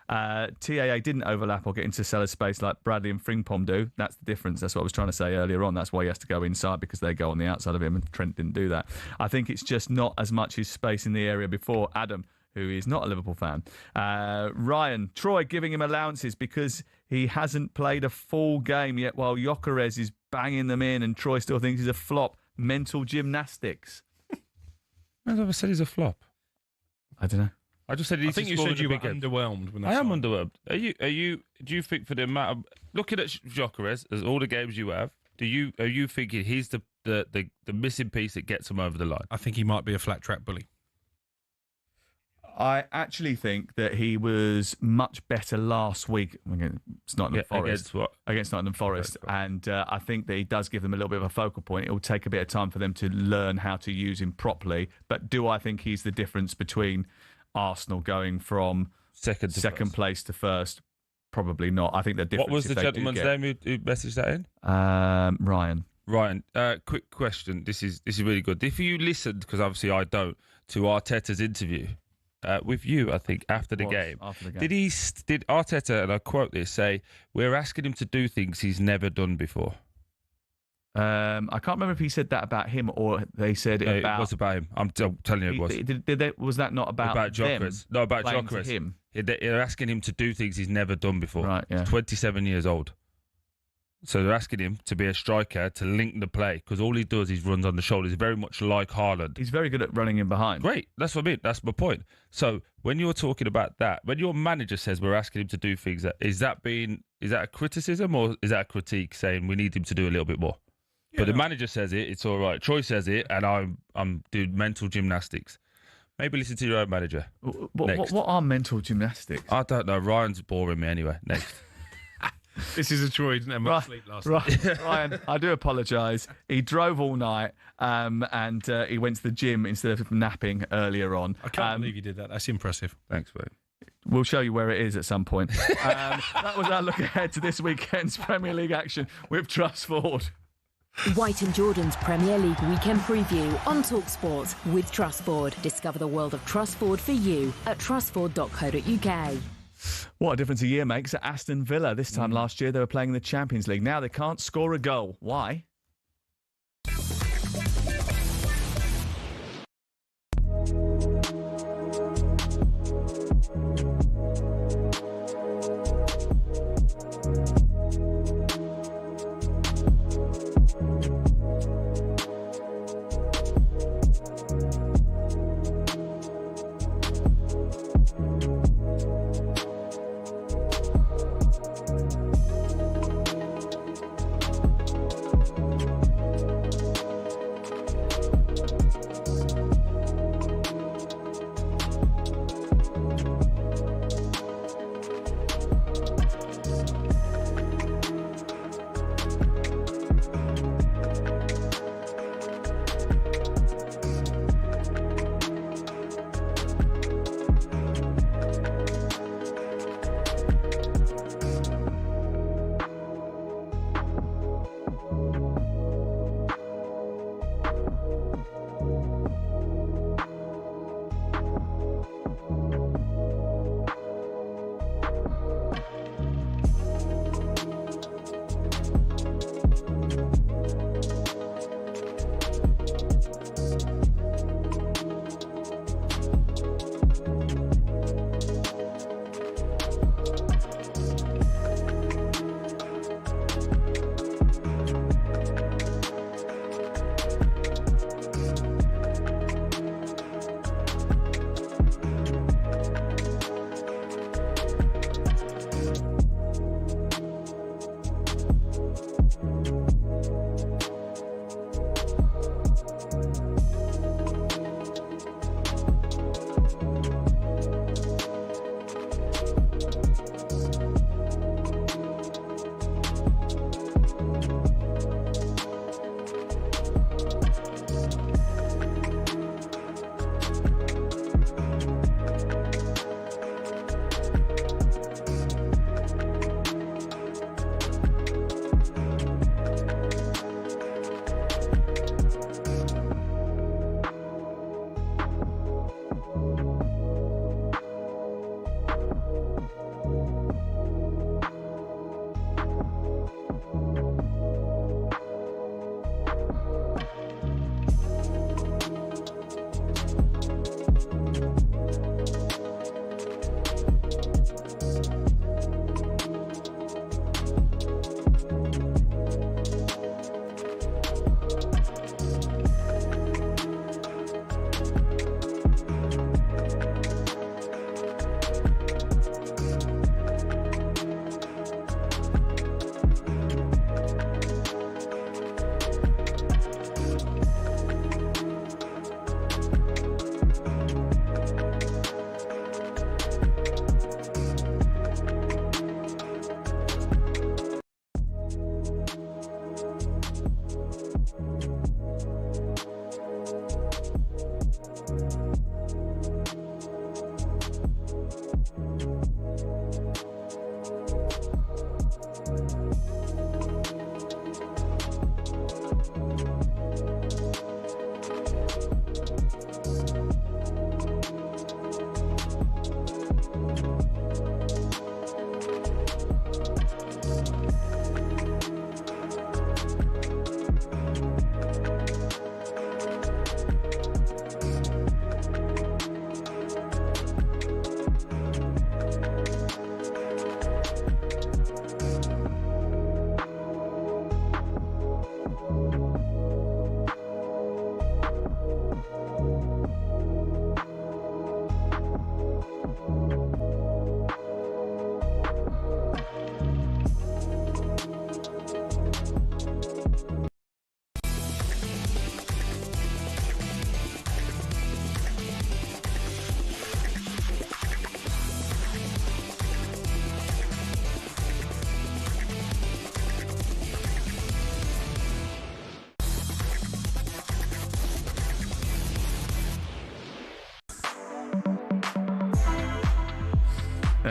TAA didn't overlap or get into Sellers' space like Bradley and Frimpong do. That's the difference. That's what I was trying to say earlier on. That's why he has to go inside, because they go on the outside of him, and Trent didn't do that. I think it's just not as much his space in the area before. Adam, who is not a Liverpool fan. Ryan, Troy giving him allowances because he hasn't played a full game yet, while Gyökeres is banging them in, and Troy still thinks he's a flop. Mental gymnastics. I never said he's a flop. I don't know. I just said I think you said you were underwhelmed. When I am underwhelmed. Are you? Do you think for the amount of looking at Gyökeres as all the games you have, are you thinking he's the missing piece that gets him over the line? I think he might be a flat track bully. I actually think that he was much better last week against Nottingham Forest. Against Nottingham Forest. And I think that he does give them a little bit of a focal point. It will take a bit of time for them to learn how to use him properly. But do I think he's the difference between Arsenal going from second place to first? Probably not. I think the difference. What was the gentleman's name who messaged that in? Ryan. Ryan, quick question. This is really good. If you listened, because obviously I don't, to Arteta's interview with you, I think after the game, did Arteta, and I quote this, say, "We're asking him to do things he's never done before"? I can't remember if he said that about him or they said it about. It was about him. I'm telling you, it was. Was that not about Gyökeres? No, about Gyökeres. Him. They're asking him to do things he's never done before. Right. Yeah. 27 years old. So they're asking him to be a striker, to link the play, because all he does is runs on the shoulders. He's very much like Haaland. He's very good at running in behind. Great. That's what I mean. That's my point. So when you're talking about that, when your manager says we're asking him to do things, is that a criticism or is that a critique saying we need him to do a little bit more? Yeah, but the manager says it, it's all right. Troy says it, and I'm doing mental gymnastics. Maybe listen to your own manager. What are mental gymnastics? I don't know. Ryan's boring me anyway. Next. This is a Troy, didn't have much sleep last night. Ryan, I do apologise. He drove all night and he went to the gym instead of napping earlier on. I can't believe you did that. That's impressive. Thanks, mate. We'll show you where it is at some point. That was our look ahead to this weekend's Premier League action with Trustford. White and Jordan's Premier League weekend preview on talkSPORT with Trustford. Discover the world of Trustford for you at trustford.co.uk. What a difference a year makes at Aston Villa. This time last year they were playing in the Champions League. Now they can't score a goal. Why?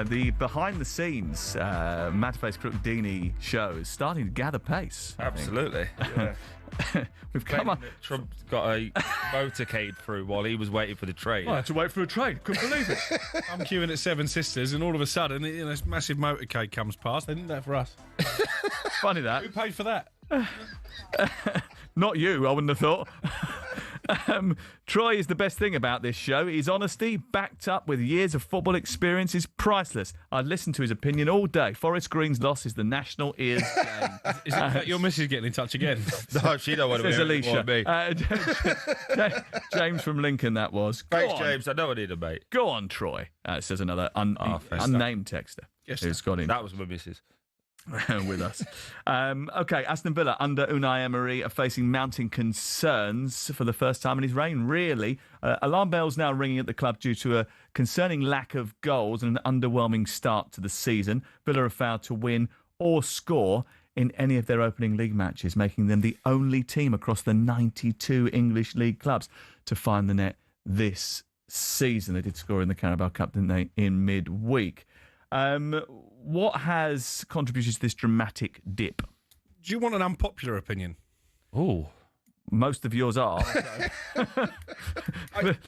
The behind-the-scenes Matterface Crook Deeney show is starting to gather pace. Absolutely. We've come on. Trump got a motorcade through while he was waiting for the train. I had to wait for a train. Couldn't believe it. I'm queuing at Seven Sisters, and all of a sudden, this massive motorcade comes past. They didn't do that for us. Funny that. Who paid for that? Not you, I wouldn't have thought. Troy is the best thing about this show. His honesty, backed up with years of football experience, is priceless. I'd listen to his opinion all day. Forest Green's loss is the national ears game. Is it your missus getting in touch again? No, she don't want to Says be Alicia. James from Lincoln, that was. Thanks, James. I know I need a mate. Go on, Troy. Says another unnamed texter. Yes, who's got in. That was my missus. With us. Okay, Aston Villa under Unai Emery are facing mounting concerns for the first time in his reign, really. Alarm bells now ringing at the club due to a concerning lack of goals and an underwhelming start to the season. Villa have failed to win or score in any of their opening league matches, making them the only team across the 92 English league clubs to find the net this season. They did score in the Carabao Cup, didn't they, in midweek. What has contributed to this dramatic dip? Do you want an unpopular opinion? Oh, most of yours are.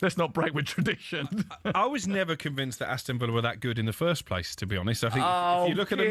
Let's not break with tradition. I was never convinced that Aston Villa were that good in the first place, to be honest. I think if you look at them,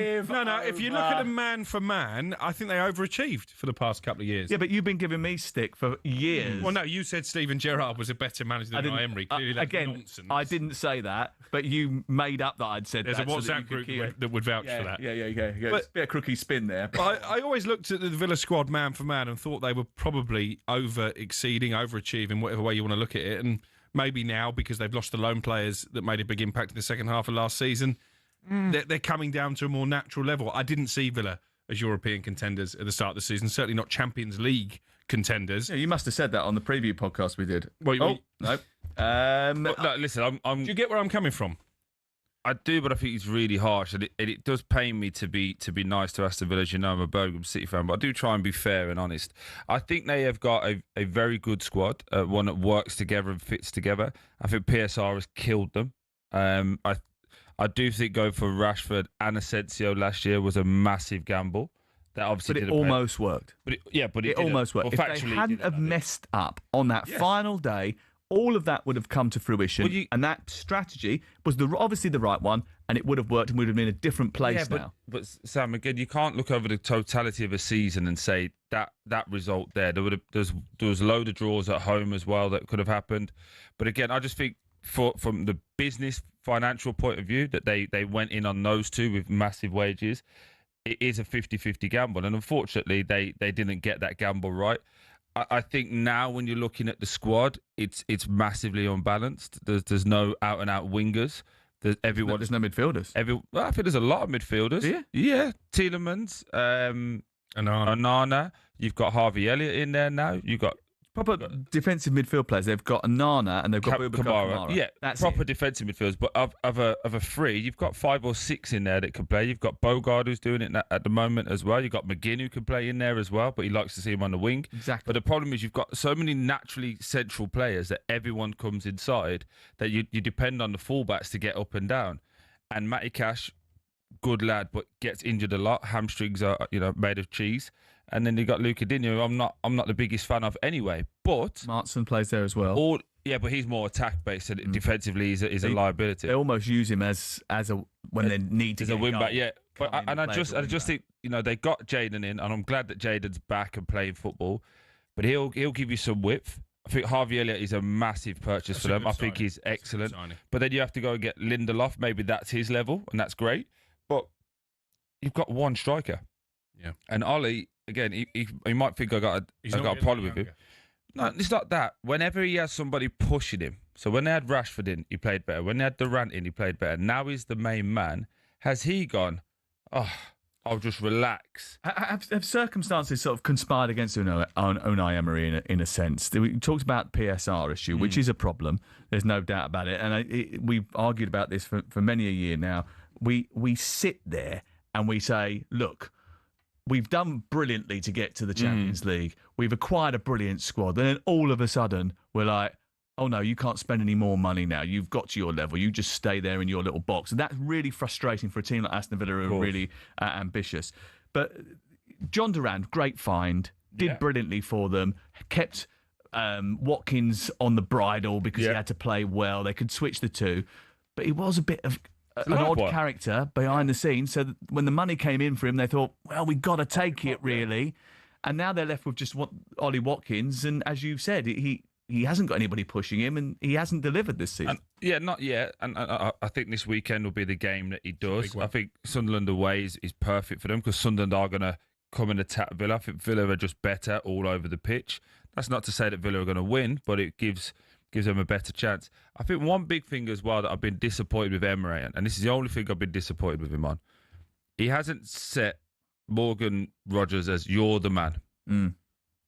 if you look at them man for man, I think they overachieved for the past couple of years. Yeah, but you've been giving me stick for years. Well, no, you said Steven Gerrard was a better manager than Emery. Clearly, that's nonsense. I didn't say that, but you made up that I'd said There's that. There's a WhatsApp group that would vouch for that. Yeah. But, bit of crooky spin there. I always looked at the Villa squad man for man and thought they were probably overachieving, whatever way you want to look at it. And maybe now, because they've lost the lone players that made a big impact in the second half of last season, they're coming down to a more natural level. I didn't see Villa as European contenders at the start of the season, certainly not Champions League contenders. Yeah, you must have said that on the preview podcast we did. No. No, listen, do you get where I'm coming from? I do, but I think it's really harsh, and it does pain me to be nice to Aston Villa. As you know, I'm a Birmingham City fan, but I do try and be fair and honest. I think they have got a very good squad, one that works together and fits together. I think PSR has killed them. I do think going for Rashford and Asensio last year was a massive gamble. That obviously but it almost worked. But it almost worked. Well, if they hadn't have messed up on that final day, all of that would have come to fruition, and that strategy was obviously the right one, and it would have worked, and we would have been in a different place now. But Sam, again, you can't look over the totality of a season and say that result there. There was a load of draws at home as well that could have happened. But again, I just think from the business financial point of view that they went in on those two with massive wages. It is a 50-50 gamble, and unfortunately, they didn't get that gamble right. I think now when you're looking at the squad, it's massively unbalanced. There's no out-and-out wingers. There's no midfielders. I think there's a lot of midfielders. Yeah. Tielemans, Onana. You've got Harvey Elliott in there now. You've got proper defensive midfield players. They've got Onana and they've got Kamara. Yeah, that's proper defensive midfielders. But of a three, you've got 5 or 6 in there that can play. You've got Bogard who's doing it at the moment as well. You've got McGinn who can play in there as well, but he likes to see him on the wing. Exactly. But the problem is you've got so many naturally central players that everyone comes inside that you depend on the fullbacks to get up and down. And Matty Cash, good lad, but gets injured a lot. Hamstrings are made of cheese. And then you got Luca Digne, who I'm not the biggest fan of anyway. But Martson plays there as well. But he's more attack based, and defensively he's a liability. They almost use him as a when they need to as a wing back. Yeah, but I just think they got Jadon in, and I'm glad that Jadon's back and playing football. But he'll give you some width. I think Harvey Elliott is a massive purchase for them. I think he's excellent. But then you have to go and get Lindelof. Maybe that's his level, and that's great. But you've got one striker. Yeah. And Ollie, again, he might think I got a problem with him. No, it's not that. Whenever he has somebody pushing him, so when they had Rashford in, he played better. When they had Durant in, he played better. Now he's the main man. Has he gone, I'll just relax? Have circumstances sort of conspired against Unai Emery in a sense? We talked about PSR issue, which is a problem. There's no doubt about it. And we've argued about this for many a year now. We sit there and we say, look, we've done brilliantly to get to the Champions League. We've acquired a brilliant squad. And then all of a sudden, we're like, oh, no, you can't spend any more money now. You've got to your level. You just stay there in your little box. And that's really frustrating for a team like Aston Villa who are really ambitious. But John Durant, great find, did brilliantly for them, kept Watkins on the bridle because he had to play well. They could switch the two. But he was a bit of an odd character behind the scenes. So that when the money came in for him, they thought, well, we've got to take it, really. And now they're left with just Ollie Watkins. And as you've said, he hasn't got anybody pushing him, and he hasn't delivered this season. Not yet. And I think this weekend will be the game that he does. I think Sunderland away is perfect for them because Sunderland are going to come and attack Villa. I think Villa are just better all over the pitch. That's not to say that Villa are going to win, but it gives them a better chance. I think one big thing as well that I've been disappointed with Emery, and this is the only thing I've been disappointed with him on, he hasn't set Morgan Rodgers as you're the man.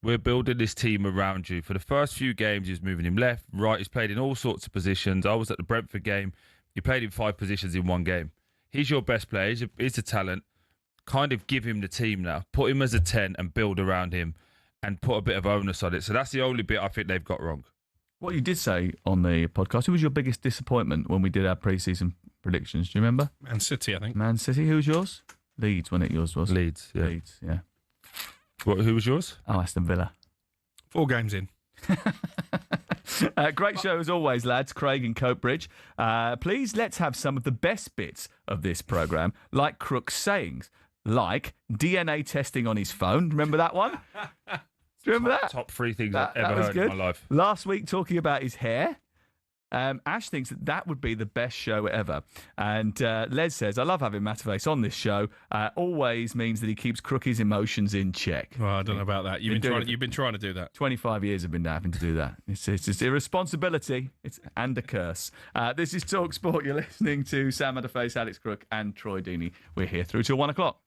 We're building this team around you. For the first few games, he was moving him left, right. He's played in all sorts of positions. I was at the Brentford game. He played in 5 positions in one game. He's your best player. He's a talent. Kind of give him the team now. Put him as a 10 and build around him and put a bit of onus on it. So that's the only bit I think they've got wrong. What you did say on the podcast, who was your biggest disappointment when we did our pre-season predictions? Do you remember? Man City, I think. Man City. Who was yours? Leeds, wasn't it? Yours was? Leeds, yeah. Leeds, yeah. Who was yours? Oh, Aston Villa. 4 games in. Great show as always, lads. Craig and Coatbridge. Please let's have some of the best bits of this programme, like Crook's sayings, like DNA testing on his phone. Remember that one? Do you remember that? Top 3 things I've ever heard in my life. Last week, talking about his hair. Ash thinks that would be the best show ever. And Les says, I love having Matterface on this show. Always means that he keeps Crookie's emotions in check. Well, I don't know about that. You've been trying to do that. 25 years I've been having to do that. It's just irresponsibility and a curse. This is talkSPORT. You're listening to Sam Matterface, Alex Crook and Troy Deeney. We're here through till 1 o'clock.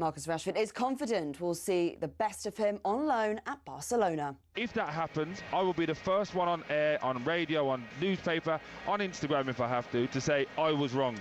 Marcus Rashford is confident we'll see the best of him on loan at Barcelona. If that happens, I will be the first one on air, on radio, on newspaper, on Instagram if I have to say I was wrong.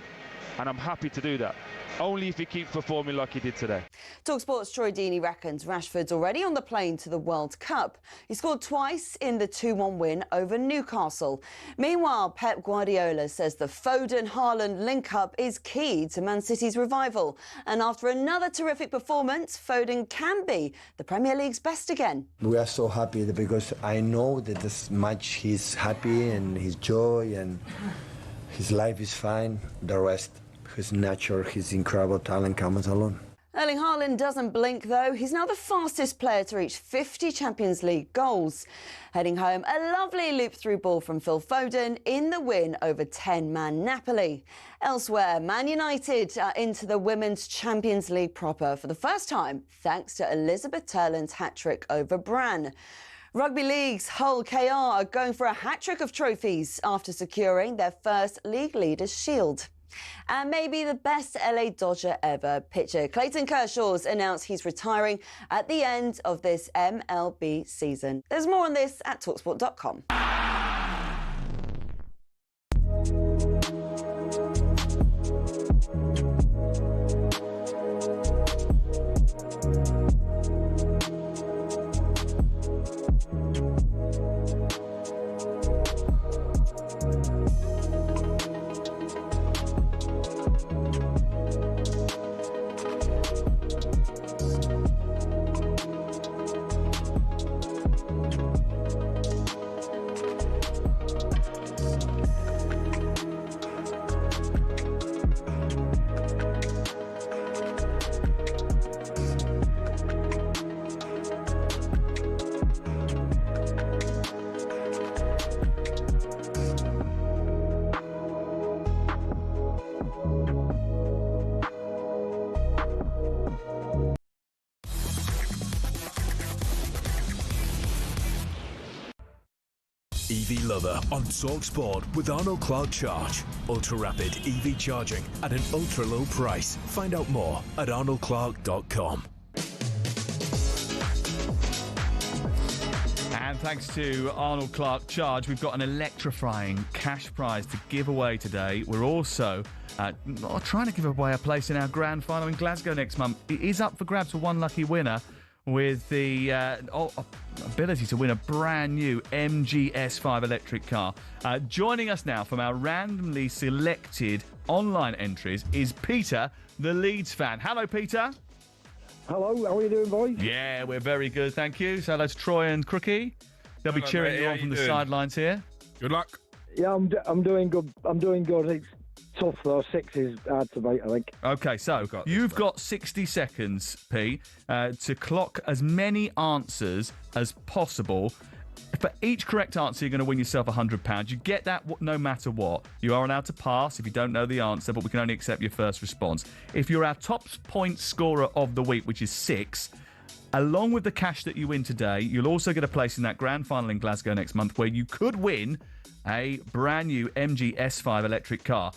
And I'm happy to do that. Only if he keeps performing like he did today. talkSPORT's Troy Deeney reckons Rashford's already on the plane to the World Cup. He scored twice in the 2-1 win over Newcastle. Meanwhile, Pep Guardiola says the Foden-Haaland link-up is key to Man City's revival. And after another terrific performance, Foden can be the Premier League's best again. We are so happy because I know that this match he's happy and his joy and his life is fine. The rest, his nature, his incredible talent comes alone. Erling Haaland doesn't blink, though. He's now the fastest player to reach 50 Champions League goals. Heading home, a lovely loop-through ball from Phil Foden in the win over 10-man Napoli. Elsewhere, Man United are into the Women's Champions League proper for the first time, thanks to Elizabeth Turland's hat-trick over Brann. Rugby League's Hull KR are going for a hat-trick of trophies after securing their first League Leaders' Shield. And maybe the best LA Dodger ever, pitcher Clayton Kershaw's announced he's retiring at the end of this MLB season. There's more on this at talksport.com. EV Lover on talkSPORT with Arnold Clark Charge. Ultra-rapid EV charging at an ultra-low price. Find out more at arnoldclark.com. And thanks to Arnold Clark Charge, we've got an electrifying cash prize to give away today. We're also trying to give away a place in our grand final in Glasgow next month. It is up for grabs for one lucky winner with the ability to win a brand new MG S5 electric car. Joining us now from our randomly selected online entries is Peter, the Leeds fan. Hello, Peter. Hello, how are you doing, boys? Yeah, we're very good, thank you. So hello to Troy and Crookie. They'll be cheering you on from the sidelines here. Good luck. Yeah, I'm doing good. I'm doing good. It's tough though. 6 is hard to beat, I think. Okay, so you've got 60 seconds, P, to clock as many answers as possible. For each correct answer, you're going to win yourself £100. You get that no matter what. You are allowed to pass if you don't know the answer, but we can only accept your first response. If you're our top point scorer of the week, which is 6, along with the cash that you win today, you'll also get a place in that grand final in Glasgow next month where you could win a brand new MG S5 electric car.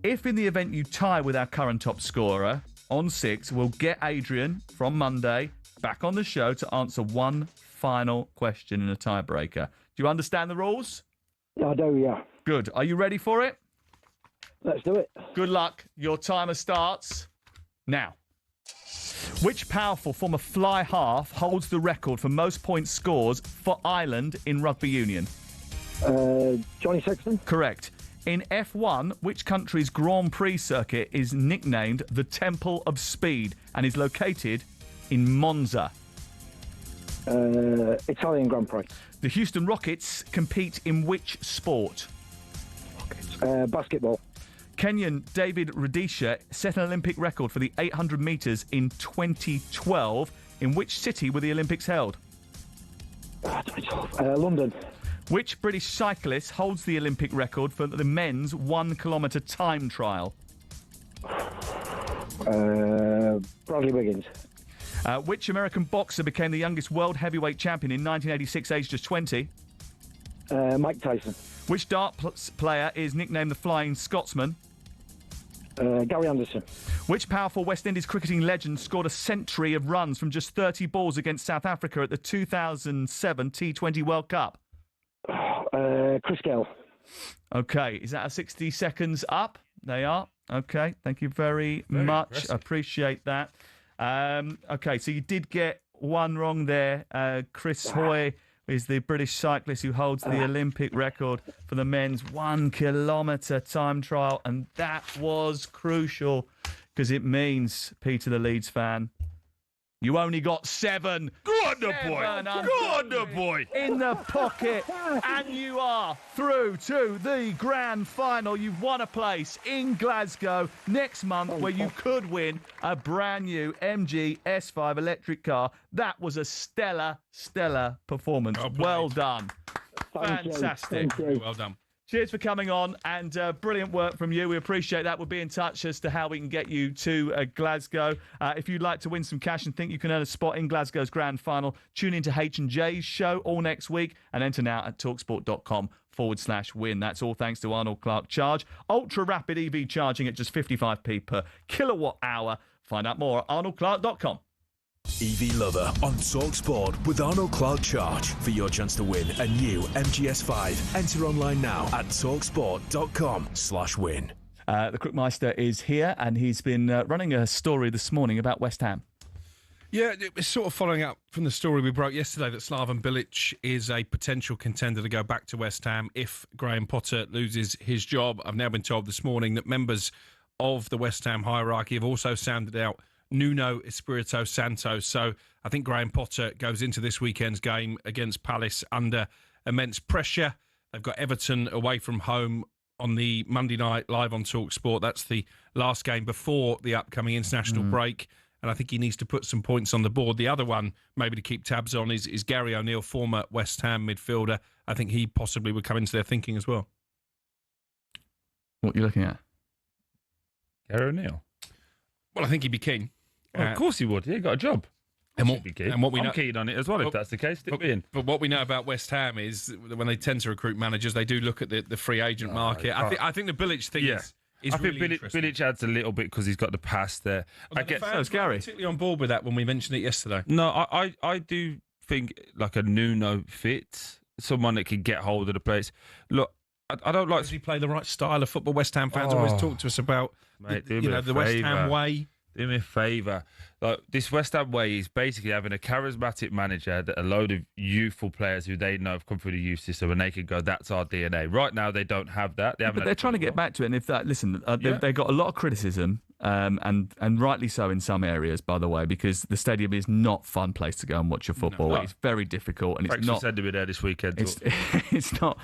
If in the event you tie with our current top scorer on 6, we'll get Adrian from Monday back on the show to answer one final question in a tiebreaker. Do you understand the rules? Yeah, I do, yeah. Good. Are you ready for it? Let's do it. Good luck. Your timer starts now. Which powerful former fly half holds the record for most points scores for Ireland in rugby union? Johnny Sexton. Correct. In F1, which country's Grand Prix circuit is nicknamed the Temple of Speed and is located in Monza? Italian Grand Prix. The Houston Rockets compete in which sport? Basketball. Kenyan David Rudisha set an Olympic record for the 800 metres in 2012. In which city were the Olympics held? 2012. London. Which British cyclist holds the Olympic record for the men's 1 kilometre time trial? Bradley Wiggins. Which American boxer became the youngest world heavyweight champion in 1986, aged just 20? Mike Tyson. Which darts player is nicknamed the Flying Scotsman? Gary Anderson. Which powerful West Indies cricketing legend scored a century of runs from just 30 balls against South Africa at the 2007 T20 World Cup? Chris Gale. OK, is that a 60 seconds up? They are. OK, thank you very much. Impressive. Appreciate that. OK, so you did get one wrong there. Chris Hoy is the British cyclist who holds the Olympic record for the men's 1 kilometre time trial. And that was crucial because it means, Peter the Leeds fan, you only got 7. Go on, the boy. Go on, the boy. In the pocket. And you are through to the grand final. You've won a place in Glasgow next month where you could win a brand new MG S5 electric car. That was a stellar performance. Well done. Fantastic. Well done. Cheers for coming on, and brilliant work from you. We appreciate that. We'll be in touch as to how we can get you to Glasgow. If you'd like to win some cash and think you can earn a spot in Glasgow's grand final, tune into H&J's show all next week and enter now at talksport.com/win. That's all thanks to Arnold Clark Charge. Ultra rapid EV charging at just 55p per kilowatt hour. Find out more at arnoldclark.com. EV Lover on talkSPORT with Arnold Clark Charge for your chance to win a new MGS5. Enter online now at talksport.com/win. The Crookmeister is here, and he's been running a story this morning about West Ham. Yeah, it's sort of following up from the story we broke yesterday that Slaven Bilic is a potential contender to go back to West Ham if Graham Potter loses his job. I've now been told this morning that members of the West Ham hierarchy have also sounded out Nuno Espirito Santo. So I think Graham Potter goes into this weekend's game against Palace under immense pressure. They've got Everton away from home on the Monday night live on talkSPORT. That's the last game before the upcoming international break. And I think he needs to put some points on the board. The other one, maybe to keep tabs on, is Gary O'Neill, former West Ham midfielder. I think he possibly would come into their thinking as well. What are you looking at? Gary O'Neill. Well, I think he'd be keen. Well, of course he would. Yeah, he got a job. And what we know, I'm keen on it as well, if that's the case. But what we know about West Ham is that when they tend to recruit managers, they do look at the free agent market. I think the Bilic thing is I really think interesting. Bilic adds a little bit because he's got the past there. I get Gary particularly on board with that when we mentioned it yesterday. No, I do think like a Nuno fits, someone that can get hold of the place. Look, I don't like. Does he play the right style of football? West Ham fans always talk to us about the West Ham way. Do me a favour. Like, this West Ham way is basically having a charismatic manager that a load of youthful players who they know have come through the youth system and they can go, that's our DNA. Right now, they don't have that. But they're trying to get back to it. And if that, listen, they've got a lot of criticism, and rightly so in some areas, by the way, because the stadium is not a fun place to go and watch your football. No. It's very difficult, and it's not. Sending me there this weekend. It's not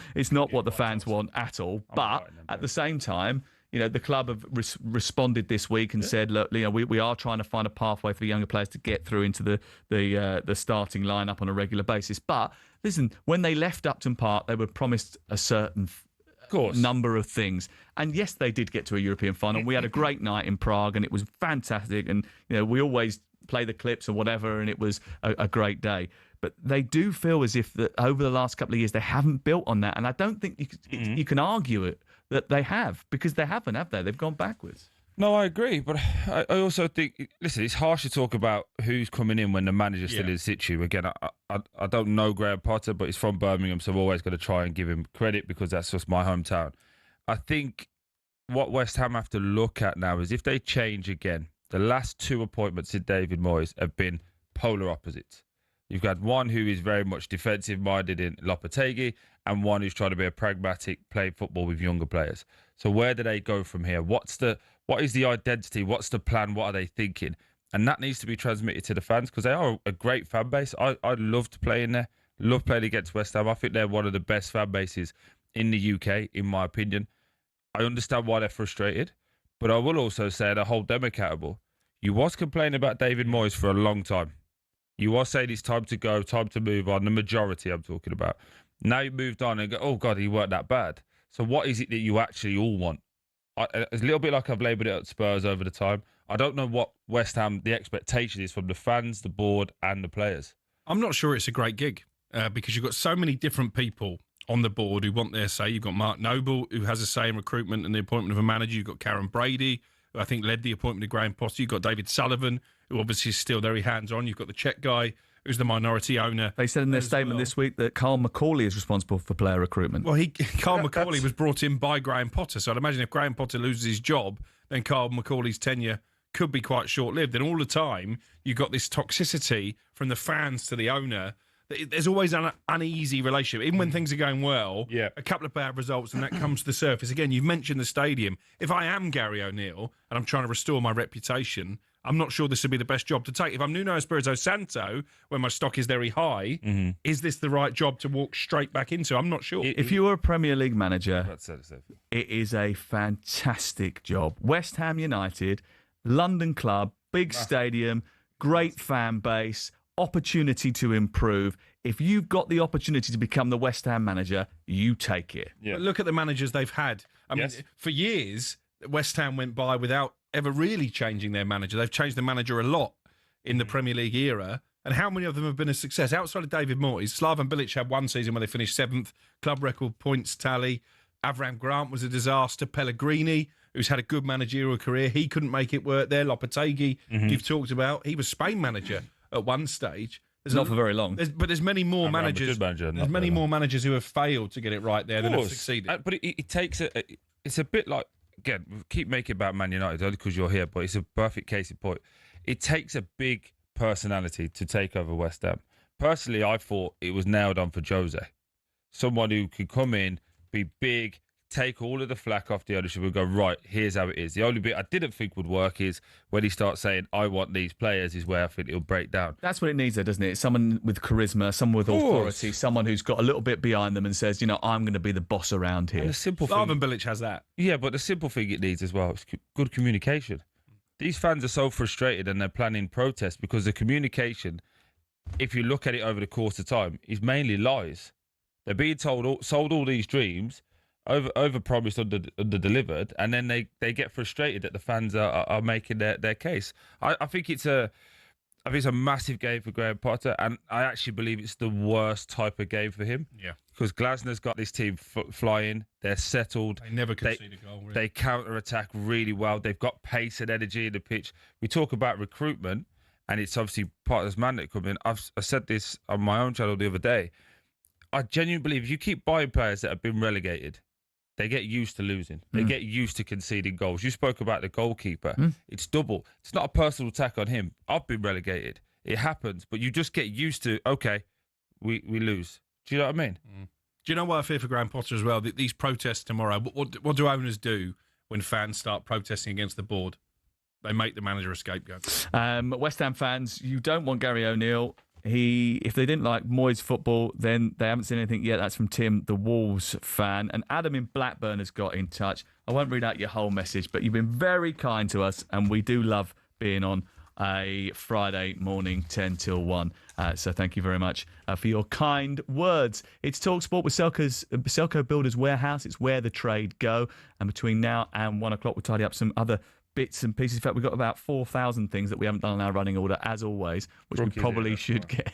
what the fans want at all. But at the same time, the club have responded this week and said, look, we are trying to find a pathway for the younger players to get through into the starting lineup on a regular basis. But listen, when they left Upton Park, they were promised a certain number of things. And yes, they did get to a European final. We had a great night in Prague, and it was fantastic. And we always play the clips or whatever, and it was a great day. But they do feel as if that over the last couple of years they haven't built on that, and I don't think you can argue it that they have, because they haven't, have they? They've gone backwards. No, I agree, but I also think, listen, it's harsh to talk about who's coming in when the manager's still in situ. Again, I don't know Graham Potter, but he's from Birmingham, so I've always got to try and give him credit because that's just my hometown. I think what West Ham have to look at now is if they change again, the last 2 appointments in David Moyes have been polar opposites. You've got one who is very much defensive-minded in Lopetegui and one who's trying to be a pragmatic, play football with younger players. So where do they go from here? What is the identity? What's the plan? What are they thinking? And that needs to be transmitted to the fans because they are a great fan base. I loved playing there, love playing against West Ham. I think they're one of the best fan bases in the UK, in my opinion. I understand why they're frustrated, but I will also say that I hold them accountable. You was complaining about David Moyes for a long time. You are saying it's time to go, time to move on. The majority I'm talking about. Now you moved on and go, oh, God, he weren't that bad. So what is it that you actually all want? It's a little bit like I've labelled it at Spurs over the time. I don't know what West Ham, the expectation is from the fans, the board and the players. I'm not sure it's a great gig because you've got so many different people on the board who want their say. You've got Mark Noble, who has a say in recruitment and the appointment of a manager. You've got Karen Brady, who I think led the appointment of Graham Potter. You've got David Sullivan, who obviously is still very hands-on. You've got the Czech guy, who's the minority owner. They said in their statement this week that Carl McCauley is responsible for player recruitment. Well, Carl McCauley was brought in by Graham Potter, so I'd imagine if Graham Potter loses his job, then Carl McCauley's tenure could be quite short-lived. And all the time, you've got this toxicity from the fans to the owner. There's always an uneasy relationship. Even when things are going well, a couple of bad results, and that comes to the surface. Again, you've mentioned the stadium. If I am Gary O'Neill and I'm trying to restore my reputation, I'm not sure this would be the best job to take. If I'm Nuno Espirito Santo, when my stock is very high, is this the right job to walk straight back into? I'm not sure. If you were a Premier League manager, it is a fantastic job. West Ham United, London club, big stadium, great fan base, opportunity to improve. If you've got the opportunity to become the West Ham manager, you take it. But look at the managers they've had. I mean, for years, West Ham went by without ever really changing their manager. They've changed the manager a lot in the Premier League era. And how many of them have been a success? Outside of David Moyes, Slaven Bilic had one season where they finished 7th, club record points tally. Avram Grant was a disaster. Pellegrini, who's had a good managerial career, he couldn't make it work there. Lopetegui, you've talked about. He was Spain manager at one stage. Not for very long. But there's many more managers. There's many more managers who have failed to get it right there than have succeeded. But it takes it's a bit like, again, we keep making about Man United only because you're here, but it's a perfect case in point. It takes a big personality to take over West Ham. Personally, I thought it was nailed on for Jose. Someone who could come in, be big, take all of the flack off the ownership and go, right, here's how it is. The only bit I didn't think would work is when he starts saying, I want these players, is where I think it'll break down. That's what it needs, though, doesn't it? Someone with charisma, someone with authority, someone who's got a little bit behind them and says, I'm going to be the boss around here. And the simple Slaven Bilic has that. Yeah, but the simple thing it needs as well is good communication. These fans are so frustrated and they're planning protests because the communication, if you look at it over the course of time, is mainly lies. They're being sold all these dreams, over-promised, under-delivered, and then they get frustrated that the fans are making their case. I think it's a massive game for Graham Potter, and I actually believe it's the worst type of game for him. Yeah. Because Glasner's got this team flying. They're settled. They never concede a goal, really. They counter-attack really well. They've got pace and energy in the pitch. We talk about recruitment, and it's obviously part of this mandate coming in. I said this on my own channel the other day. I genuinely believe if you keep buying players that have been relegated, they get used to losing. They get used to conceding goals. You spoke about the goalkeeper. It's double. It's not a personal attack on him. I've been relegated. It happens, but you just get used to, okay, we lose. Do you know what I mean? Do you know what I fear for Graham Potter as well? These protests tomorrow, what do owners do when fans start protesting against the board? They make the manager a scapegoat. West Ham fans, you don't want Gary O'Neill. If they didn't like Moyes football, then they haven't seen anything yet. That's from Tim, the Wolves fan. And Adam in Blackburn has got in touch. I won't read out your whole message, but you've been very kind to us, and we do love being on a Friday morning, 10 till 1. So thank you very much for your kind words. It's talkSPORT with Selco Builders Warehouse. It's where the trade go. And between now and 1 o'clock, we'll tidy up some other bits and pieces. In fact, we've got about 4,000 things that we haven't done in our running order, as always, which we probably should get.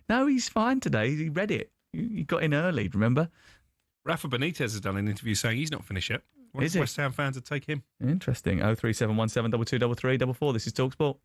No, he's fine today. He read it. He got in early, remember? Rafa Benitez has done an interview saying he's not finished yet. West Ham fans would take him. Interesting. 03717 2233 44. This is talkSPORT.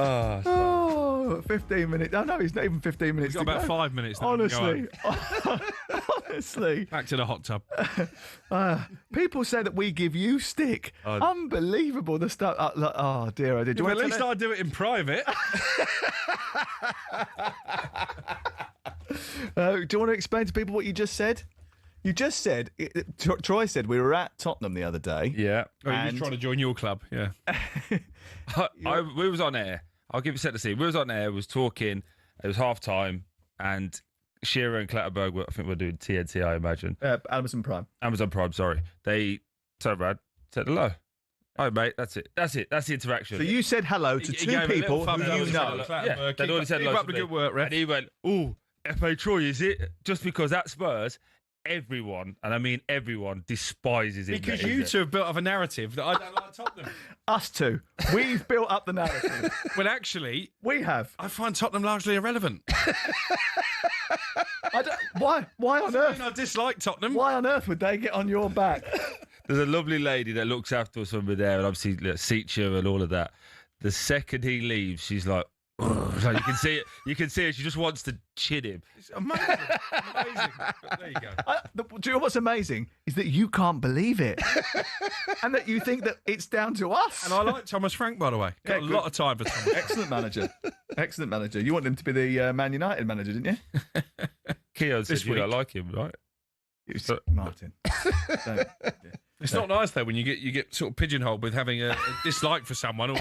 Oh, 15 minutes. Oh, no, it's not even 15 minutes. We've got about 5 minutes. Honestly. Back to the hot tub. People say that we give you stick. Unbelievable. The stuff. Oh, dear. I did. At least I do it in private. Do you want to explain to people what you just said? You just said, Troy said we were at Tottenham the other day. Yeah. Oh, he was trying to join your club, yeah. We was on air. I'll give you a set to see. We was on air, was talking. It was half time, and Shearer and Clatterberg were, I think we're doing TNT, I imagine. Amazon Prime, sorry. They turned around, said hello. All right, mate, that's it. That's the interaction. So you said hello to two people who you know. Yeah, they'd already said hello to me. Good work, ref. And he went, "Ooh, FA Troy, is it?" Just because at Spurs, everyone, and I mean everyone, despises him. Because you two have built up a narrative that I don't like Tottenham. Us two. We've built up the narrative. Well, actually, we have. I find Tottenham largely irrelevant. Why on earth? I dislike Tottenham. Why on earth would they get on your back? There's a lovely lady that looks after us when we're there, and obviously Seacher and all of that. The second he leaves, she's like, like you can see it. You can see it. She just wants to chin him. It's amazing. But there you go. Do you know what's amazing is that you can't believe it, and that you think that it's down to us. And I like Thomas Frank, by the way. Got a lot of time for Thomas. Excellent manager. Excellent manager. You want him to be the Man United manager, didn't you? Keogh said you don't like him, right? Martin. It's not nice though when you get sort of pigeonholed with having a dislike for someone or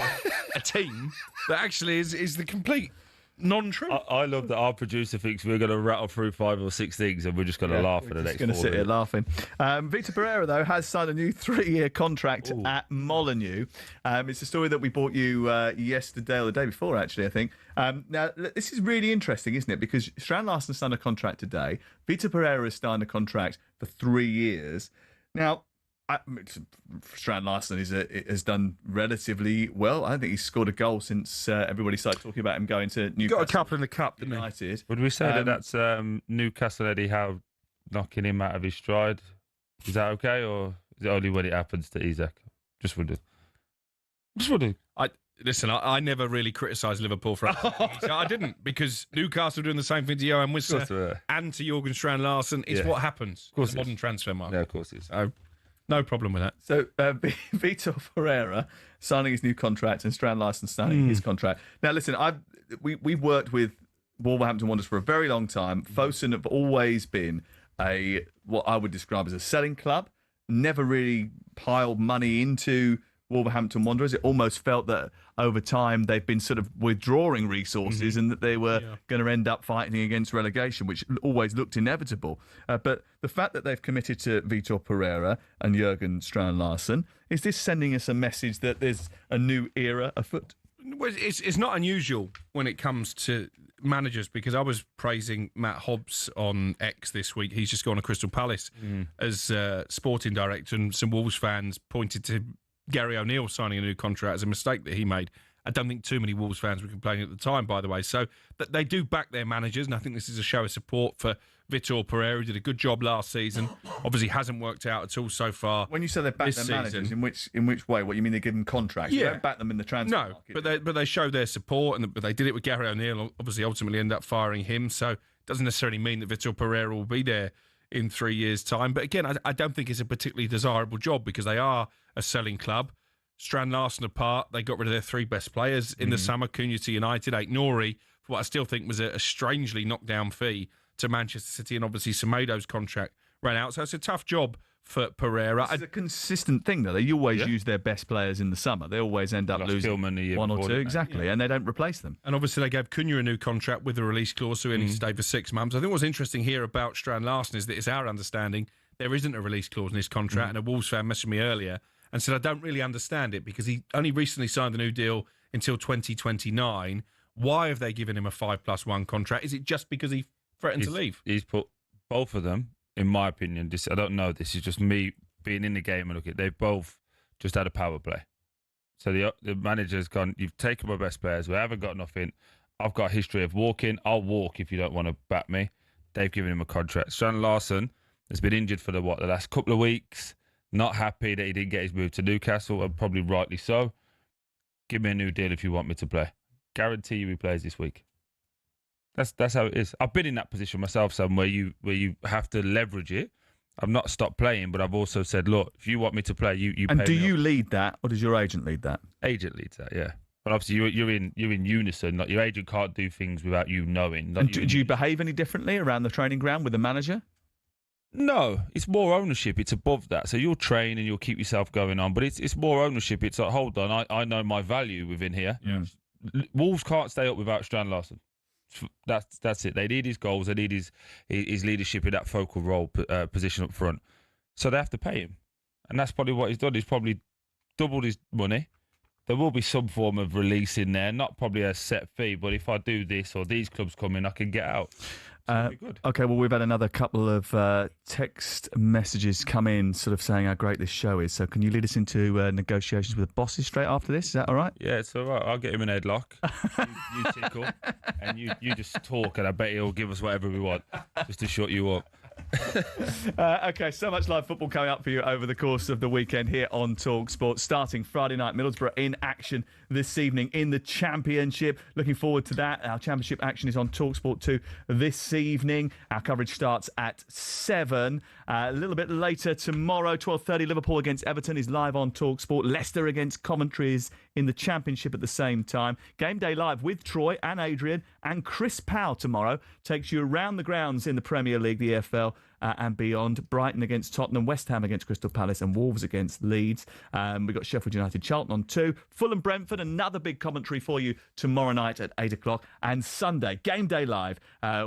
a team that actually is the complete non-truth. I love that our producer thinks we're going to rattle through 5 or 6 things and we're just going to laugh for the next 4 minutes. Going to sit here laughing. Victor Pereira, though, has signed a new 3-year contract at Molineux. It's a story that we brought you yesterday or the day before, actually, I think. Now, this is really interesting, isn't it? Because Strand Larsen signed a contract today. Victor Pereira has signed a contract for 3 years. Now, Strand Larsen has done relatively well. I think he's scored a goal since everybody started talking about him going to Newcastle. Got a couple in the cup, didn't United. Would we say that's Newcastle Eddie Howe knocking him out of his stride? Is that okay, or is it only when it happens to Isaac? Just wondering. Listen, I never really criticised Liverpool for anything. I didn't, because Newcastle doing the same thing to Johan Wissa and to Jurgen Strand Larsen. It's what happens in the modern transfer market. Yeah, of course it is. No problem with that. So, Vitor Pereira signing his new contract and Strand Larsen signing his contract. Now, listen, we've worked with Wolverhampton Wanderers for a very long time. Fosun have always been what I would describe as a selling club. Never really piled money into Wolverhampton Wanderers. It almost felt that over time they've been sort of withdrawing resources and that they were going to end up fighting against relegation, which always looked inevitable. But the fact that they've committed to Vitor Pereira and Jurgen Strand Larsen, is this sending us a message that there's a new era afoot? Well, it's not unusual when it comes to managers, because I was praising Matt Hobbs on X this week. He's just gone to Crystal Palace as sporting director, and some Wolves fans pointed to Gary O'Neill signing a new contract as a mistake that he made. I don't think too many Wolves fans were complaining at the time, by the way. So they do back their managers, and I think this is a show of support for Vitor Pereira, who did a good job last season. Obviously hasn't worked out at all so far. When you say they back their managers, in which way? What, you mean they give them contracts? Yeah. You don't back them in the transfer market. But they show their support, but they did it with Gary O'Neill, obviously ultimately ended up firing him. So it doesn't necessarily mean that Vitor Pereira will be there in 3 years' time. But again, I don't think it's a particularly desirable job, because they are a selling club. Strand Larsen apart, they got rid of their 3 best players in the summer. Cunha to United, Aït-Nouri, for what I still think was a strangely knockdown fee to Manchester City, and obviously Semedo's contract ran out. So it's a tough job for Pereira. It's a consistent thing, though. They always use their best players in the summer. They always end up losing one or two, exactly, and they don't replace them. And obviously they gave Cunha a new contract with a release clause, so he only stayed for 6 months. I think what's interesting here about Strand Larsen is that it's our understanding there isn't a release clause in his contract, and a Wolves fan messaged me earlier and said, I don't really understand it, because he only recently signed a new deal until 2029. Why have they given him a 5+1 contract? Is it just because he threatened to leave? He's put both of them, in my opinion, I don't know, this is just me being in the game and looking, they've both just had a power play. So the manager's gone, you've taken my best players, we haven't got nothing. I've got a history of walking, I'll walk if you don't want to back me. They've given him a contract. Strand Larsen has been injured for the last couple of weeks. not happy that he didn't get his move to Newcastle, and probably rightly so. Give me a new deal if you want me to play. Guarantee you he plays this week. That's how it is. I've been in that position myself, Sam, where you have to leverage it. I've not stopped playing, but I've also said, look, if you want me to play, you pay me. And do you lead that, or does your agent lead that? Agent leads that, yeah. But obviously, you're in unison. Like, your agent can't do things without you knowing. And do you behave any differently around the training ground with the manager? No, it's more ownership. It's above that. So you'll train and you'll keep yourself going on, but it's more ownership. It's like, hold on, I know my value within here. Yeah. Wolves can't stay up without Strand Larsen. That's it. They need his goals. They need his leadership in that focal role position up front. So they have to pay him, and that's probably what he's done. He's probably doubled his money. There will be some form of release in there, not probably a set fee, but if I do this or these clubs come in, I can get out. Good. Okay, well, we've had another couple of text messages come in sort of saying how great this show is. So can you lead us into negotiations with the bosses straight after this? Is that all right? Yeah, it's all right. I'll get him in a headlock. you tickle, and you just talk, and I bet he'll give us whatever we want just to shut you up. Okay, so much live football coming up for you over the course of the weekend here on talkSPORT. Starting Friday night, Middlesbrough in action this evening in the Championship. Looking forward to that. Our Championship action is on talkSPORT 2 this evening. Our coverage starts at 7. A little bit later tomorrow, 12:30, Liverpool against Everton is live on talkSPORT. Leicester against Coventry is in the Championship at the same time. Game day live with Troy and Adrian and Chris Powell tomorrow takes you around the grounds in the Premier League, the EFL, and beyond. Brighton against Tottenham, West Ham against Crystal Palace, and Wolves against Leeds. We've got Sheffield United, Charlton on 2. Fulham, Brentford, another big commentary for you tomorrow night at 8 o'clock. And Sunday, game day live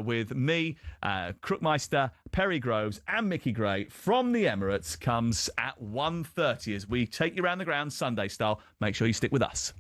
with me, Crookmeister, Perry Groves and Mickey Gray from the Emirates comes at 1:30 as we take you around the ground Sunday style. Make sure you stick with us.